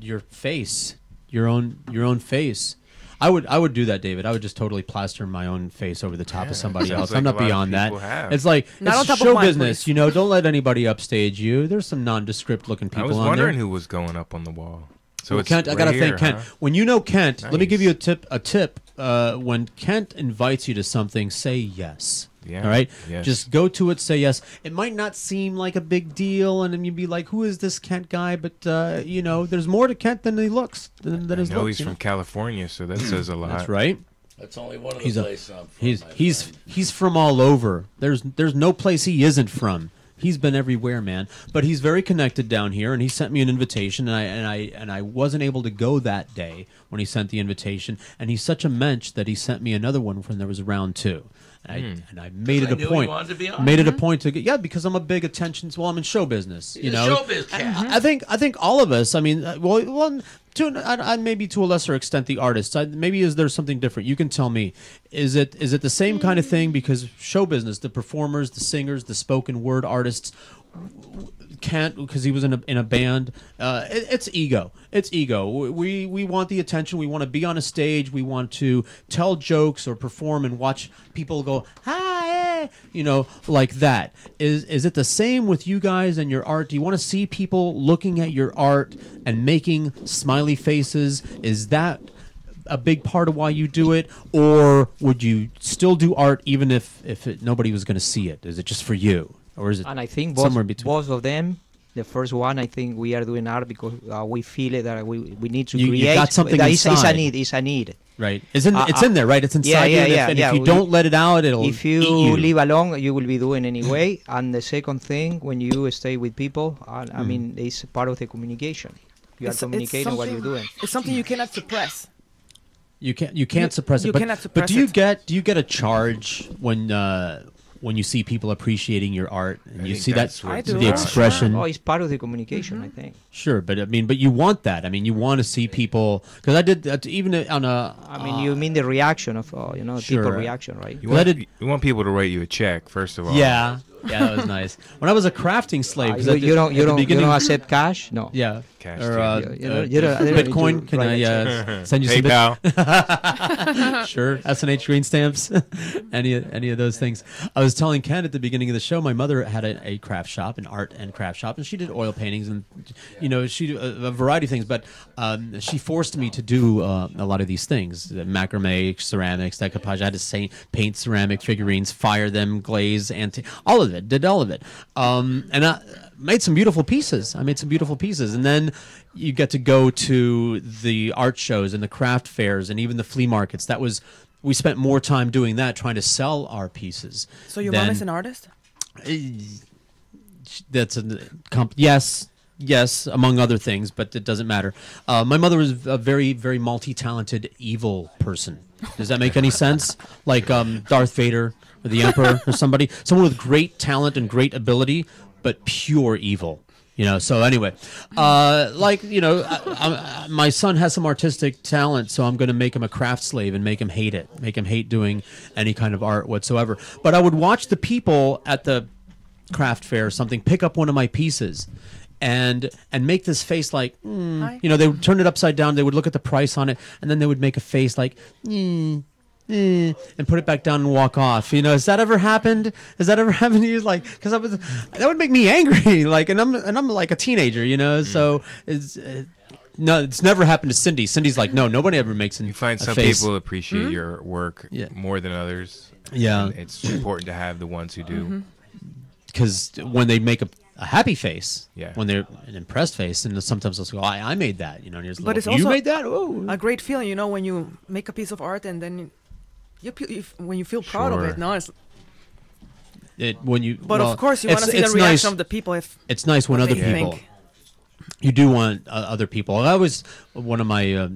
your face, your own face. I would do that, David. I would just totally plaster my own face over the top of somebody else. I'm not beyond that. It's like it's show business, you know. Don't let anybody upstage you. There's some nondescript looking people I was on wondering there. who was going up on the wall. So Well, it's Kent, I gotta right thank here, Kent. huh? When you know Kent, let me Nice. give you a tip. When Kent invites you to something, say yes. Yeah, All right. yes. Just go to it. Say yes. It might not seem like a big deal, and then you'd be like, "Who is this Kent guy?" But you know, there's more to Kent than he looks. Than his No, looks. he's you from know? California, so that says a lot. That's right. That's only one of the He's places I'm from. he's from all over. There's no place he isn't from. He's been everywhere, man. But he's very connected down here, and he sent me an invitation, and I wasn't able to go that day when he sent the invitation. And he's such a mensch that he sent me another one when there was round two. And I made it I a knew he point. wanted to be on. Made it a point to get because I'm a big attention. Well, I'm in show business. You He's a know, showbiz cat. I think all of us. I mean, maybe to a lesser extent the artists. Maybe is there something different? You can tell me. Is it the same kind of thing? Because show business, the performers, the singers, the spoken word artists can't, because he was in a band. It's ego. It's ego. We want the attention. We want to be on a stage. We want to tell jokes or perform and watch people go hi, you know, like that. Is it the same with you guys and your art? Do you want to see people looking at your art and making smiley faces? Is that a big part of why you do it, or would you still do art even if nobody was going to see it? Is it just for you? Or is it and I think somewhere in between? both of them. The first one, I think we are doing art because we feel it that we need to You create. got something It's inside. It's a need. Right. It's in there, right? It's inside you. And if you don't let it out, it'll If you eat you. leave alone, you will be doing anyway. And the second thing, when you stay with people, I mean, it's part of the communication. You are communicating what you're doing. It's something you cannot suppress. You can't suppress it. You But, cannot but suppress do you it. get a charge when you see people appreciating your art and you see that the expression? Oh, it's part of the communication, I think. Sure, but I mean, but you want that. I mean, you want to see people, because I did that even on a. I mean, you mean the reaction of Sure. people reaction, right? You want people to write you a check first of all. Yeah, that was nice. When I was a crafting slave, 'cause You don't at the beginning- accept cash? No. Yeah, Cash or I don't need Bitcoin? to Can write I send you some PayPal. Sure. S&H green stamps. any of those things. I was telling Ken at the beginning of the show, my mother had a craft shop, an art and craft shop, and she did oil paintings and she did a variety of things. But she forced me to do a lot of these things: macrame, ceramics, decoupage. I had to paint ceramic figurines, fire them, glaze, all of it. Did all of it, and I made some beautiful pieces. And then you get to go to the art shows and the craft fairs and even the flea markets. We spent more time doing that, trying to sell our pieces. So your mom is an artist? That's yes, among other things, but it doesn't matter. My mother was a very, very multi-talented, evil person. Does that make any sense? Like Darth Vader or the Emperor or someone with great talent and great ability, but pure evil. So anyway, my son has some artistic talent, so I'm going to make him a craft slave and make him hate it, make him hate doing any kind of art whatsoever. But I would watch the people at the craft fair or something pick up one of my pieces and make this face like, they would turn it upside down, they would look at the price on it, and then they would make a face like, and put it back down and walk off. Has that ever happened? Has that ever happened to you? Like, because that would make me angry. Like, and I'm like a teenager, So it's never happened to Cindy. Cindy's like, no, nobody ever makes You find some face. people appreciate your work more than others. Yeah, and it's important to have the ones who do. Because when they make a happy face, yeah, when they're an impressed face, and sometimes they'll say, I made that. And here's but it's you also made that. A great feeling, when you make a piece of art and then. When you feel proud of it, no, it's. But of course, you want to see the reaction of the people. It's nice when other people. You do want other people. I was one of my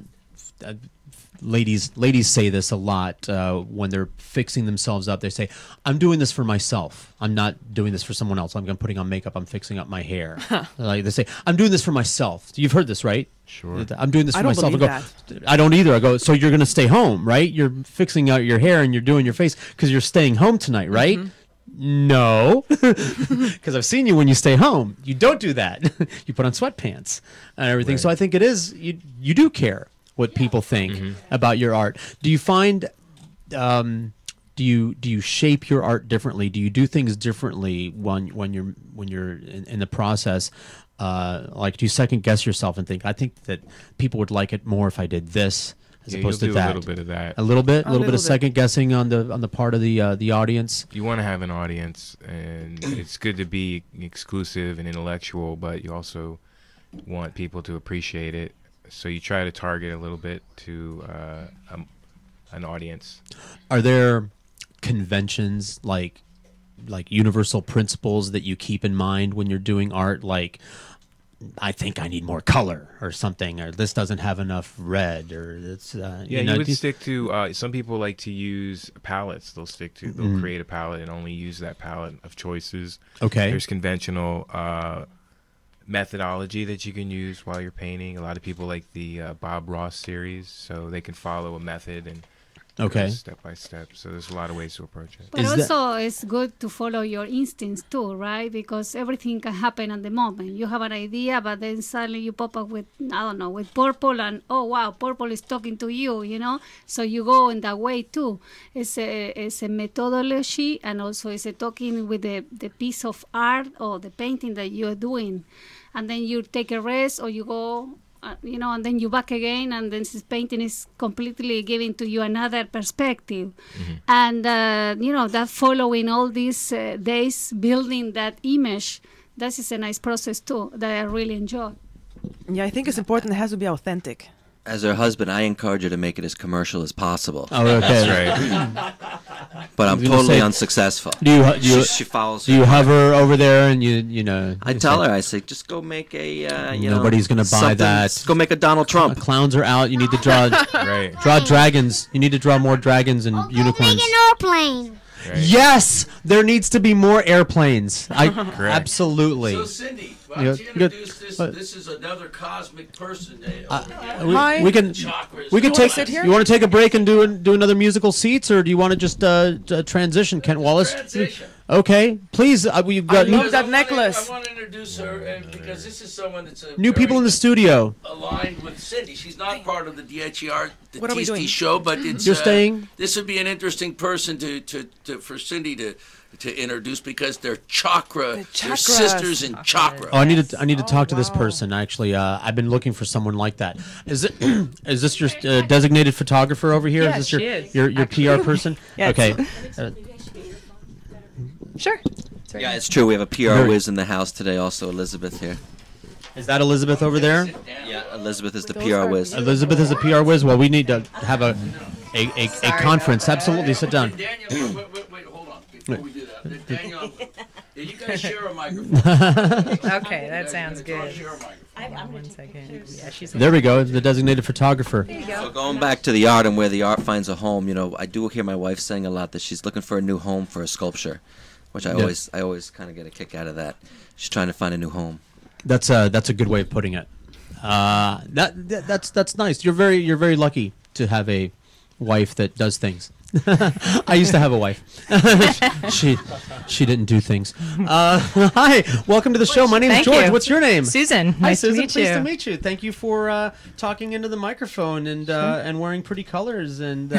ladies say this a lot when they're fixing themselves up. They say, "I'm doing this for myself. I'm not doing this for someone else. I'm putting on makeup. I'm fixing up my hair." Like they say, "I'm doing this for myself." You've heard this, right? Sure. I'm doing this for myself. I don't either. I go, so you're going to stay home, right? You're fixing out your hair and you're doing your face because you're staying home tonight, right? No, because I've seen you when you stay home. You don't do that. You put on sweatpants and everything. Right. So I think it is, you do care what people think about your art. Do you find, do you shape your art differently? Do you do things differently when you're in the process? Like, do you second guess yourself and think, I think that people would like it more if I did this as opposed to that? A little bit of that. A little bit of second guessing on the part of the audience. You want to have an audience, and it's good to be exclusive and intellectual, but you also want people to appreciate it. So you try to target a little bit to an audience. Are there conventions like universal principles that you keep in mind when you're doing art? Like, I think I need more color or something, or this doesn't have enough red, or it's you would stick to. Some people like to use palettes. They'll create a palette and only use that palette of choices. Okay. There's conventional methodology that you can use while you're painting. A lot of people like the Bob Ross series, so they can follow a method and go step by step. So there's a lot of ways to approach it. But also, it's good to follow your instincts too, right? Because everything can happen at the moment. You have an idea, but then suddenly you pop up with, I don't know, with purple, and oh wow, purple is talking to you, So you go in that way too. It's a methodology, and also it's a talking with the piece of art or the painting that you're doing, and then you take a rest, or you go. And then you back again, and then this painting is completely giving to you another perspective. And, that following all these days, building that image, that is a nice process too, that I really enjoy. Yeah, I think it's important. It has to be authentic. As her husband, I encourage her to make it as commercial as possible. Oh, okay. That's right. But I'm totally unsuccessful. She follows. Do you hover over there and you know? I tell her, I say, just go make a. Nobody's gonna buy that. Go make a Donald Trump. Clowns are out. You need to draw. Draw dragons. You need to draw more dragons and unicorns. Make an airplane. Yes, there needs to be more airplanes. Absolutely. So Cindy, why don't you introduce this? This is another cosmic person. We can take. You want to take a break and do another musical seats, or do you want to just transition, Kent Wallace? Transition. Okay, please. We've got that necklace. I want to introduce her because this is someone that's new people in the studio. Aligned with Cindy. She's not part of the Dieci What are we doing? Artisti Show, but it's You're staying. This would be an interesting person for Cindy to introduce because they're chakra. They're sisters in chakra. Oh, I need to talk to this person. Actually, I've been looking for someone like that. Is this your designated photographer over here? Yes, is this she is, your PR person? Yes. Okay. Sure. Yeah, it's true. We have a PR whiz in the house today. Also, Elizabeth here. Is that Elizabeth over there? Yeah, Elizabeth is the PR whiz. Elizabeth is a PR whiz. Well, we need to have a conference. Absolutely, sit down. Daniel, wait, hold on. Before we do that, Daniel, you guys share a microphone. Okay, that sounds good. One second. Yeah, she's there we go. The designated photographer. There you go. So going back to the art and where the art finds a home, I do hear my wife saying a lot that she's looking for a new home for a sculpture, which I always kind of get a kick out of that. She's trying to find a new home. That's a good way of putting it. That's nice. You're very lucky to have a wife that does things. I used to have a wife. she didn't do things. Hi, welcome to the show. My name is George. What's your name? Susan. Hi, Nice Susan. to meet Pleased you. to meet you. Thank you for talking into the microphone and wearing pretty colors and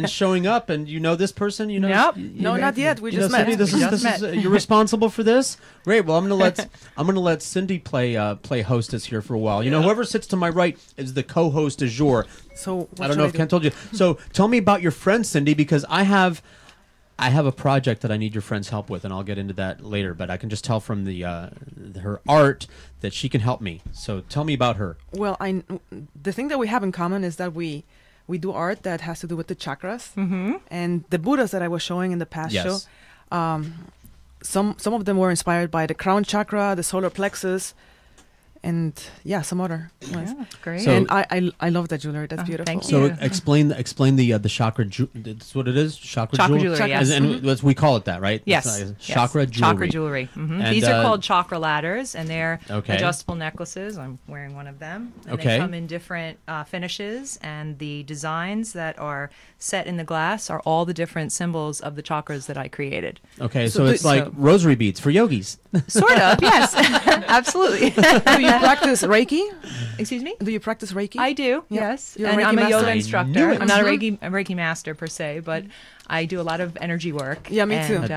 showing up. And you know this person? You know? Nope. No, not yet. We You know, just met. Cindy, this is you're responsible for this. Great. Well, I'm gonna let Cindy play hostess here for a while. You know, whoever sits to my right is the co-host du jour. So I don't know if Ken told you. So tell me about your friend Cindy, because I have a project that I need your friend's help with, and I'll get into that later. But I can just tell from her art that she can help me. So tell me about her. Well, the thing that we have in common is that we do art that has to do with the chakras, and the Buddhas that I was showing in the past show. Some of them were inspired by the crown chakra, the solar plexus, and some other ones. Yeah, great. So- and I love that jewelry. That's beautiful. thank So you. explain the chakra. That's what it is. Chakra jewelry. Yes. And we call it that, right? Yes. That's chakra jewelry. Chakra jewelry. And, These are called chakra ladders, and they're Okay. adjustable necklaces. I'm wearing one of them. And Okay. They come in different finishes, and the designs that are set in the glass are all the different symbols of the chakras that I created. Okay, so it's like rosary beads for yogis. Sort of, yes. Absolutely. Do you practice Reiki? Excuse me? Do you practice Reiki? I do, Yeah. yes. You're a And Reiki I'm a yoga master? instructor. I'm not a Reiki master per se, but I do a lot of energy work. Yeah, me too. And,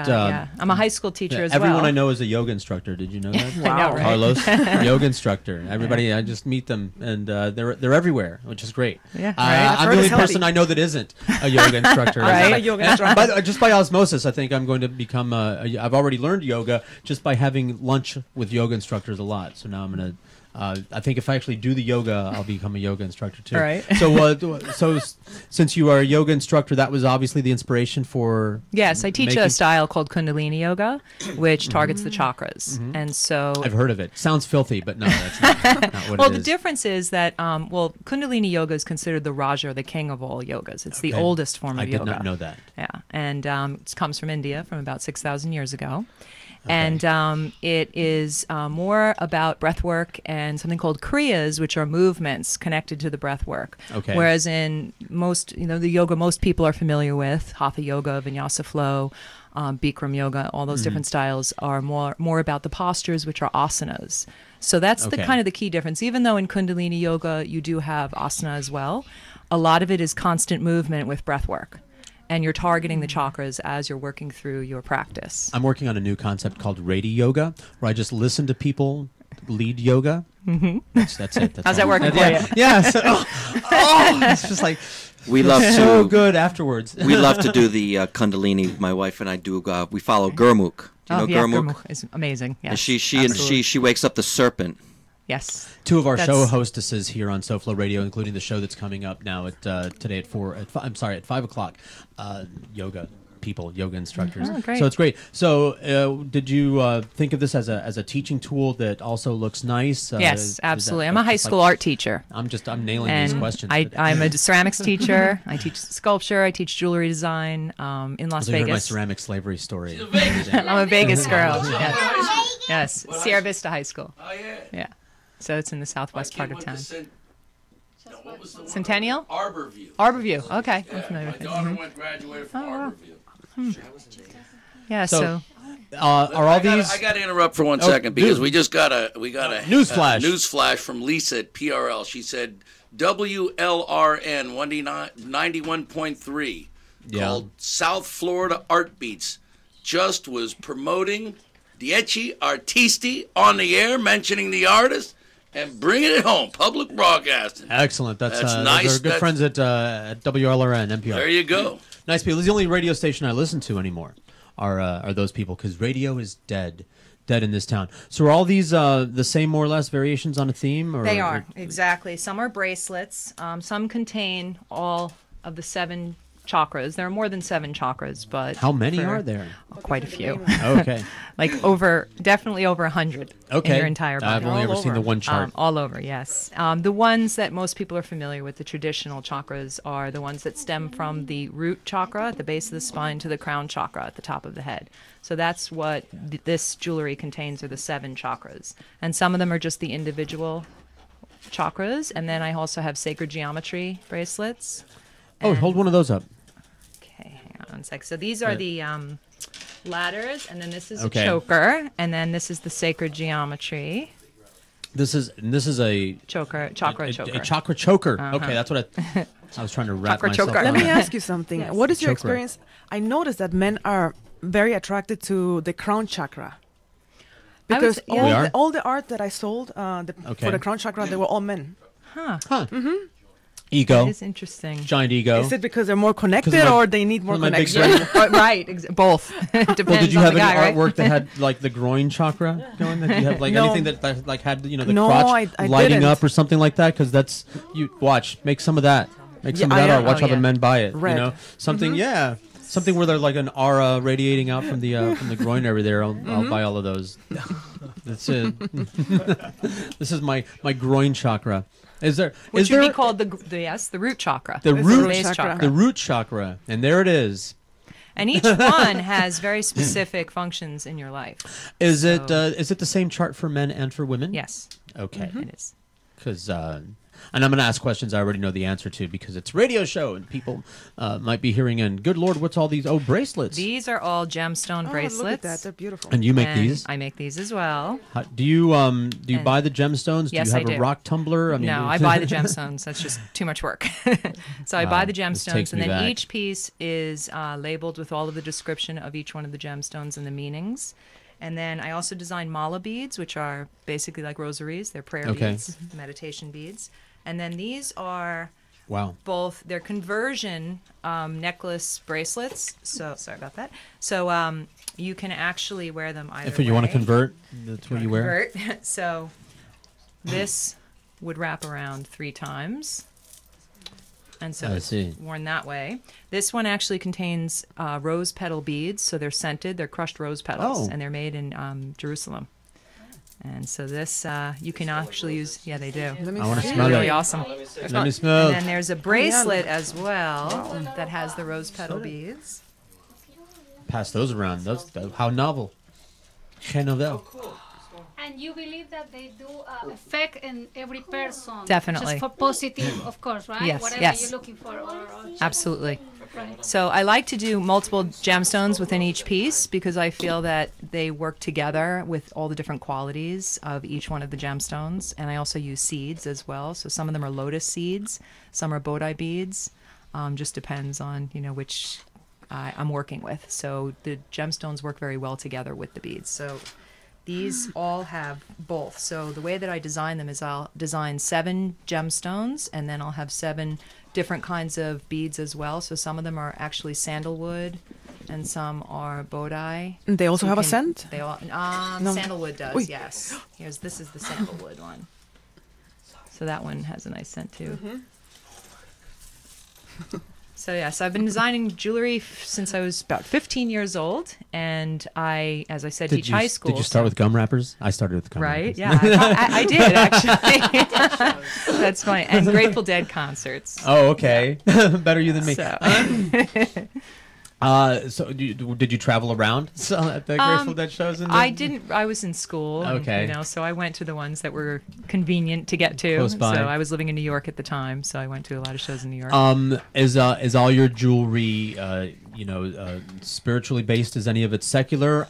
I'm a high school teacher as well. Everyone I know is a yoga instructor. Did you know that? I know, right? Carlos, yoga instructor. Everybody, I just meet them, and they're everywhere, which is great. Yeah, I'm the only person I know that isn't a yoga instructor. Right. I'm not a yoga instructor. Just by osmosis, I think I'm going to become. I've already learned yoga just by having lunch with yoga instructors a lot. So now I'm going to. I think if I actually do the yoga, I'll become a yoga instructor too. All right. So since you are a yoga instructor, that was obviously the inspiration for. Yes, I teach making- a style called Kundalini Yoga, which targets the chakras. And so I've heard of it. Sounds filthy, but no, that's not what well, it the is. difference is that Kundalini Yoga is considered the Raja, or the king of all yogas. It's the Okay. oldest form of I did yoga. not know that. Yeah, and it comes from India from about 6,000 years ago. And it is more about breath work and something called kriyas, which are movements connected to the breath work. Okay. Whereas in most, the yoga most people are familiar with, Hatha Yoga, Vinyasa Flow, Bikram Yoga, all those different styles are more about the postures, which are asanas. So that's the kind of the key difference. Even though in Kundalini Yoga you do have asana as well, a lot of it is constant movement with breath work. And you're targeting the chakras as you're working through your practice. I'm working on a new concept called radio yoga, where I just listen to people lead yoga. Mm-hmm. That's it. That's How's that all. working for you? Yeah. So, it's just like We love so to good afterwards. We love to do the Kundalini. My wife and I do. We follow Gurmukh. Do you know Gurmukh? Gurmukh is amazing. And Yes, she wakes up the serpent. Yes. Two of our show hostesses here on SoFlo Radio, including the show that's coming up now at today at 5 o'clock. Yoga. people, yoga instructors. Oh, great. So it's great. So did you think of this as a teaching tool that also looks nice? Yes, absolutely. I'm a high school art teacher. I'm nailing and these questions. I'm a ceramics teacher. I teach sculpture. I teach jewelry design in Las So you heard my Vegas. ceramic slavery story. I'm a Vegas girl. Yes, Sierra Vista High School. Oh, yeah. Yeah. So it's in the southwest part of went town. to what was the one? Centennial? Arborview. Arborview. Okay. Yeah, I'm familiar my with it. daughter Mhm. graduated from wow. Arborview. Yeah. So. Are all these? I got to interrupt for 1 Oh, second because do. we got a Newsflash. Newsflash from Lisa at PRL. She said WLRN 91.3 called South Florida Art Beats just was promoting Dieci Artisti on the air, mentioning the artist and bringing it home. Public broadcasting. Excellent. That's nice. Those are good friends at WLRN, NPR. There you go. Nice people. This is the only radio station I listen to anymore. Are those people? Because radio is dead in this town. So are all these the same, more or less, variations on a theme? Or, They are, exactly. Some are bracelets. Some contain all of the 7 chakras. There are more than 7 chakras, but... How many are there? Quite a few. Okay. Like definitely over 100 in your entire body. I've only ever seen the one chart. All over, yes. The ones that most people are familiar with, the traditional chakras, are the ones that stem from the root chakra at the base of the spine to the crown chakra at the top of the head. So that's what this jewelry contains, are the 7 chakras. And some of them are just the individual chakras. And then I also have sacred geometry bracelets. Oh, hold one of those up. Okay, hang on 1 sec. So these are the ladders, and then this is Okay. a choker, and then this is the sacred geometry. This is a chakra a choker. A chakra choker. Uh-huh. Okay, that's what I was trying to wrap Chakra myself choker. around. Let me ask you something. Yes. What is your Chakra. experience? I noticed that men are very attracted to the crown chakra. Because say- yeah. We are? all the art that I sold Okay. for the crown chakra, they were all men. Huh. Mm-hmm. Ego. That is interesting. Giant ego. Is it because they're more connected, of my- or they need more of my big connection? brain. Right, both. Depends Well, did you on have the any guy, right? artwork that had like the groin chakra going? Did you have like No. anything that like had the No, crotch I lighting didn't. up or something like that? Because that's watch make some of that. Make some Yeah, of that I art. am. Watch Oh, how the yeah. men buy it. Red. You know something. Mhm. Yeah, something where there's like an aura radiating out from the groin over there. I'll buy all of those. That's it. This is my groin chakra. Is there? Which is would there be called the root chakra. the It's root base chakra. The root chakra, and there it is. And each one has very specific functions in your life. Is it the same chart for men and for women? Yes. Okay. It is. Because and I'm going to ask questions I already know the answer to because it's a radio show and people might be hearing in. Good Lord, what's all these? Oh, bracelets. These are all gemstone bracelets. Look at that. They're beautiful. And you make these? I make these as well. Do you buy the gemstones? Yes, do you have I a do. rock tumbler? No, I buy the gemstones. That's just too much work. So I buy the this gemstones, takes and me then back. each piece is labeled with all of the description of each one of the gemstones and the meanings. And then I also design mala beads, which are basically like rosaries. They're prayer Okay. beads, meditation beads. And then these are Wow. both, they're conversion necklace bracelets. So, sorry about that. So you can actually wear them either If you want to way. convert, that's what you wear. Convert. So this would wrap around 3 times. And so I it's see. worn that way. This one actually contains rose petal beads. So they're scented. They're crushed rose petals. Oh. And they're made in Jerusalem. And so this, you can actually use, yeah, they do. Let me I wanna see. smell Really it. awesome. Let me smell. And then there's a bracelet as well that has the rose petal beads. Pass those around. How novel. Qué novel. And you believe that they do effect in every person? Definitely. Just for positive, of course, right? Yes, Whatever yes. you're looking for. Or Absolutely. Right. So I like to do multiple gemstones within each piece because I feel that they work together with all the different qualities of each one of the gemstones. And I also use seeds as well. So some of them are lotus seeds, some are bodhi beads. Just depends on, which I'm working with. So the gemstones work very well together with the beads. So these all have both. So the way that I design them is I'll design 7 gemstones, and then I'll have 7 different kinds of beads as well. So some of them are actually sandalwood, and some are bodhi. And they also So you have a can- scent? They all No. sandalwood does. Oy. Yes. This is the sandalwood one. So that one has a nice scent too. So yes, I've been designing jewelry since I was about 15 years old, and I, as I said, teach high school. Did you start with gum wrappers? I started with gum right? wrappers. Yeah, I did actually. That's funny. And Grateful Dead concerts. Oh, okay. Better you than me. So. So did you travel around at the Grateful Dead shows? I didn't. I was in school. Okay. And, so I went to the ones that were convenient to get to. Close by. So I was living in New York at the time, so I went to a lot of shows in New York. Is all your jewelry, spiritually based? Is any of it secular?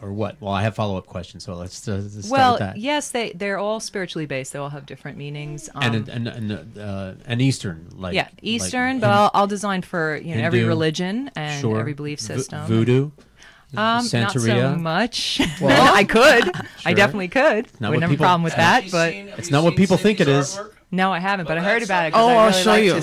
Or what? Well, I have follow-up questions, so let's start with that. Yes, they're all spiritually based. They all have different meanings. And Eastern, like Eastern, like but I'll design for Hindu, every religion and every belief system. Voodoo, not so Santeria? much. Well, I could. I definitely could. Wouldn't have a problem with that, but it's not what people think it is. No, I haven't, but I heard about it. I'll show you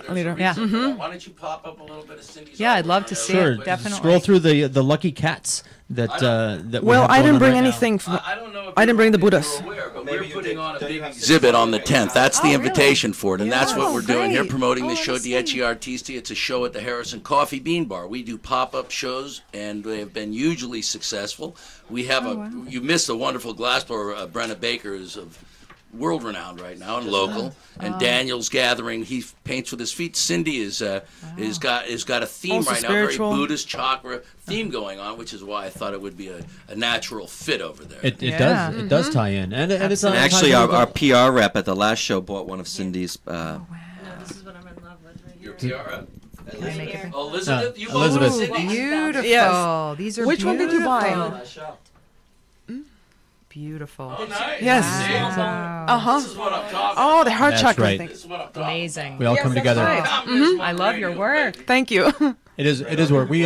later. Yeah. Why don't you pop up a little bit of Cindy's? Yeah, I'd love to see it. Definitely. Scroll through the lucky cats that Well, I didn't bring anything. I didn't bring the Buddhas. We're putting on a big exhibit on the 10th. That's the invitation for it, and that's what we're doing here, promoting the show Dieci Artisti. It's a show at the Harrison Coffee Bean Bar. We do pop-up shows, and they have been hugely successful. We have you missed a wonderful glassblower. Brenna Baker is of world renowned right now and local, and Daniel's gathering. He paints with his feet. Cindy is got a theme Also right spiritual. now, very Buddhist chakra theme going on, which is why I thought it would be a natural fit over there. It does tie in, and it's And actually, our PR rep at the last show bought one of Cindy's. This is what I'm in love with right here. Your PR rep. Elizabeth, you bought Elizabeth. one of Cindy's? Beautiful. Yes. These are Which beautiful. one did you buy? Beautiful. Oh, nice. Yes. Wow. This is what I'm talking Oh, the heart That's chakra right. thing. This is what I'm talking Amazing. We all come together. I love your work. Thank you. It is work. We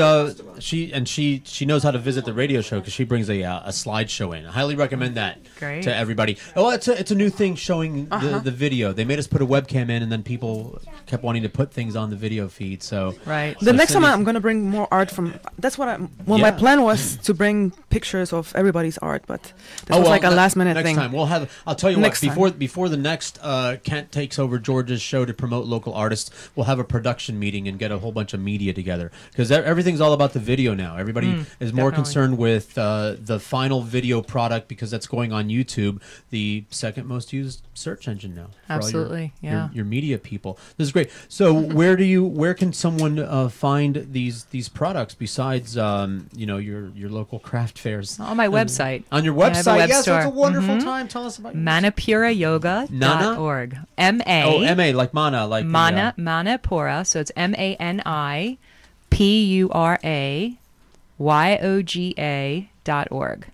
she knows how to visit the radio show because she brings a slideshow in. I highly recommend that Great. to everybody. Oh, it's a new thing showing the video. They made us put a webcam in, and then people kept wanting to put things on the video feed. So Right. The next time I'm going to bring more art from. That's what my plan was to bring pictures of everybody's art, but this was like a last minute next thing. time we'll have. I'll tell you Next what. Before the next Kent takes over George's show to promote local artists, we'll have a production meeting and get a whole bunch of media together because everything's all about the video now. Everybody is more definitely. concerned with the final video product because that's going on YouTube, the second most used search engine now. For all Absolutely, your media people. This is great. So where can someone find these products besides your local craft fairs? On my website. On your I have a website, web yes, store. it's a wonderful time. Tell us about manipurayoga.org. M-A. Oh, M-A, like mana, like Manipura, so it's MANIPURAYOGA.org.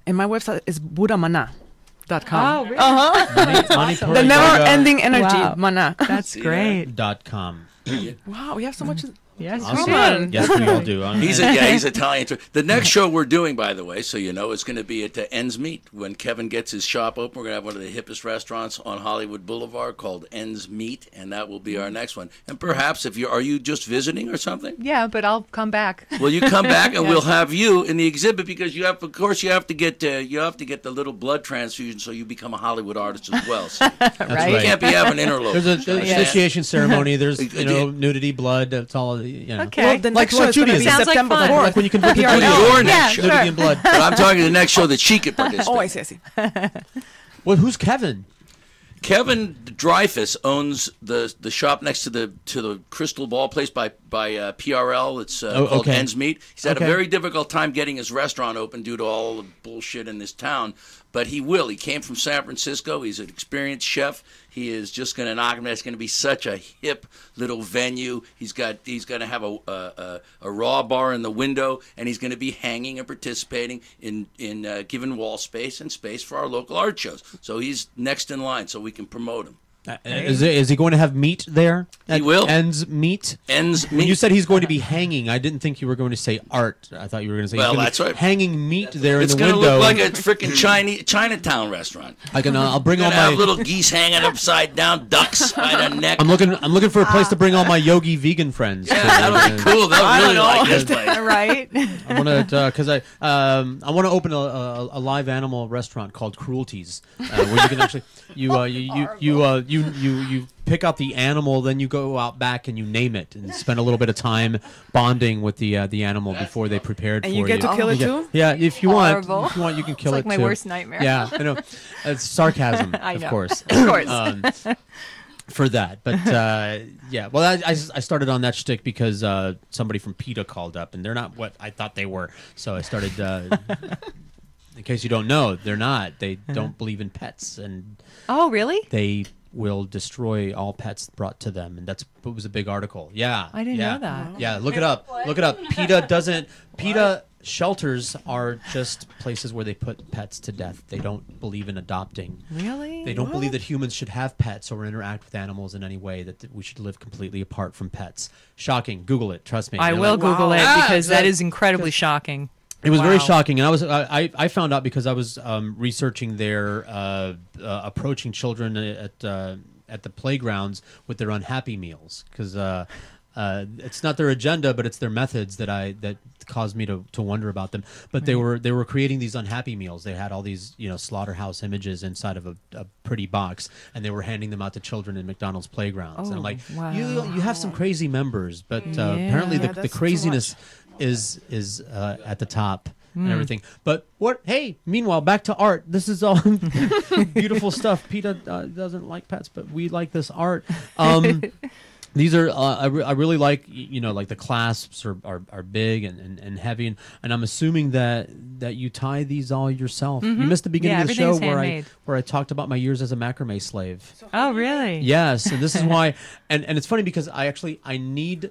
And my website is buddhamana.com. Oh, really? Awesome. The never-ending energy, Wow. mana. That's great. .com. Wow, we have so much. Yes, Awesome. Yes, we all do. He's Italian too. The next show we're doing, by the way, so you know, is going to be at Ends Meat. When Kevin gets his shop open, we're going to have one of the hippest restaurants on Hollywood Boulevard called Ends Meat, and that will be our next one. And perhaps are you just visiting or something? Yeah, but I'll come back. Well, you come back and we'll have you in the exhibit because you have to get the little blood transfusion so you become a Hollywood artist as well. So Right. You can't be having interlopers. There's an initiation ceremony. There's nudity, blood. It's all Okay. Well, the like next one is gonna be Judaism. Sounds like September fun. 4th. Like when you convert to PRL. Judaism. Your Yeah, next show. sure. Nudity and blood. But I'm talking the next show that she could participate. Oh, I see. Well, who's Kevin? Kevin Dreyfus owns the shop next to the Crystal Ball place by PRL. It's called okay. Ends Meat. He's had Okay. a very difficult time getting his restaurant open due to all the bullshit in this town, but he will. He came from San Francisco. He's an experienced chef. He is just going to knock him. It's going to be such a hip little venue. He's going to have a raw bar in the window, and he's going to be hanging and participating in giving wall space and space for our local art shows. So he's next in line, so we can promote him. Is he going to have meat there? He will. Ends Meat? Ends When Meat. you said he's going to be hanging, I didn't think you were going to say art. I thought you were going to say Well, he's gonna that's be right. hanging meat there It's in the going to window. look like a freaking Chinatown restaurant. I'll bring all Gonna have my. little geese hanging upside down, ducks by the neck. I'm looking for a place to bring all my yogi vegan friends. Yeah, that'll be cool. They'll really like this place. Right. I want to because I want to open a live animal restaurant called Cruelties, where you can actually you pick out the animal, then you go out back and you name it and spend a little bit of time bonding with the animal before they prepared And for you get to kill it too? Yeah, if you Horrible. want, you can kill It's it like too. my worst nightmare. Yeah, I know. It's sarcasm, I of know. course. Of course. For that, but yeah. Well, I started on that shtick because somebody from PETA called up, and they're not what I thought they were. So I started. In case you don't know, they're not. They don't believe in pets, and Oh, really? they will destroy all pets brought to them, and it was a big article. Yeah, I didn't know that. Yeah, look it up. Look it up. PETA doesn't. PETA shelters are just places where they put pets to death. They don't believe in adopting. Really? They don't believe that humans should have pets or interact with animals in any way, that we should live completely apart from pets. Shocking. Google it. Trust me. I You're will like, Google wow. it because that is incredibly shocking. It was very Wow. shocking, and I found out because I was researching their approaching children at the playgrounds with their unhappy meals, because it's not their agenda, but it's their methods that caused me to wonder about them. But they were creating these unhappy meals. They had all these slaughterhouse images inside of a pretty box, and they were handing them out to children in McDonald's playgrounds. And I'm like, wow. you have some crazy members, but Yeah. apparently Yeah, the that's too craziness is at the top and Mm. everything. But meanwhile, back to art. This is all beautiful stuff. PETA doesn't like pets, but we like this art. These are I really like like the clasps are big and heavy, and I'm assuming that you tie these all yourself. You missed the beginning of the show where I talked about my years as a macrame slave. Oh, really? Yes, and this is why, and it's funny because I need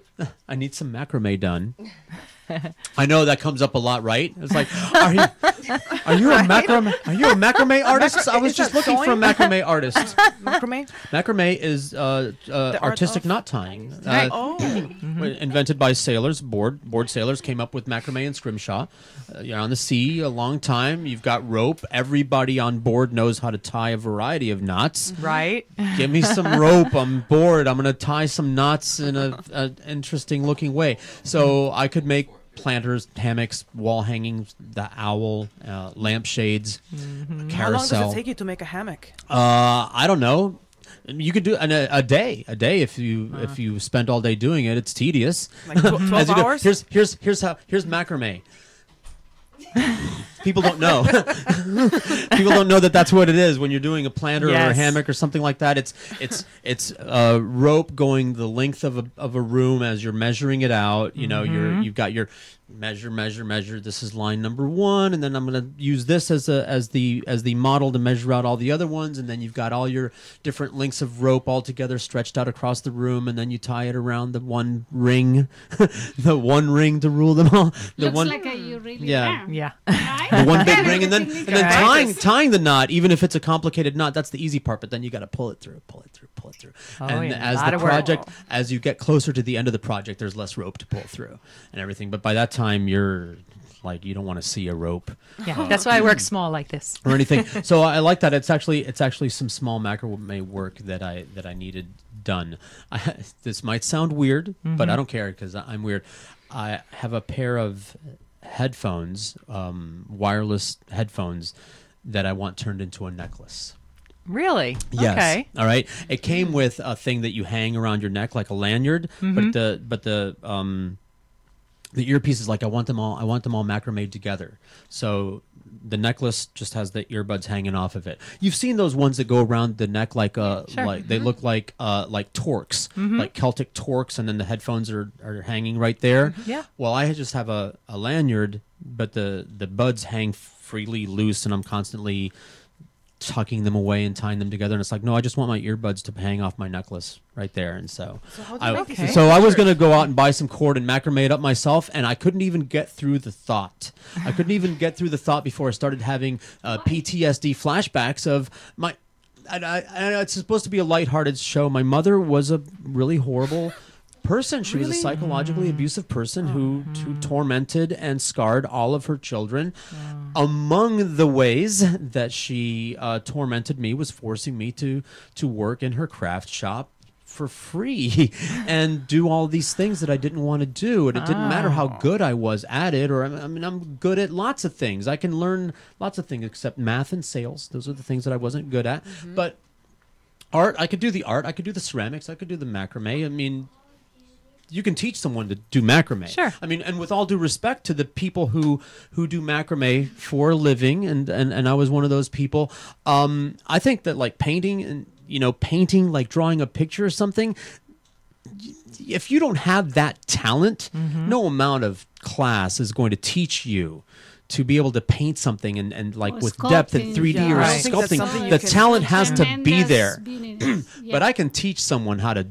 some macrame done. I know that comes up a lot, right? It's like, are you a macrame artist? I was just looking for a macrame artist. Macrame? Macrame is artistic knot tying. Right. Invented by sailors, board sailors came up with macrame and scrimshaw. You're on the sea a long time. You've got rope. Everybody on board knows how to tie a variety of knots. Right. Give me some rope. I'm bored. I'm going to tie some knots in an interesting looking way. So I could make planters, hammocks, wall hangings, the owl, lampshades, How long carousel. does it take you to make a hammock? I don't know. You could do a day if you spend all day doing it. It's tedious. Like 12 As you do. hours? Here's macrame. People don't know. People don't know that that's what it is when you're doing a planter or a hammock or something like that. It's rope going the length of a room as you're measuring it out. You've got your measure. This is line number 1, and then I'm going to use this as the model to measure out all the other ones, and then you've got all your different lengths of rope all together stretched out across the room, and then you tie it around the one ring, the one ring to rule them all. Looks like you really are. Yeah. Right? The one big ring, and then tying the knot, even if it's a complicated knot, that's the easy part. But then you got to pull it through. And as you get closer to the end of the project, there's less rope to pull through and everything. But by that time, you're like, you don't want to see a rope. Yeah, that's why I work small like this. Or anything. So I like that. It's actually some small macrame work that I needed done. This might sound weird, but I don't care because I'm weird. I have a pair of headphones, wireless headphones, that I want turned into a necklace. Really? Yes. Okay. All right. It came with a thing that you hang around your neck like a lanyard, but the earpiece is like I want them all macrame together. So the necklace just has the earbuds hanging off of it. You've seen those ones that go around the neck like they look like torques, like Celtic torques, and then the headphones are hanging right there. Yeah. Well, I just have a lanyard, but the buds hang freely loose, and I'm constantly tucking them away and tying them together, and it's like, no, I just want my earbuds to hang off my necklace right there. And so I was going to go out and buy some cord and macrame it up myself, and I couldn't even get through the thought. Before I started having PTSD flashbacks of my it's supposed to be a lighthearted show. My mother was a really horrible person. She was a psychologically abusive person who tormented and scarred all of her children. Among the ways that she tormented me was forcing me to work in her craft shop for free and do all these things that I didn't want to do. And it didn't matter how good I was at it, or I'm good at lots of things. I can learn lots of things except math and sales. Those are the things that I wasn't good at. But Art, I could do the art. I could do the ceramics. I could do the macrame. I mean, you can teach someone to do macrame. Sure. I mean, and with all due respect to the people who do macrame for a living, and I was one of those people. I think that like painting and painting, like drawing a picture or something. If you don't have that talent, no amount of class is going to teach you to be able to paint something and like with depth and 3D or sculpting. The talent has to be there. But I can teach someone how to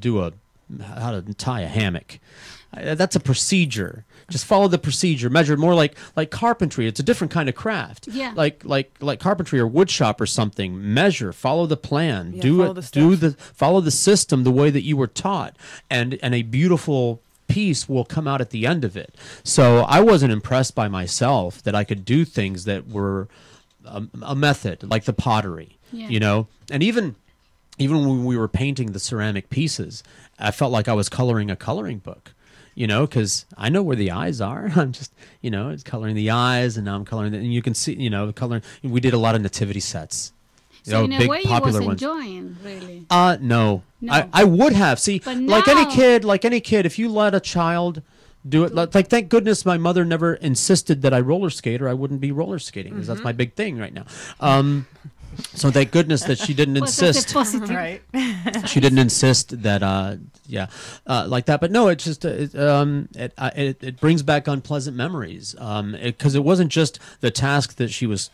tie a hammock. That's a procedure. Just follow the procedure. Measure more like carpentry. It's a different kind of craft. Yeah. Like carpentry or wood shop or something. Measure. Follow the plan. Yeah, follow the system the way that you were taught, and a beautiful piece will come out at the end of it. So I wasn't impressed by myself that I could do things that were a method, like the pottery. Yeah. And even when we were painting the ceramic pieces, I felt like I was coloring a coloring book. Because I know where the eyes are. I'm just, it's coloring the eyes, and now I'm coloring, and you can see, coloring. We did a lot of nativity sets. So in a big way, you popular was ones. enjoying, really. No. No. I would have. See, But like any kid, if you let a child do it, like thank goodness my mother never insisted that I roller skate, or I wouldn't be roller skating, because that's my big thing right now. So thank goodness that she didn't insist. Right. She didn't insist that, like that. But no, it's just it brings back unpleasant memories, because it wasn't just the task that she was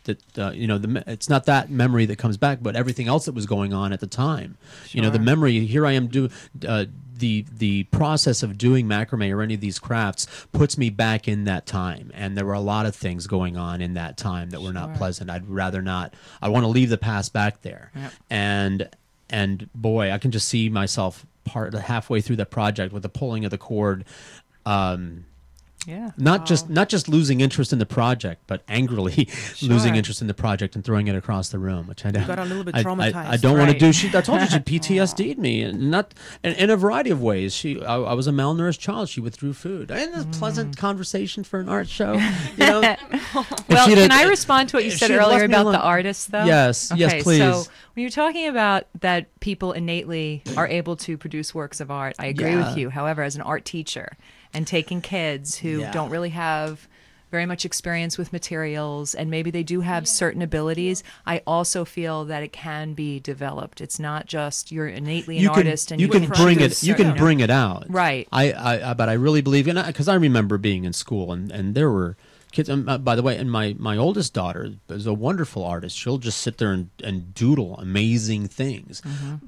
it's not that memory that comes back, but everything else that was going on at the time. Sure. The memory. Here I am the process of doing macrame or any of these crafts puts me back in that time, and there were a lot of things going on in that time that were not pleasant. I'd rather not. I want to leave the past back there. Yep. And boy, I can just see myself halfway through the project with the pulling of the cord. Not just losing interest in the project, but angrily losing interest in the project and throwing it across the room, which I got a little bit traumatized. I don't want to do. I told you she PTSD'd me, and in a variety of ways. I was a malnourished child. She withdrew food. And a pleasant conversation for an art show. Well, can I respond to what you said earlier about the artists, though? Yes, yes, please. So when you're talking about that people innately are able to produce works of art, I agree with you. However, as an art teacher, and taking kids who don't really have very much experience with materials, and maybe they do have certain abilities, I also feel that it can be developed. It's not just you're innately an artist and you can bring it. You can bring it out, right? But I really believe in it, because I remember being in school and there were kids. By the way, and my oldest daughter is a wonderful artist. She'll just sit there and doodle amazing things.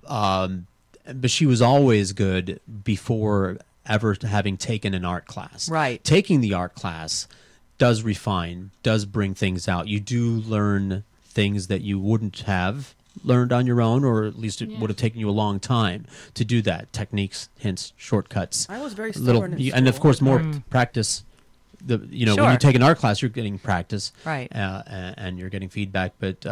But she was always good before ever having taken an art class. Right. Taking the art class does refine, does bring things out. You do learn things that you wouldn't have learned on your own, or at least it would have taken you a long time to do that. Techniques, hints, shortcuts. I was very stubborn in and of school. course more practice. When you take an art class, you're getting practice, right? And you're getting feedback. But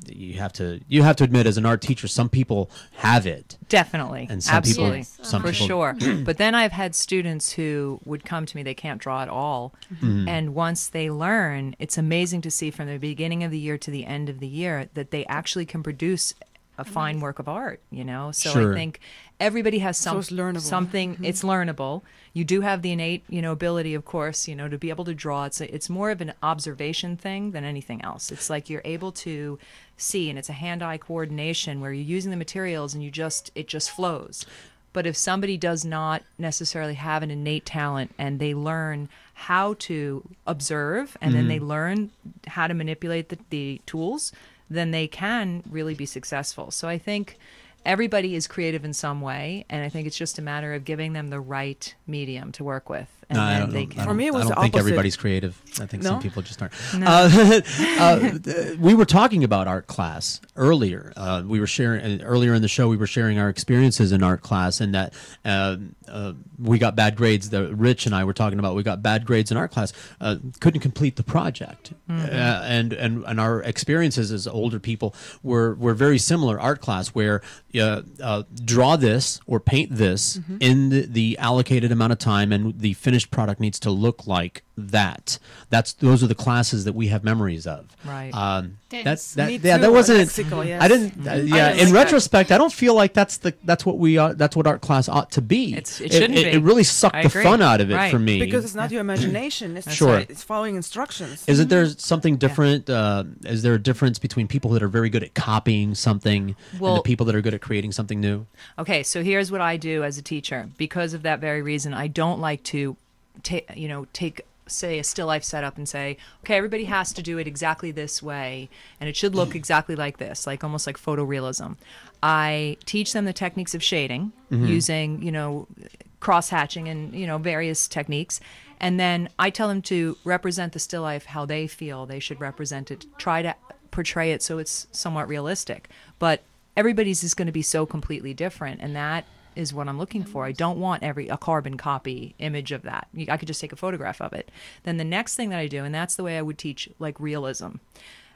you have to admit, as an art teacher, some people have it definitely, and some absolutely, people, for sure. But then I've had students who would come to me; they can't draw at all, and once they learn, it's amazing to see from the beginning of the year to the end of the year that they actually can produce a fine work of art. So I think everybody has something. It's learnable. You do have the innate, ability, of course, to be able to draw. It's more of an observation thing than anything else. It's like you're able to see, and it's a hand-eye coordination where you're using the materials and it just flows. But if somebody does not necessarily have an innate talent and they learn how to observe and then they learn how to manipulate the tools, then they can really be successful. So I think everybody is creative in some way, and I think it's just a matter of giving them the right medium to work with. And I then don't know. For me, it was I the don't think opposite. everybody's creative. I think some people just aren't. No. We were talking about art class earlier. We were sharing earlier in the show. We were sharing our experiences in art class, and that we got bad grades. Rich and I were talking about we got bad grades in art class. Couldn't complete the project, and our experiences as older people were very similar. Art class where draw this or paint this in the allocated amount of time, and the finished finished product needs to look like that. Those are the classes that we have memories of. Right. That wasn't. Mexico, yes. I didn't. In retrospect, I don't feel like that's what art class ought to be. It shouldn't be. It really sucked the fun out of it for me. Because it's not your imagination. It's Sure. It's following instructions. Isn't there something different? Is there a difference between people that are very good at copying something and the people that are good at creating something new? Okay, so here's what I do as a teacher. Because of that very reason, I don't like to take, say, a still life setup and say, okay, everybody has to do it exactly this way, and it should look exactly like this, like almost like photorealism. I teach them the techniques of shading using, cross-hatching and, various techniques. And then I tell them to represent the still life how they feel they should represent it, try to portray it so it's somewhat realistic. But everybody's is going to be so completely different, and that is what I'm looking for. I don't want a carbon copy image of that. I could just take a photograph of it. Then the next thing that I do, and that's the way I would teach like realism,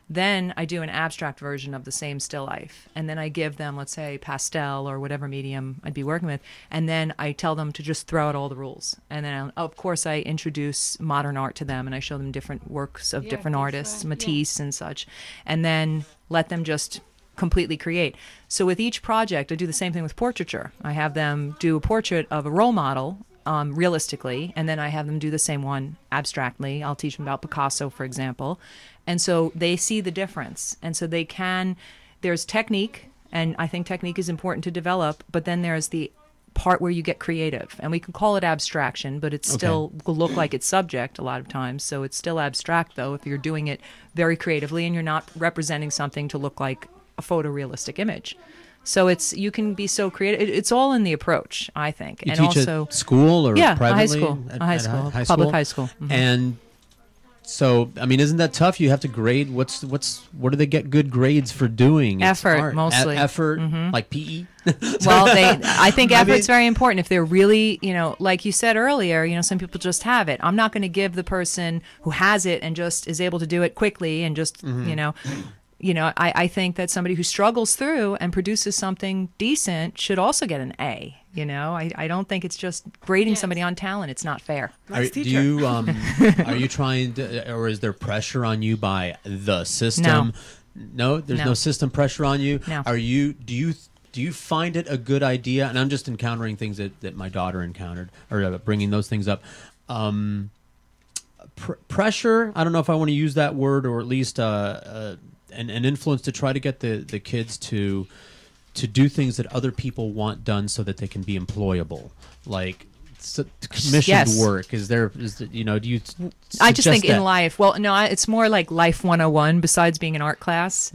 then I do an abstract version of the same still life. And then I give them, let's say, pastel or whatever medium I'd be working with. And then I tell them to just throw out all the rules. And then, of course, I introduce modern art to them, and I show them different works of different artists, Matisse and such. And then let them just completely create. So with each project, I do the same thing with portraiture. I have them do a portrait of a role model realistically, and then I have them do the same one abstractly. I'll teach them about Picasso, for example. And so they see the difference. And so there's technique, and I think technique is important to develop, but then there's the part where you get creative. And we can call it abstraction, but it still will look like it's subject a lot of times. So it's still abstract, though, if you're doing it very creatively and you're not representing something to look like a photorealistic image. So you can be so creative. It's all in the approach, I think. You and teach also at school or privately? high school, public high school. Mm-hmm. And so, I mean, isn't that tough? You have to grade. What do they get good grades for doing? Effort, mostly. Effort, like PE. Well, I think effort's very important. If they're really, like you said earlier, some people just have it. I'm not going to give the person who has it and just is able to do it quickly and just, I think that somebody who struggles through and produces something decent should also get an A. I don't think it's just grading somebody on talent. It's not fair. Are you trying to, or is there pressure on you by the system? No, there's no system pressure on you. No. Do you find it a good idea? And I'm just encountering things that my daughter encountered, or bringing those things up. Pressure. I don't know if I want to use that word, or at least an influence to try to get the kids to do things that other people want done so that they can be employable, like commissioned work. Do you I just think that? in life, well, no, it's more like life 101 besides being an art class.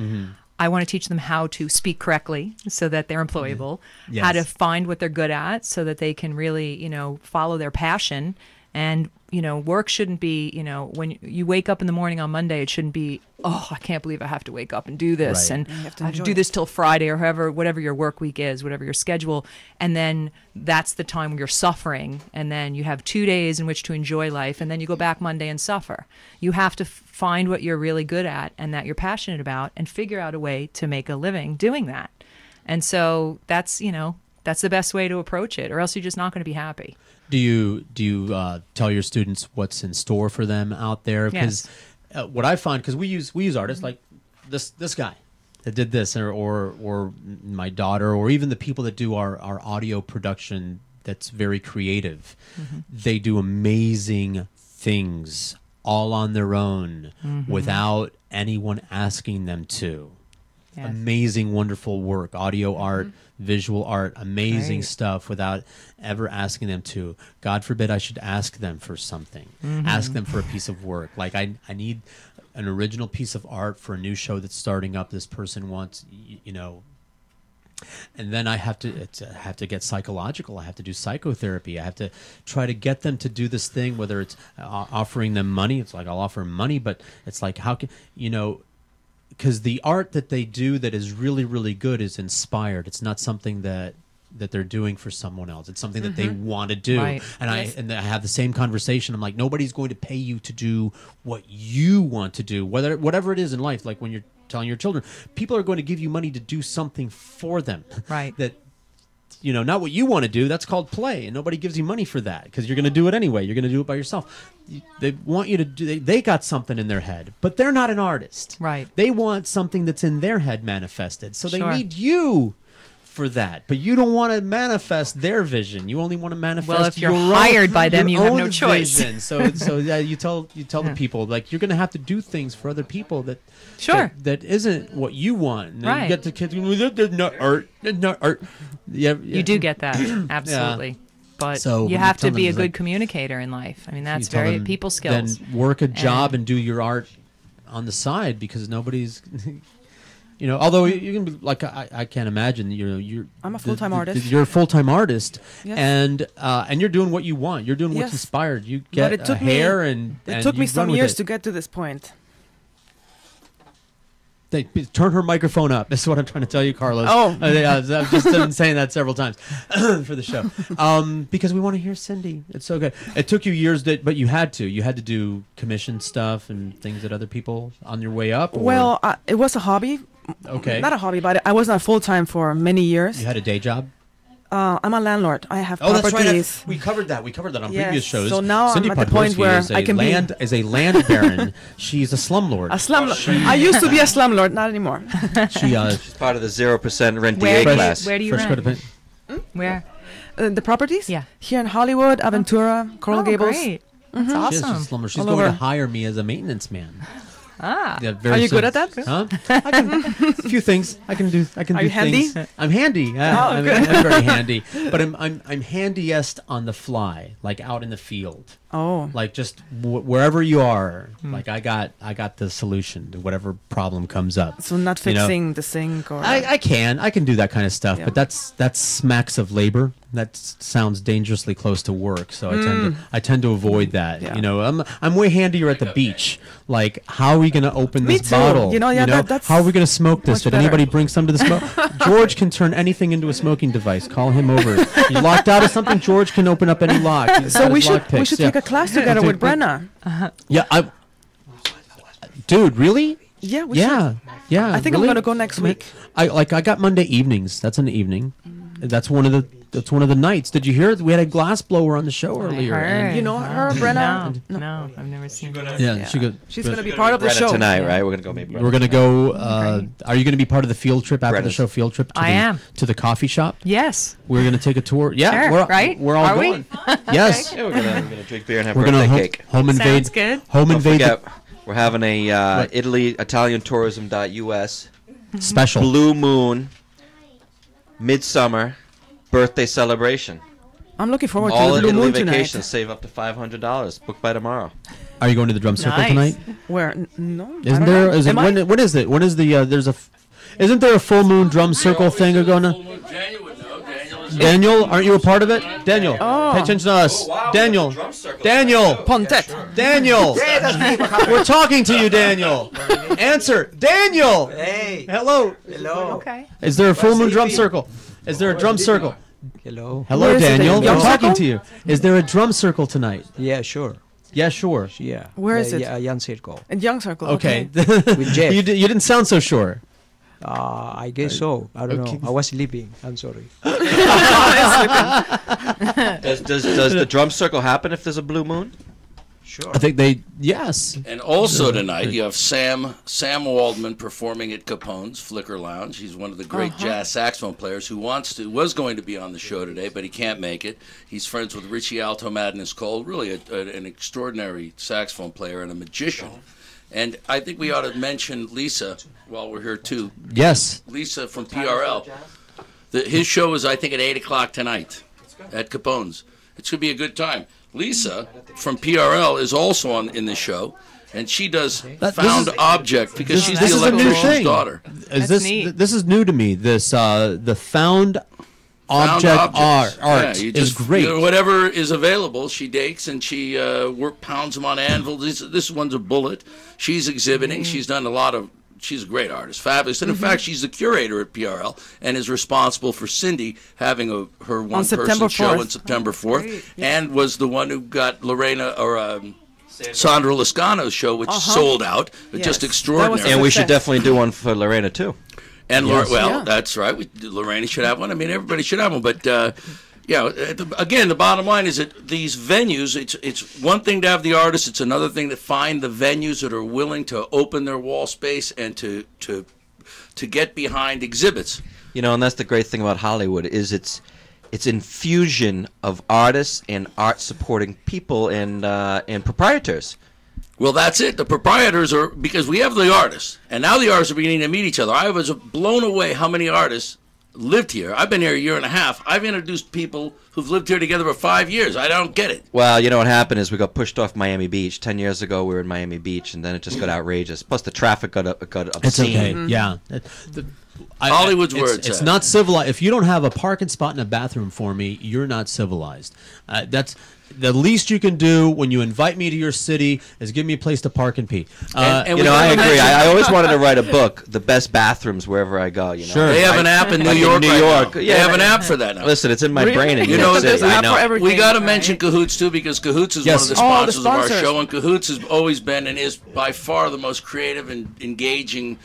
I want to teach them how to speak correctly so that they're employable, how to find what they're good at so that they can really, follow their passion. And, work shouldn't be, when you wake up in the morning on Monday, it shouldn't be, oh, I can't believe I have to wake up and do this. Right. And I have to do this till Friday or whatever your work week is, whatever your schedule. And then that's the time where you're suffering. And then you have 2 days in which to enjoy life. And then you go back Monday and suffer. You have to find what you're really good at and that you're passionate about and figure out a way to make a living doing that. And so that's the best way to approach it, or else you're just not going to be happy. Do you tell your students what's in store for them out there? Because what I find, because we use artists like this guy that did this, or my daughter, or even the people that do our audio production that's very creative. They do amazing things all on their own without anyone asking them to. Yes. Amazing, wonderful work, audio art, visual art, amazing stuff without ever asking them to. God forbid I should ask them for something, ask them for a piece of work. Like I need an original piece of art for a new show that's starting up. This person wants, and then I have to get psychological. I have to do psychotherapy. I have to try to get them to do this thing, whether it's offering them money. It's like I'll offer them money, but it's like, how can, because the art that they do that is really, really good is inspired. It's not something that they're doing for someone else. It's something that they want to do. Right. And I have the same conversation. I'm like, nobody's going to pay you to do what you want to do, whatever it is in life. Like when you're telling your children, people are going to give you money to do something for them. Right. That not what you want to do. That's called play, and nobody gives you money for that because you're going to do it anyway. You're going to do it by yourself. They want you to do. They got something in their head, but they're not an artist. Right. They want something that's in their head manifested. So they Sure. need you for that, but you don't want to manifest their vision. You only want to manifest. Well, if you're your hired own, by them, your you have own no choice. vision. So yeah, you tell the people like you're going to have to do things for other people that Sure. that isn't what you want. And then Right. You get the kids. There's not art. There's not art. Yeah, You do get that, absolutely. But So you when have tell to be them, a good like, communicator in life. I mean, that's you tell very them, people skills. Then work a job and do your art on the side because nobody's. Although you can be like I can't imagine. You're. I'm a full-time artist. You're a full-time artist, Yes. and you're doing what you want. You're doing what's Yes. inspired. You But get it took hair me, and it took you me some run with years it. to get to this point. They turn her microphone up. That's what I'm trying to tell you, Carlos. Oh. I've just been saying that several times for the show, because we want to hear Cindy. It's so good. It took you years, but you had to. You had to do commission stuff and things that other people on your way up. Or? Well, it was a hobby. Okay. Not a hobby, but I was not full-time for many years. You had a day job. I'm a landlord. I have Oh, that's properties. right. We covered that. We covered that on Yes. previous shows. So now Cindy I'm at the point Podgorszki where is a I can be- is a land baron. She's a slumlord. A slumlord. I used to be a slumlord, not anymore. She's part of the 0% rentier Where do you- class. Where do you rent? Where? The properties? Yeah. Here in Hollywood, Aventura, Coral Gables. Great. Mhm. That's She's a awesome. slumber. She's All going to over. hire me as a maintenance man. Ah. Yeah, Are you good at that? Huh? I can, a few things. I can do. Are do you handy? things. I'm handy. Yeah, Oh, I'm, good. I'm very handy. But I'm handiest on the fly, like out in the field. Oh. Like just wherever you are. Like I got the solution to whatever problem comes up. So not fixing the sink or. I can do that kind of stuff, Yeah. but that's smacks of labor. That sounds dangerously close to work, so I tend to avoid that. Yeah. I'm way handier at the beach. Like, how are we going to open Me this too. bottle? That's how are we going to smoke this? much Did better. anybody bring some to the smoke? George can turn anything into a smoking device. Call him over. You locked out of something? George can open up any lock. He's So got we his lock should picks. take a class together with Brenna. Yeah, dude, really? Yeah, we Yeah, should. yeah. I think really? I'm gonna go next week. I got Monday evenings. That's an evening. That's one of the nights. Did you hear? We had a glass blower on the show earlier. and- You know her, Brenna? No, I've never seen her. Yeah, She's going to be part of the Brenna show. tonight, right? We're going to go maybe. We're gonna go. Are you going to be part of the field trip after the Brenna's- show? Field trip. I am. To the coffee shop. Yes. We're gonna take a tour. Yeah, Sure, right? We're all Are we? going. Yes. Yeah, we're gonna drink beer and have We're birthday gonna cake. home invade. Sounds good. Home Don't invade. forget, we're having a Italiantourism.us Special. Blue Moon Midsummer birthday celebration. I'm looking forward All to the in Blue Italy Moon tonight. vacations save up to $500. Book by tomorrow. Are you going to the drum circle Nice. tonight? Where? No. I Isn't don't there? know. Is it, Am I? when is it? When is the? There's a. Isn't there a full moon drum circle thing going on? Daniel, aren't you a part of it? Daniel, Oh. pay attention to us. Daniel, Daniel, Pontet. Daniel. We're talking to you, Daniel. Answer, Daniel. Hey. Hello. Hello. Okay. Is there a full moon drum circle? Is there a drum circle? Hello. Hello, Where is it, Daniel. Daniel? I'm Drum talking circle? to you. Is there a drum circle tonight? Yeah, sure. Yeah, sure. Yeah. Where is it? Yeah, Young Circle. In Young Circle. Okay. With Jeff. you didn't sound so sure. I guess so. I don't know. I was sleeping. I'm sorry. Does the drum circle happen if there's a blue moon? Sure. I think yes. And also tonight you have Sam Waldman performing at Capone's Flicker Lounge. He's one of the great jazz saxophone players who was going to be on the show today, but he can't make it. He's friends with Richie Alto Madness Cole, really an extraordinary saxophone player and a magician. And I think we ought to mention Lisa while we're here too. Yes. Lisa from PRL. His show is I think at 8 o'clock tonight at Capone's. It's going to be a good time. Lisa from PRL is also in the show, and she does found object because she's the is a new electrician's thing. daughter. Is this this is new to me? This the found object art Yeah, you is just, great. whatever is available, she dakes and she pounds them on anvil. This one's a bullet. She's exhibiting. She's done a lot of. She's a great artist, fabulous, and in fact, she's the curator at PRL and is responsible for Cindy having her one-person show on September 4th, and was the one who got Lorena Sandra Lascano's show, which sold out, just extraordinary. And we should definitely do one for Lorena too. And Yes. that's right. Lorena should have one. I mean, everybody should have one. But again, the bottom line is that these venues. It's one thing to have the artists. It's another thing to find the venues that are willing to open their wall space and to get behind exhibits. And that's the great thing about Hollywood is it's infusion of artists and art supporting people and proprietors. Well, that's it. The proprietors are, because we have the artists, and now the artists are beginning to meet each other. I was blown away how many artists lived here. I've been here a year and a half. I've introduced people who've lived here together for 5 years. I don't get it. Well, what happened is we got pushed off Miami Beach. 10 years ago, we were in Miami Beach, and then it just got outrageous. Plus, the traffic got obscene. It's okay. Yeah. Hollywood's words. It's not civilized. If you don't have a parking spot and a bathroom for me, you're not civilized. That's the least you can do when you invite me to your city is give me a place to park and pee. I agree. I always wanted to write a book, The Best Bathrooms Wherever I Go. Sure. They have an app in New York. Yeah, they have an app for that now. Listen, it's in my brain. And there's an app for everything. We got to mention Cahoots too, because Cahoots is one of the sponsors of our show, and Cahoots has always been and is by far the most creative and engaging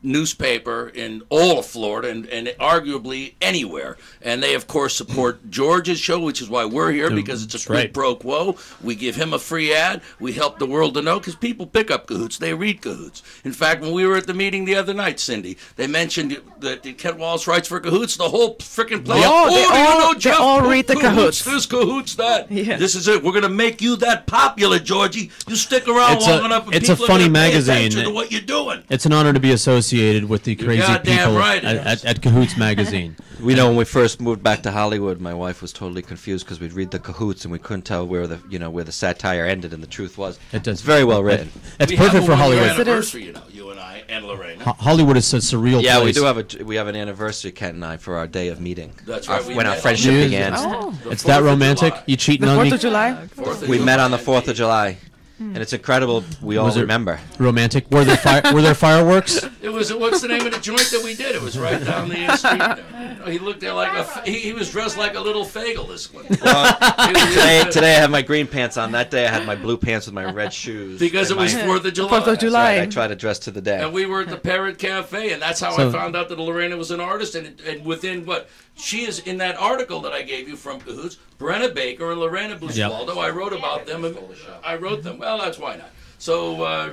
newspaper in all of Florida and arguably anywhere. And they, of course, support George's show, which is why we're here, because it's a quid pro quo. We give him a free ad. We help the world to know, because people pick up Cahoots. They read Cahoots. In fact, when we were at the meeting the other night, Cindy, they mentioned that Ken Wallace writes for Cahoots. The whole freaking place. They all read the Cahoots. This, Cahoots, that. Yeah. This is it. We're going to make you that popular, Georgie. You stick around long enough, and it's people a funny are gonna pay magazine. attention to what you're doing. It's an honor to be associated with the crazy goddamn people right at Cahoots magazine. When we first moved back to Hollywood, my wife was totally confused because we'd read the Cahoots and we couldn't tell where the satire ended and the truth was. It's very well written. It's perfect for Hollywood. Anniversary, you and I and Lorena. Hollywood is a surreal place. Yeah, we have an anniversary, Ken and I, for our day of meeting. That's right. When our friendship began. It's that romantic. You cheating on me? 4th of July. We met on the 4th of July. And it's incredible. We all remember. Romantic. Were there fireworks? It was. What's the name of the joint that we did? It was right down the street. He looked there like he was dressed like a little Fagel. This one. Today I have my green pants on. That day I had my blue pants with my red shoes. Because it was 4th of July. 4th of July. Right. I try to dress to the day. And we were at the Parrot Cafe, and that's how I found out that Lorena was an artist. And within she is in that article that I gave you from Cahoots, Brenna Baker and Lorena Basualo. Yep. I wrote about them. I wrote them. Well, that's why not. So I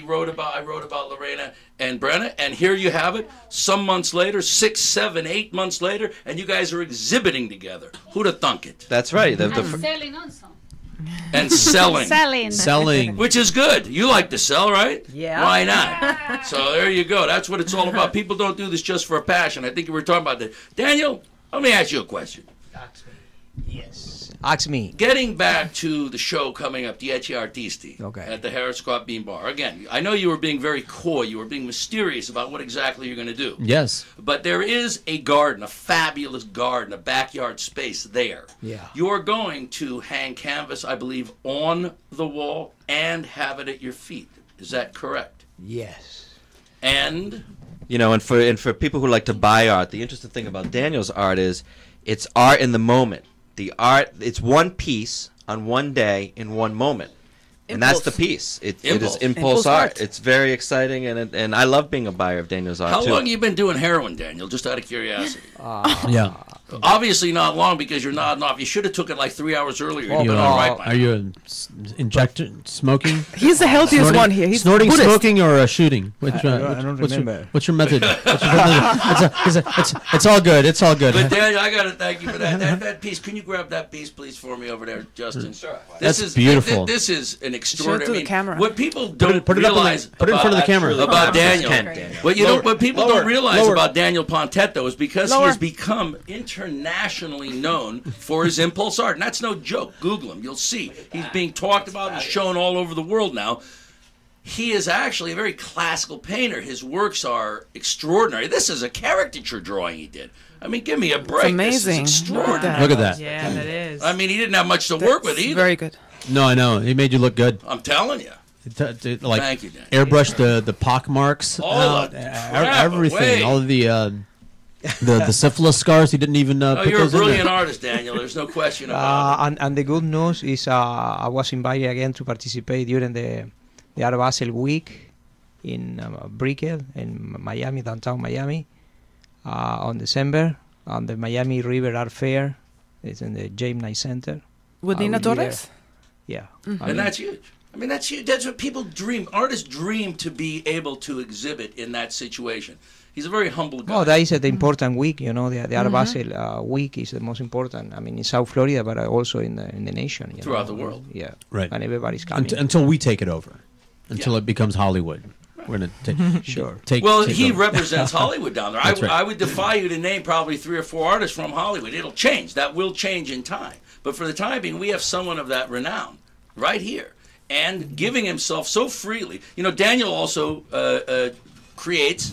wrote about Lorena and Brenna, and here you have it. Some months later, 6, 7, 8 months later, and you guys are exhibiting together. Who'd have thunk it? That's right. Selling also. And selling. Selling. Which is good. You like to sell, right? Yeah. Why not? So there you go. That's what it's all about. People don't do this just for a passion. I think we were talking about that. Daniel, let me ask you a question. Yes. Ask me. Getting back to the show coming up, Dieci Artisti, at the Harris Scott Bean Bar. Again, I know you were being very coy. You were being mysterious about what exactly you're going to do. Yes. But there is a garden, a fabulous garden, a backyard space there. Yeah. You're going to hang canvas, I believe, on the wall and have it at your feet. Is that correct? Yes. And? And for people who like to buy art, the interesting thing about Daniel's art is it's art in the moment. The art, it's one piece on one day in one moment. And that's the piece. It is impulse art. It's very exciting, and I love being a buyer of Daniel's art, How too. long have you been doing heroin, Daniel, just out of curiosity? Yeah. Obviously not long, because you're nodding off. You should have took it like 3 hours earlier. You've been all right by Are you injector smoking? He's the healthiest one here. He's snorting, Buddhist. smoking, or shooting? I don't remember. What's your method? It's all good. It's all good. But Daniel, I got to thank you for that. That piece. Can you grab that piece, please, for me over there, Justin? Sure. That's beautiful. This is an extraordinary. Show it to the camera. What people don't put it realize put it in front of the camera about Daniel. What people don't realize about Daniel Pontet, though, is because he has become internationally known for his impulse art, and that's no joke. Google him, you'll see he's being talked about and shown all over the world now. He is actually a very classical painter. His works are extraordinary. This is a caricature drawing he did. I mean, give me a break. It's amazing. This is extraordinary. Look at that. Yeah, that is. I mean, he didn't have much to work with either. Very good. No, I know. He made you look good. I'm telling you. Like Thank you, Dan. airbrush the pock marks, everything, all of the syphilis scars. He didn't even. Put you're a those in brilliant there. artist, Daniel. There's no question about it. And the good news is I was invited again to participate during the Art Basel week in Brickell in Miami, downtown Miami, on December, on the Miami River Art Fair. It's in the James Knight Center. With Nina Torres? Yeah. And that's huge. I mean, that's huge. That's what people dream. Artists dream to be able to exhibit in that situation. He's a very humble guy. Oh, that is the important week, the Art Basel week is the most important. I mean, in South Florida, but also in the nation. Throughout the world. Yeah. Right. And everybody's coming. Until we take it over. Until it becomes Hollywood. We're going to sure. take Well, take he over. represents Hollywood down there. That's right. I would defy you to name probably 3 or 4 artists from Hollywood. It'll change. That will change in time. But for the time being, we have someone of that renown right here. And giving himself so freely. You know, Daniel also creates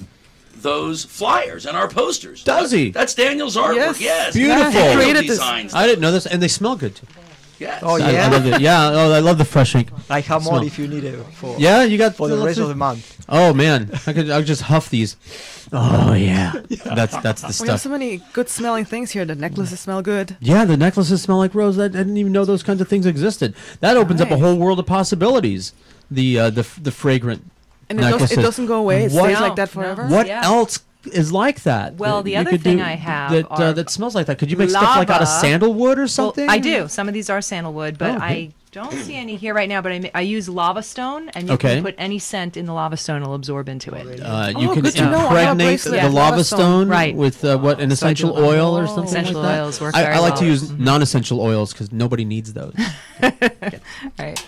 those flyers and our posters. Does he? That's Daniel's artwork. Yes. Beautiful. Daniel designs I didn't know this, and they smell good too. Yes. Oh, I yeah? love it. Yeah. Oh, I love the fresh ink. I have more smell. if you need it for. Yeah, you got for the rest of the month. Oh man, I could just huff these. Oh yeah, that's the We have stuff. so many good smelling things here. The necklaces smell good. Yeah, the necklaces smell like rose. I didn't even know those kinds of things existed. That opens up a whole world of possibilities. The fragrant And necklaces. it doesn't go away. It stays like that forever. What Yeah. else is like that? Well, that the you other could thing do I have that are that smells like that. Could you make stuff like out of lava. sandalwood or something? Well, I do. Some of these are sandalwood, but Oh, okay. I don't see any here right now. But I use lava stone, and you Okay. can put any scent in the lava stone; it'll absorb into it. You can impregnate the lava stone right. with what an essential oil or something Essential like that. oils work I very like to well. use non-essential oils because nobody needs those. Right.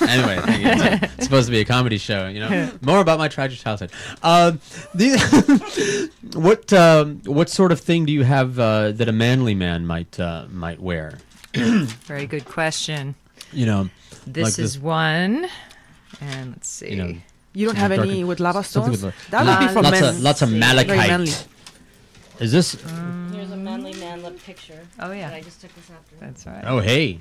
Anyway, it's supposed to be a comedy show, you know. More about my tragic childhood. What sort of thing do you have that a manly man might wear? Very good question. You know, This like is one, and let's see. You know, You don't have darker- any with lava something stones? with That would be for lots men. of lots of Very manly. malachite. Is this? Here's a manly man lip picture. Oh yeah, I just took this after. That's right. Oh hey,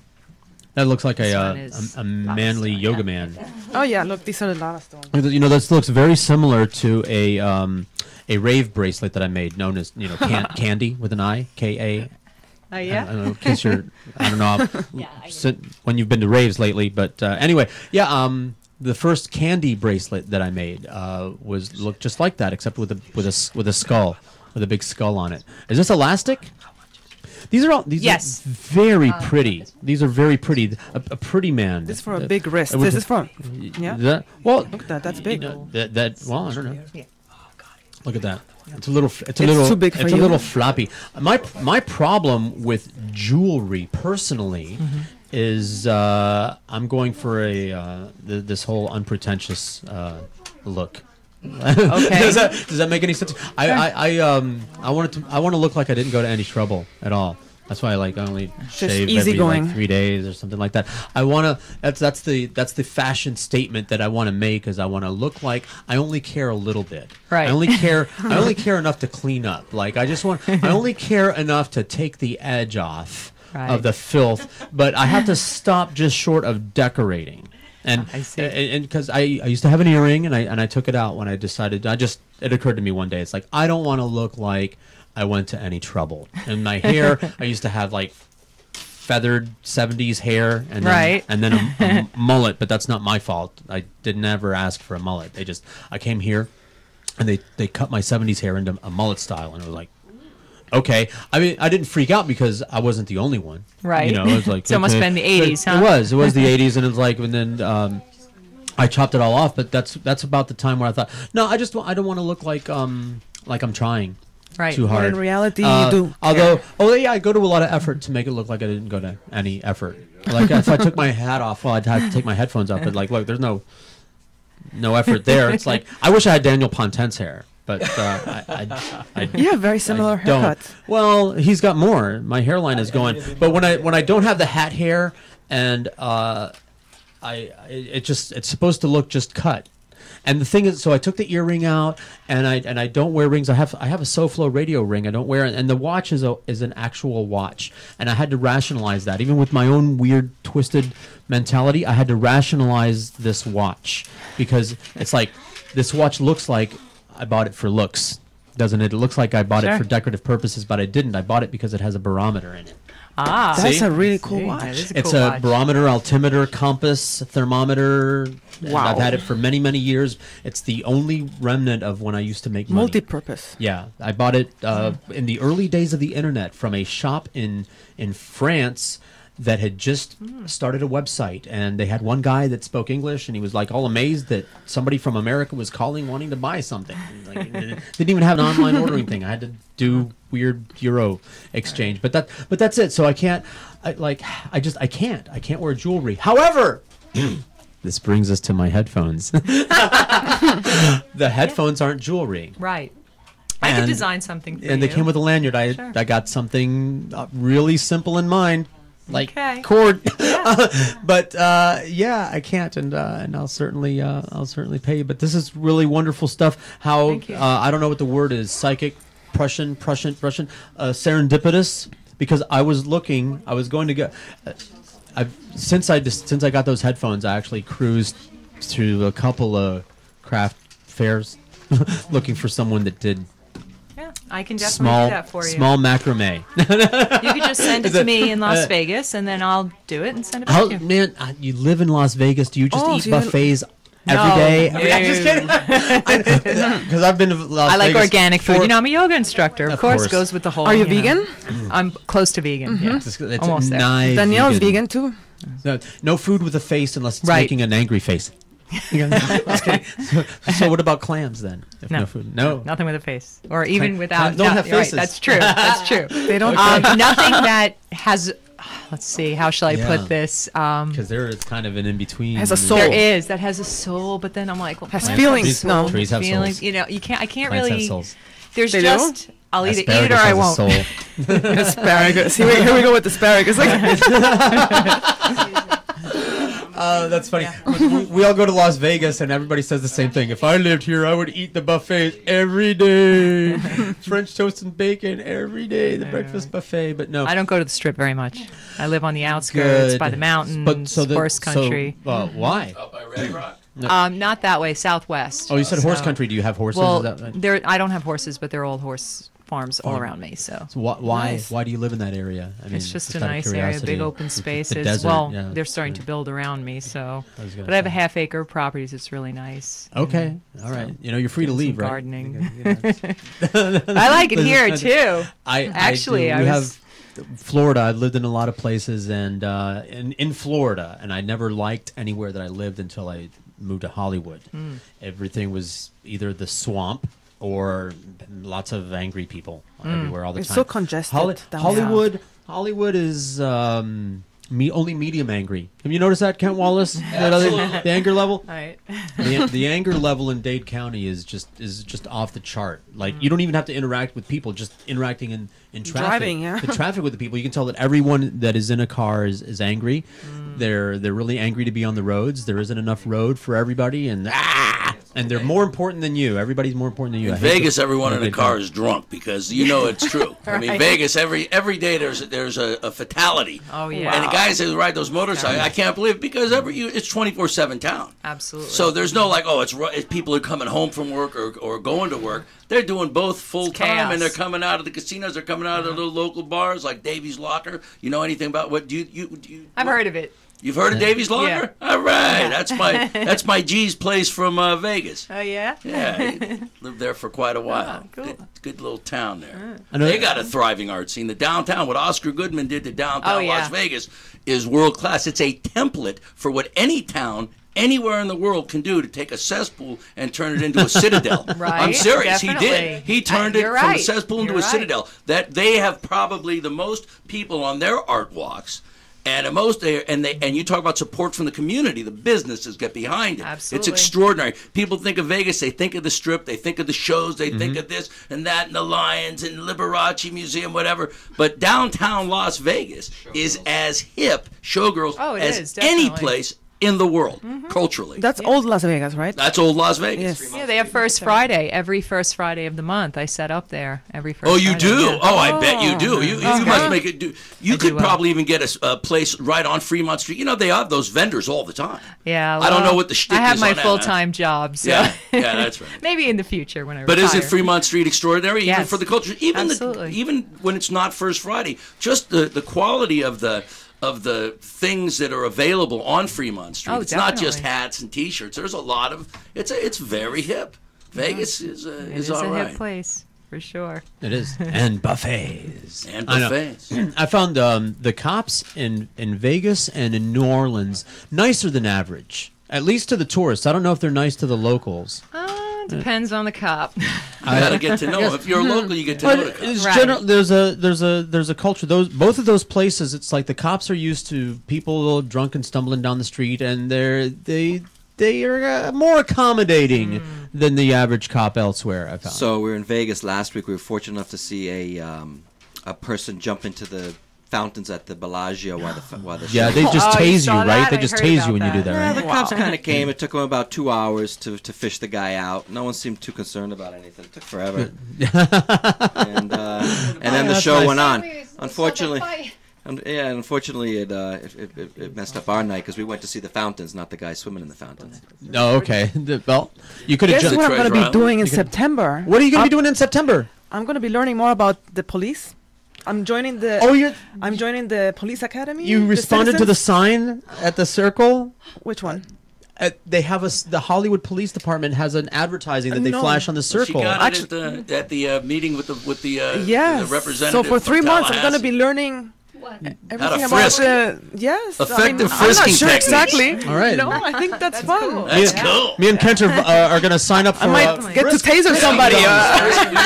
that looks like This a one is manly yoga man. Oh yeah, look, these are the lava stones. You know, this looks very similar to a rave bracelet that I made, known as Candy with an I, K-A. Oh yeah. I don't know, in case you're, I don't know when you've been to raves lately, but anyway, yeah. The first candy bracelet that I made looked just like that, except with a skull, with a big skull on it. Is this elastic? These are Yes. are very pretty. These are very pretty. A pretty man. This is for a big wrist. with This the- is for yeah. Well, Look at that. That's big. Well, I don't know. Yeah. Look at that. It's a little. It's a It's little. too big for it's you. a little floppy. My problem with jewelry personally is I'm going for this whole unpretentious look. Okay. does that make any sense? I want to look like I didn't go to any trouble at all. That's why I only shave every easygoing. 3 days or something like that. I want to. That's the fashion statement that I want to make. Is I want to look like I only care a little bit. Right. I only care enough to clean up. Like I only care enough to take the edge off of the filth. But I have to stop just short of decorating. And I see. And because I used to have an earring and I took it out when I decided. It occurred to me one day. It's like I don't want to look like I went to any trouble. And my hair, I used to have feathered 70s hair and then a mullet, but that's not my fault. I didn't ever ask for a mullet. I came here and they cut my 70s hair into a mullet style, and it was like, okay. I mean, I didn't freak out because I wasn't the only one. Right. You know, it was like It's almost been the 80s, huh? It was the 80s, and it was like, and then I chopped it all off, but that's about the time where I thought, no, I don't want to look like I'm trying. Right. Too hard. But in reality, you do. Although, I go to a lot of effort to make it look like I didn't go to any effort. Like if I took my hat off, I'd have to take my headphones off. But look, there's no effort there. It's like I wish I had Daniel Pontet's hair, but I You have very similar don't. haircut. Well, he's got more. My hairline is going, but when I don't have the hat hair and it's supposed to look just cut. And the thing is, so I took the earring out, and I don't wear rings. I have a SoFlo radio ring. I don't wear it, and the watch is an actual watch. And I had to rationalize that, even with my own weird, twisted mentality. I had to rationalize this watch because it's like this watch looks like I bought it for looks, doesn't it? It looks like I bought it for decorative purposes, but I didn't. I bought it because it has a barometer in it. Ah, That's See? a really cool See? watch. That is a It's cool a watch. barometer, altimeter, compass, thermometer. And Wow. I've had it for many, many years. It's the only remnant of when I used to make money. Multi-purpose. Yeah, I bought it in the early days of the internet from a shop in France that had just started a website, and they had one guy that spoke English, and he was like all amazed that somebody from America was calling wanting to buy something. Like, didn't even have an online ordering thing. I had to do weird Euro exchange, but that's it. So I can't wear jewelry. However, this brings us to my headphones. The headphones aren't jewelry. Right. I could design something for you. And they came with a lanyard. Sure. I got something really simple in mind, like Okay. cord. But yeah, I can't, and I'll certainly pay you. But this is really wonderful stuff. How Thank you. I don't know what the word is. Psychic, Prussian, serendipitous. Because I was going to go. Since I got those headphones, I actually cruised through a couple of craft fairs, looking for someone that did. Yeah, I can definitely do that for you. Small macrame. You could just send it to me in Las Vegas, and then I'll do it and send it back to you. Man, you live in Las Vegas. Do you just eat so you- buffets No, every day? no. I'm just kidding. Because I've been to Las I like Vegas organic food. You know, I'm a yoga instructor. Of course, course. goes with the whole. Are you know. vegan? I'm close to vegan. Yeah. It's Almost there. nice Danielle's vegan too. No food with a face unless it's Right. making an angry face. Okay. So what about clams then? If no food, no, nothing with a face, or even without. Clams don't have you're right, faces. that's true. That's true. They don't. Nothing that has. Let's see. How shall I Yeah. put this? Because there is kind of an in between. Has a soul. There is that has a soul, but then I'm like, well, Has plants feelings. have souls, Trees have feelings. souls. You know, you can't. I can't Plants have really. souls. There's They do? just. I'll either eat it or Asparagus I has a won't. soul. Asparagus. Here we go with asparagus. That's funny. We all go to Las Vegas, and everybody says the same thing. If I lived here, I would eat the buffets every day. French toast and bacon every day. The breakfast buffet. But no, I don't go to the Strip very much. I live on the outskirts, Good. by the mountains, But so horse country. Why? Up by Red Rock. Not that way, southwest. Oh, you said horse So- country. Do you have horses? Well, Is that right? I don't have horses, but they're all horse farms all around me. So, So why Nice. do you live in that area? I mean, it's just a out of nice area, curiosity. big open The spaces. desert, well, yeah. they're starting to build around me, so. I was gonna But I have a say. half-acre of properties. It's really nice. Okay, all right. You know, you're free to Doing leave, some right? gardening. I I like it here too. Actually, I we was. have Florida. I've lived in a lot of places, and in Florida, and I never liked anywhere that I lived until I moved to Hollywood. Everything was either the swamp or lots of angry people everywhere all the It's time. so congested down Hollywood is only medium angry. Have you noticed that, Kent Wallace? The anger level. Right. The anger level in Dade County is just off the chart. Like you don't even have to interact with people, just interacting in traffic. Driving, yeah. The traffic with the people. You can tell that everyone that is in a car is angry. They're really angry to be on the roads. There isn't enough road for everybody, and they're more important than you. Everybody's more important than you. In I hate Vegas, to- everyone in the Dade car County. is drunk because you know it's true. I mean, Right. Vegas every day there's a fatality. Oh, yeah. And the guys that ride those motorcycles, I can't believe it because it's 24/7 town. Absolutely. So there's no like, it's people are coming home from work or going to work. They're doing both full time, chaos. and they're coming out of the casinos. They're coming out of the little local bars like Davy's Locker. You know anything about what? Do you I've heard of it. You've heard of Davy's Locker? Yeah. All right, Yeah. that's my G's place from Vegas. Oh yeah. Yeah, he lived there for quite a while. Oh, cool. Good little town there. I know- They got a thriving art scene. The downtown, what Oscar Goodman did to downtown Oh, yeah. Las Vegas is world class. It's a template for what any town anywhere in the world can do to take a cesspool and turn it into a citadel. Right, I'm serious. He definitely. did. He turned it You're from a right. cesspool into You're a right. citadel. That they have probably the most people on their art walks. And you talk about support from the community, the businesses get behind it. Absolutely. It's extraordinary. People think of Vegas, they think of the Strip, they think of the shows, they think of this and that, and the Lions and Liberace Museum, whatever. But downtown Las Vegas is as hip, Showgirls, Oh, it as is, any definitely. place in the world, culturally. That's old Las Vegas, right? That's old Las Vegas. Yes. Yeah, they have First Friday. Every first Friday of the month, I set up there. Every first. Oh, you Friday, do? yeah. Oh, I bet you do. You must make it do. You could do, probably even get a place right on Fremont Street. You know, they have those vendors all the time. Yeah. I don't well, know what the shtick I have is my on that, full-time job, so Yeah, that's right. maybe in the future when I But retire. isn't Fremont Street extraordinary even Yes. for the culture? Even Absolutely. even when it's not First Friday, just the quality of the things that are available on Fremont Street. Oh, It's not just definitely. hats and T-shirts. There's a lot of it's very hip. Vegas is It is is all a right. hip place for sure. It is. And buffets. And I know. buffets. I found the cops in Vegas and in New Orleans nicer than average, at least to the tourists. I don't know if they're nice to the locals. Depends on the cop. You gotta get to know. Yes. If you're local, you get to But know the cops. it's Right. there's a culture. Both of those places, it's like the cops are used to people drunk and stumbling down the street, and they are more accommodating than the average cop elsewhere. I found. So we were in Vegas last week. We were fortunate enough to see a person jump into the fountains at the Bellagio while the Yeah, show- they just Oh, you tase you, saw right? that? They I just heard tase about you when you do that. that, Yeah, right? the cops kind of came. It took them about 2 hours to fish the guy out. No one seemed too concerned about anything. It took forever. and then the show went on. Unfortunately, it messed up our night because we went to see the fountains, not the guy swimming in the fountains. Oh, okay. Well, you could have Guess just. what I'm going to be doing in September? What are you going to be doing in September? I'm going to be learning more about the police. I'm joining the. I'm joining the police academy. You the responded to the citizens. sign at the circle. Which one? They have the Hollywood Police Department has an advertising that they No. flash on the She circle. got it at the meeting with the Yes. representative. So for 3 from months, I'm going to Tallahassee. be learning everything about frisk. the. Yes. Effective I'm frisking not sure techniques. exactly. All right. No, I think that's fun. That's cool. Me and Kent are going to sign up for. I might get to taser somebody. We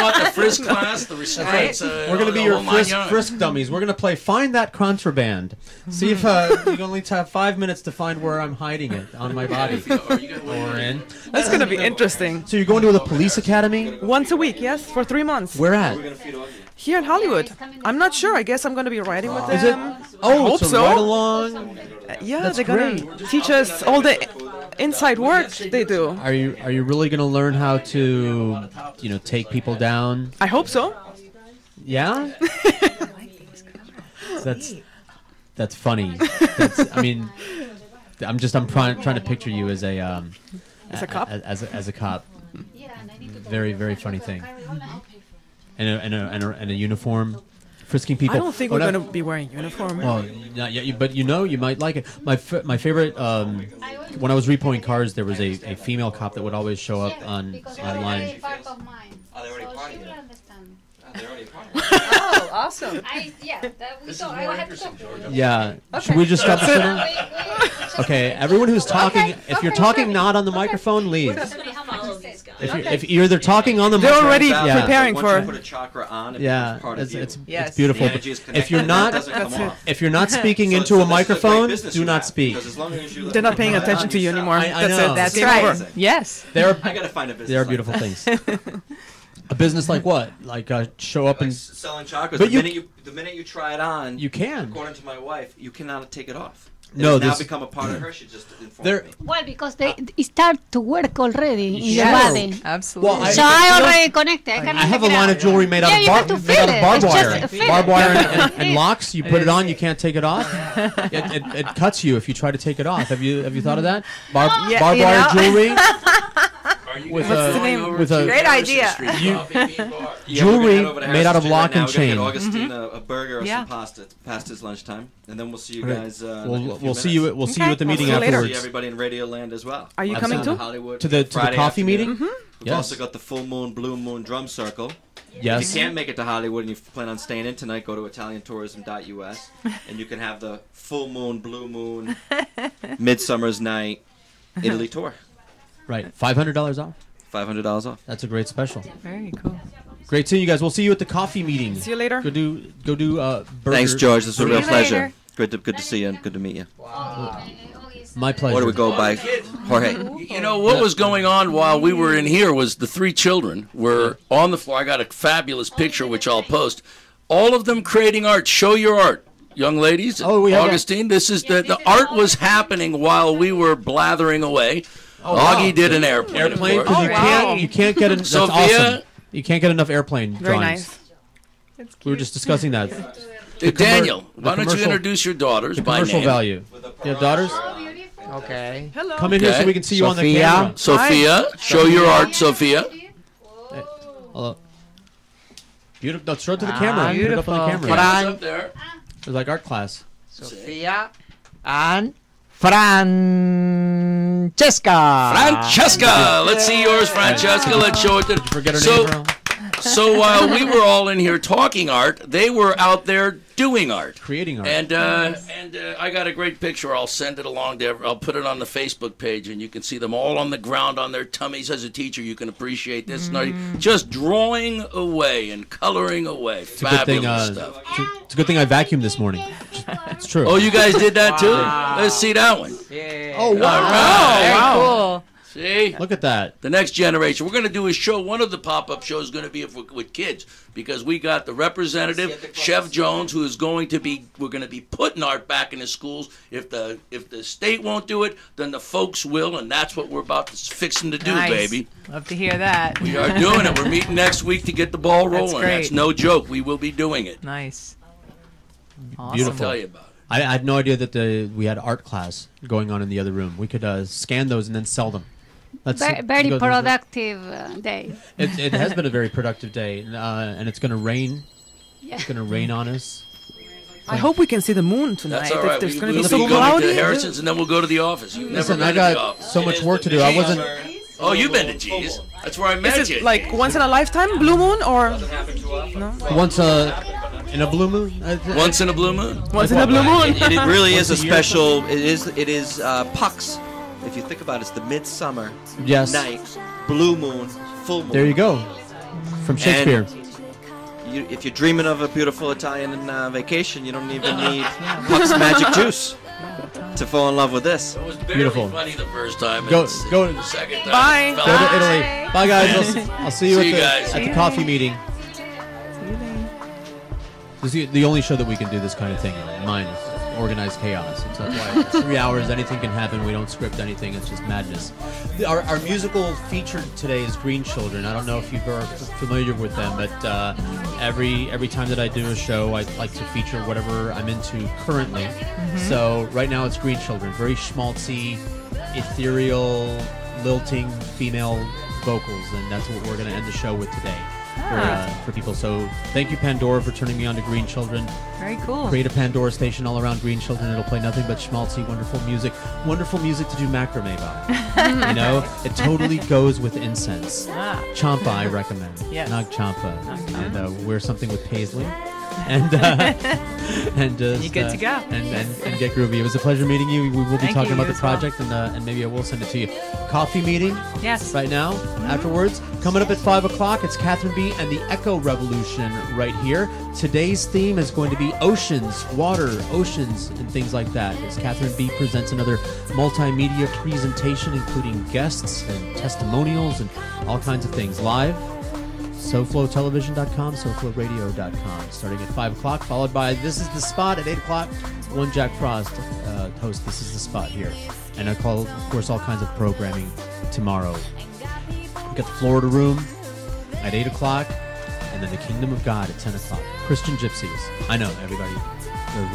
want the frisk class, the restraints. We're going to be your frisk dummies. We're going to play Find That Contraband. See if you only have 5 minutes to find where I'm hiding it on my body. Or in. That's going to be interesting. So you're going to the police academy? Once a week, yes, for 3 months. Where at? Here in Hollywood. I'm not sure. I guess I'm going to be riding with them. Is it? I Oh, hope it's a so. ride along. Yeah, That's they're going to teach us all the inside work they do. Are you really going to learn how to, take people down? I hope so. Yeah. That's funny. I'm trying to picture you as a As a cop? As a cop. Very, very funny thing. And a uniform, frisking people. I don't think we're going to be wearing uniform. Well, not yet, but you might like it. My favorite, when I was repoing cars, there was a female cop that would always show up online. Oh, awesome. Yeah. Should we just stop the show now? Okay, everyone who's talking, if you're talking not on the microphone, leave. If you're either talking on the They're microphone, already yeah. preparing Once for. you put a chakra on, it Yeah, becomes part of you. it's beautiful. The energy is If you're connected, not, it doesn't come off. if you're not speaking into So a this is great microphone, business do you not have, speak. because as long as you let They're not them paying put it attention on to you yourself. anymore. I know. That's Game right. over. Yes. I gotta find a business. They're like beautiful that. things. A business like what? Like show up and Selling chakras. But The minute you try it on, You can. According to my wife, you cannot take it off. No, It's now this- become a part of her. She just informed There- me. Well, because they start to work already in your Yes, body. absolutely. Well, So I already connected. I have a line of jewelry made out Yeah, of you have to feel it. barbed It's wire. just feel Barbed it. wire and locks. You put it on, you can't take it off. It cuts you if you try to take it off. Have you thought of that? Yeah, Barbed you wire know. jewelry With What's the name? with a Great idea. Yeah, jewelry we're gonna head over to made out of Harrison lock right now. and We're gonna chain. get Augustine a burger or Yeah. some pasta past his lunchtime, and then we'll see you Right. guys. We'll see you. We'll see you at the meeting See you later. See afterwards. everybody in Radio Land as well. Are you Absolutely. coming too? Hollywood To the Friday coffee afternoon. meeting? We've Yes. also got the Full Moon, Blue Moon Drum Circle. Yes. If you can't make it to Hollywood and you plan on staying in tonight, go to ItalianTourism.us and you can have the Full Moon, Blue Moon, Midsummer's Night Italy tour. Right. $500 off. $500 off. That's a great special. Very cool. Great seeing you guys. We'll see you at the coffee meeting. See you later. Go do burger. Thanks, George. This was a See real you pleasure. later. Good to see you and good to meet you. My pleasure. What do we go by? Jorge. You know what was going on while we were in here was the three children were on the floor. I got a fabulous picture which I'll post. All of them creating art. Show your art. young ladies. Oh, we have Augustine. This is the art was happening while we were blathering away. Augie did an airplane. Airplane, of course. because you can't get that's Sophia, awesome. You can't get enough airplane Very drawings. nice. We were just discussing that. Daniel, why don't you introduce your daughters by commercial name? value. You have daughters? Okay. Hello. Come in here so we can see you on the Sophia. camera. Sophia, show your art, Sophia. Hello. Beautiful. No, show it to the camera. Put it up on the camera. Camera's up there. It's like art class. Sophia and Francesca. Francesca, let's see yours, Francesca. Let's show it to. Did you forget her name, bro? So while we were all in here talking art, they were out there doing art, creating art. And I got a great picture. I'll send it along to. I'll put it on the Facebook page, and you can see them all on the ground on their tummies. As a teacher, you can appreciate this. Just drawing away and coloring away. It's a good thing. Stuff. It's a good thing I vacuumed this morning. It's true. Oh, you guys did that too? Let's see that one. Yeah. Oh wow! All right. Very cool. See? Look at that. The next generation. We're going to do a show. One of the pop-up shows is going to be with kids because we got the representative, Chef Jones, who is going to be, we're going to be putting art back in the schools. If the state won't do it, then the folks will, and that's what we're about fixing to do, Nice. baby. Love to hear that. We are doing it. We're meeting next week to get the ball rolling. great. That's no joke. We will be doing it. Nice. Awesome. Beautiful. I'll tell you about it. I had no idea that we had art class going on in the other room. We could scan those and then sell them. Very productive day. It has been a very productive day, and it's going to rain. Yeah. It's going to rain on us. I hope we can see the moon tonight. That's all right. If there's going to We'll be so be going cloudy. to Harrison's, and then we'll go to the office. You've never Listen, been I to the got office. so much work to do. I wasn't. Oh, you've been to G's. That's where I met Is you. it like once in a lifetime, blue moon, or no? Once in a blue moon. Once in a blue moon. Once in a blue moon. It really is a Once a year. special. It is Pucks. If you think about it, it's the midsummer Yes. night, blue moon, full moon. There you go. From Shakespeare. If you're dreaming of a beautiful Italian vacation, you don't even need Puck's magic juice to fall in love with this. It was barely Beautiful. funny the first time. Go The second time. Bye. Fell Go to off. Italy. Bye, guys. I'll see you, See you at guys. the coffee meeting. This is the only show that we can do this kind of thing. Mine is organized chaos. It's that's why it's 3 hours, anything can happen. We don't script anything. It's just madness. Our musical feature today is Green Children. I don't know if you're familiar with them, but every time that I do a show, I like to feature whatever I'm into currently. So right now it's Green Children. Very schmaltzy, ethereal, lilting female vocals, and that's what we're going to end the show with today. For people. So thank you, Pandora, for turning me on to Green Children. Very cool. Create a Pandora station all around Green Children. It'll play nothing but schmaltzy, wonderful music to do macrame by. You know, it totally goes with incense. Champa, I recommend. Yes. Nag Champa. And wear something with paisley. And just, You're good to go. And get groovy. It was a pleasure meeting you. We will be Thank talking you, about you the as well. project, and maybe I will send it to you. Coffee meeting. Yes. Right now. Afterwards, coming up at 5 o'clock, it's Catherine B and the Echo Revolution right here. Today's theme is going to be oceans, water, oceans, and things like that. As Catherine B presents another multimedia presentation, including guests and testimonials and all kinds of things live. SoFlowTelevision.com, SoFlowRadio.com, starting at 5 o'clock, followed by This Is the Spot at 8 o'clock. One Jack Frost host This Is the Spot here. And I call, of course, all kinds of programming tomorrow. We got the Florida Room at 8 o'clock, and then the Kingdom of God at 10 o'clock. Christian Gypsies. I know, everybody.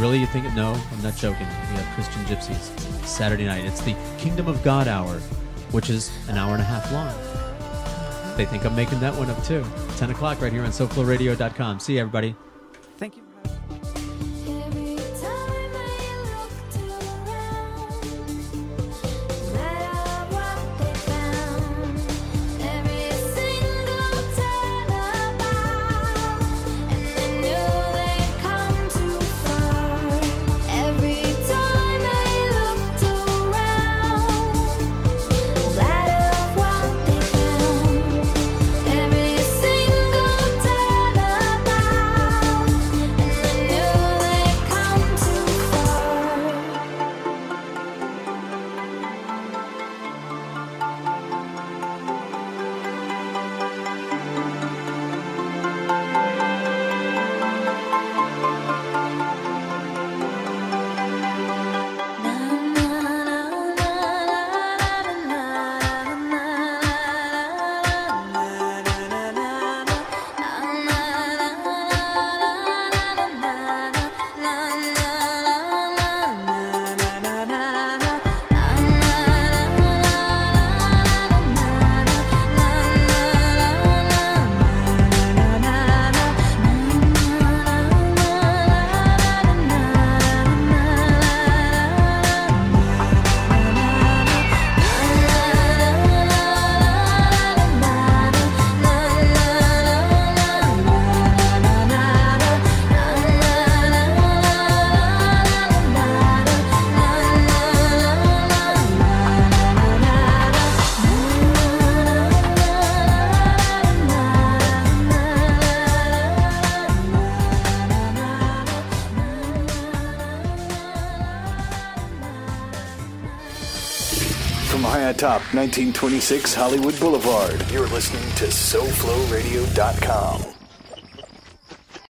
Really, you think it? No, I'm not joking. We have Christian Gypsies Saturday night. It's the Kingdom of God hour, which is an hour and a half long. They think I'm making that one up too. 10 o'clock right here on SoFlowRadio.com. See you, everybody. Thank you. from high atop 1926 Hollywood Boulevard. You're listening to SoFloRadio.com.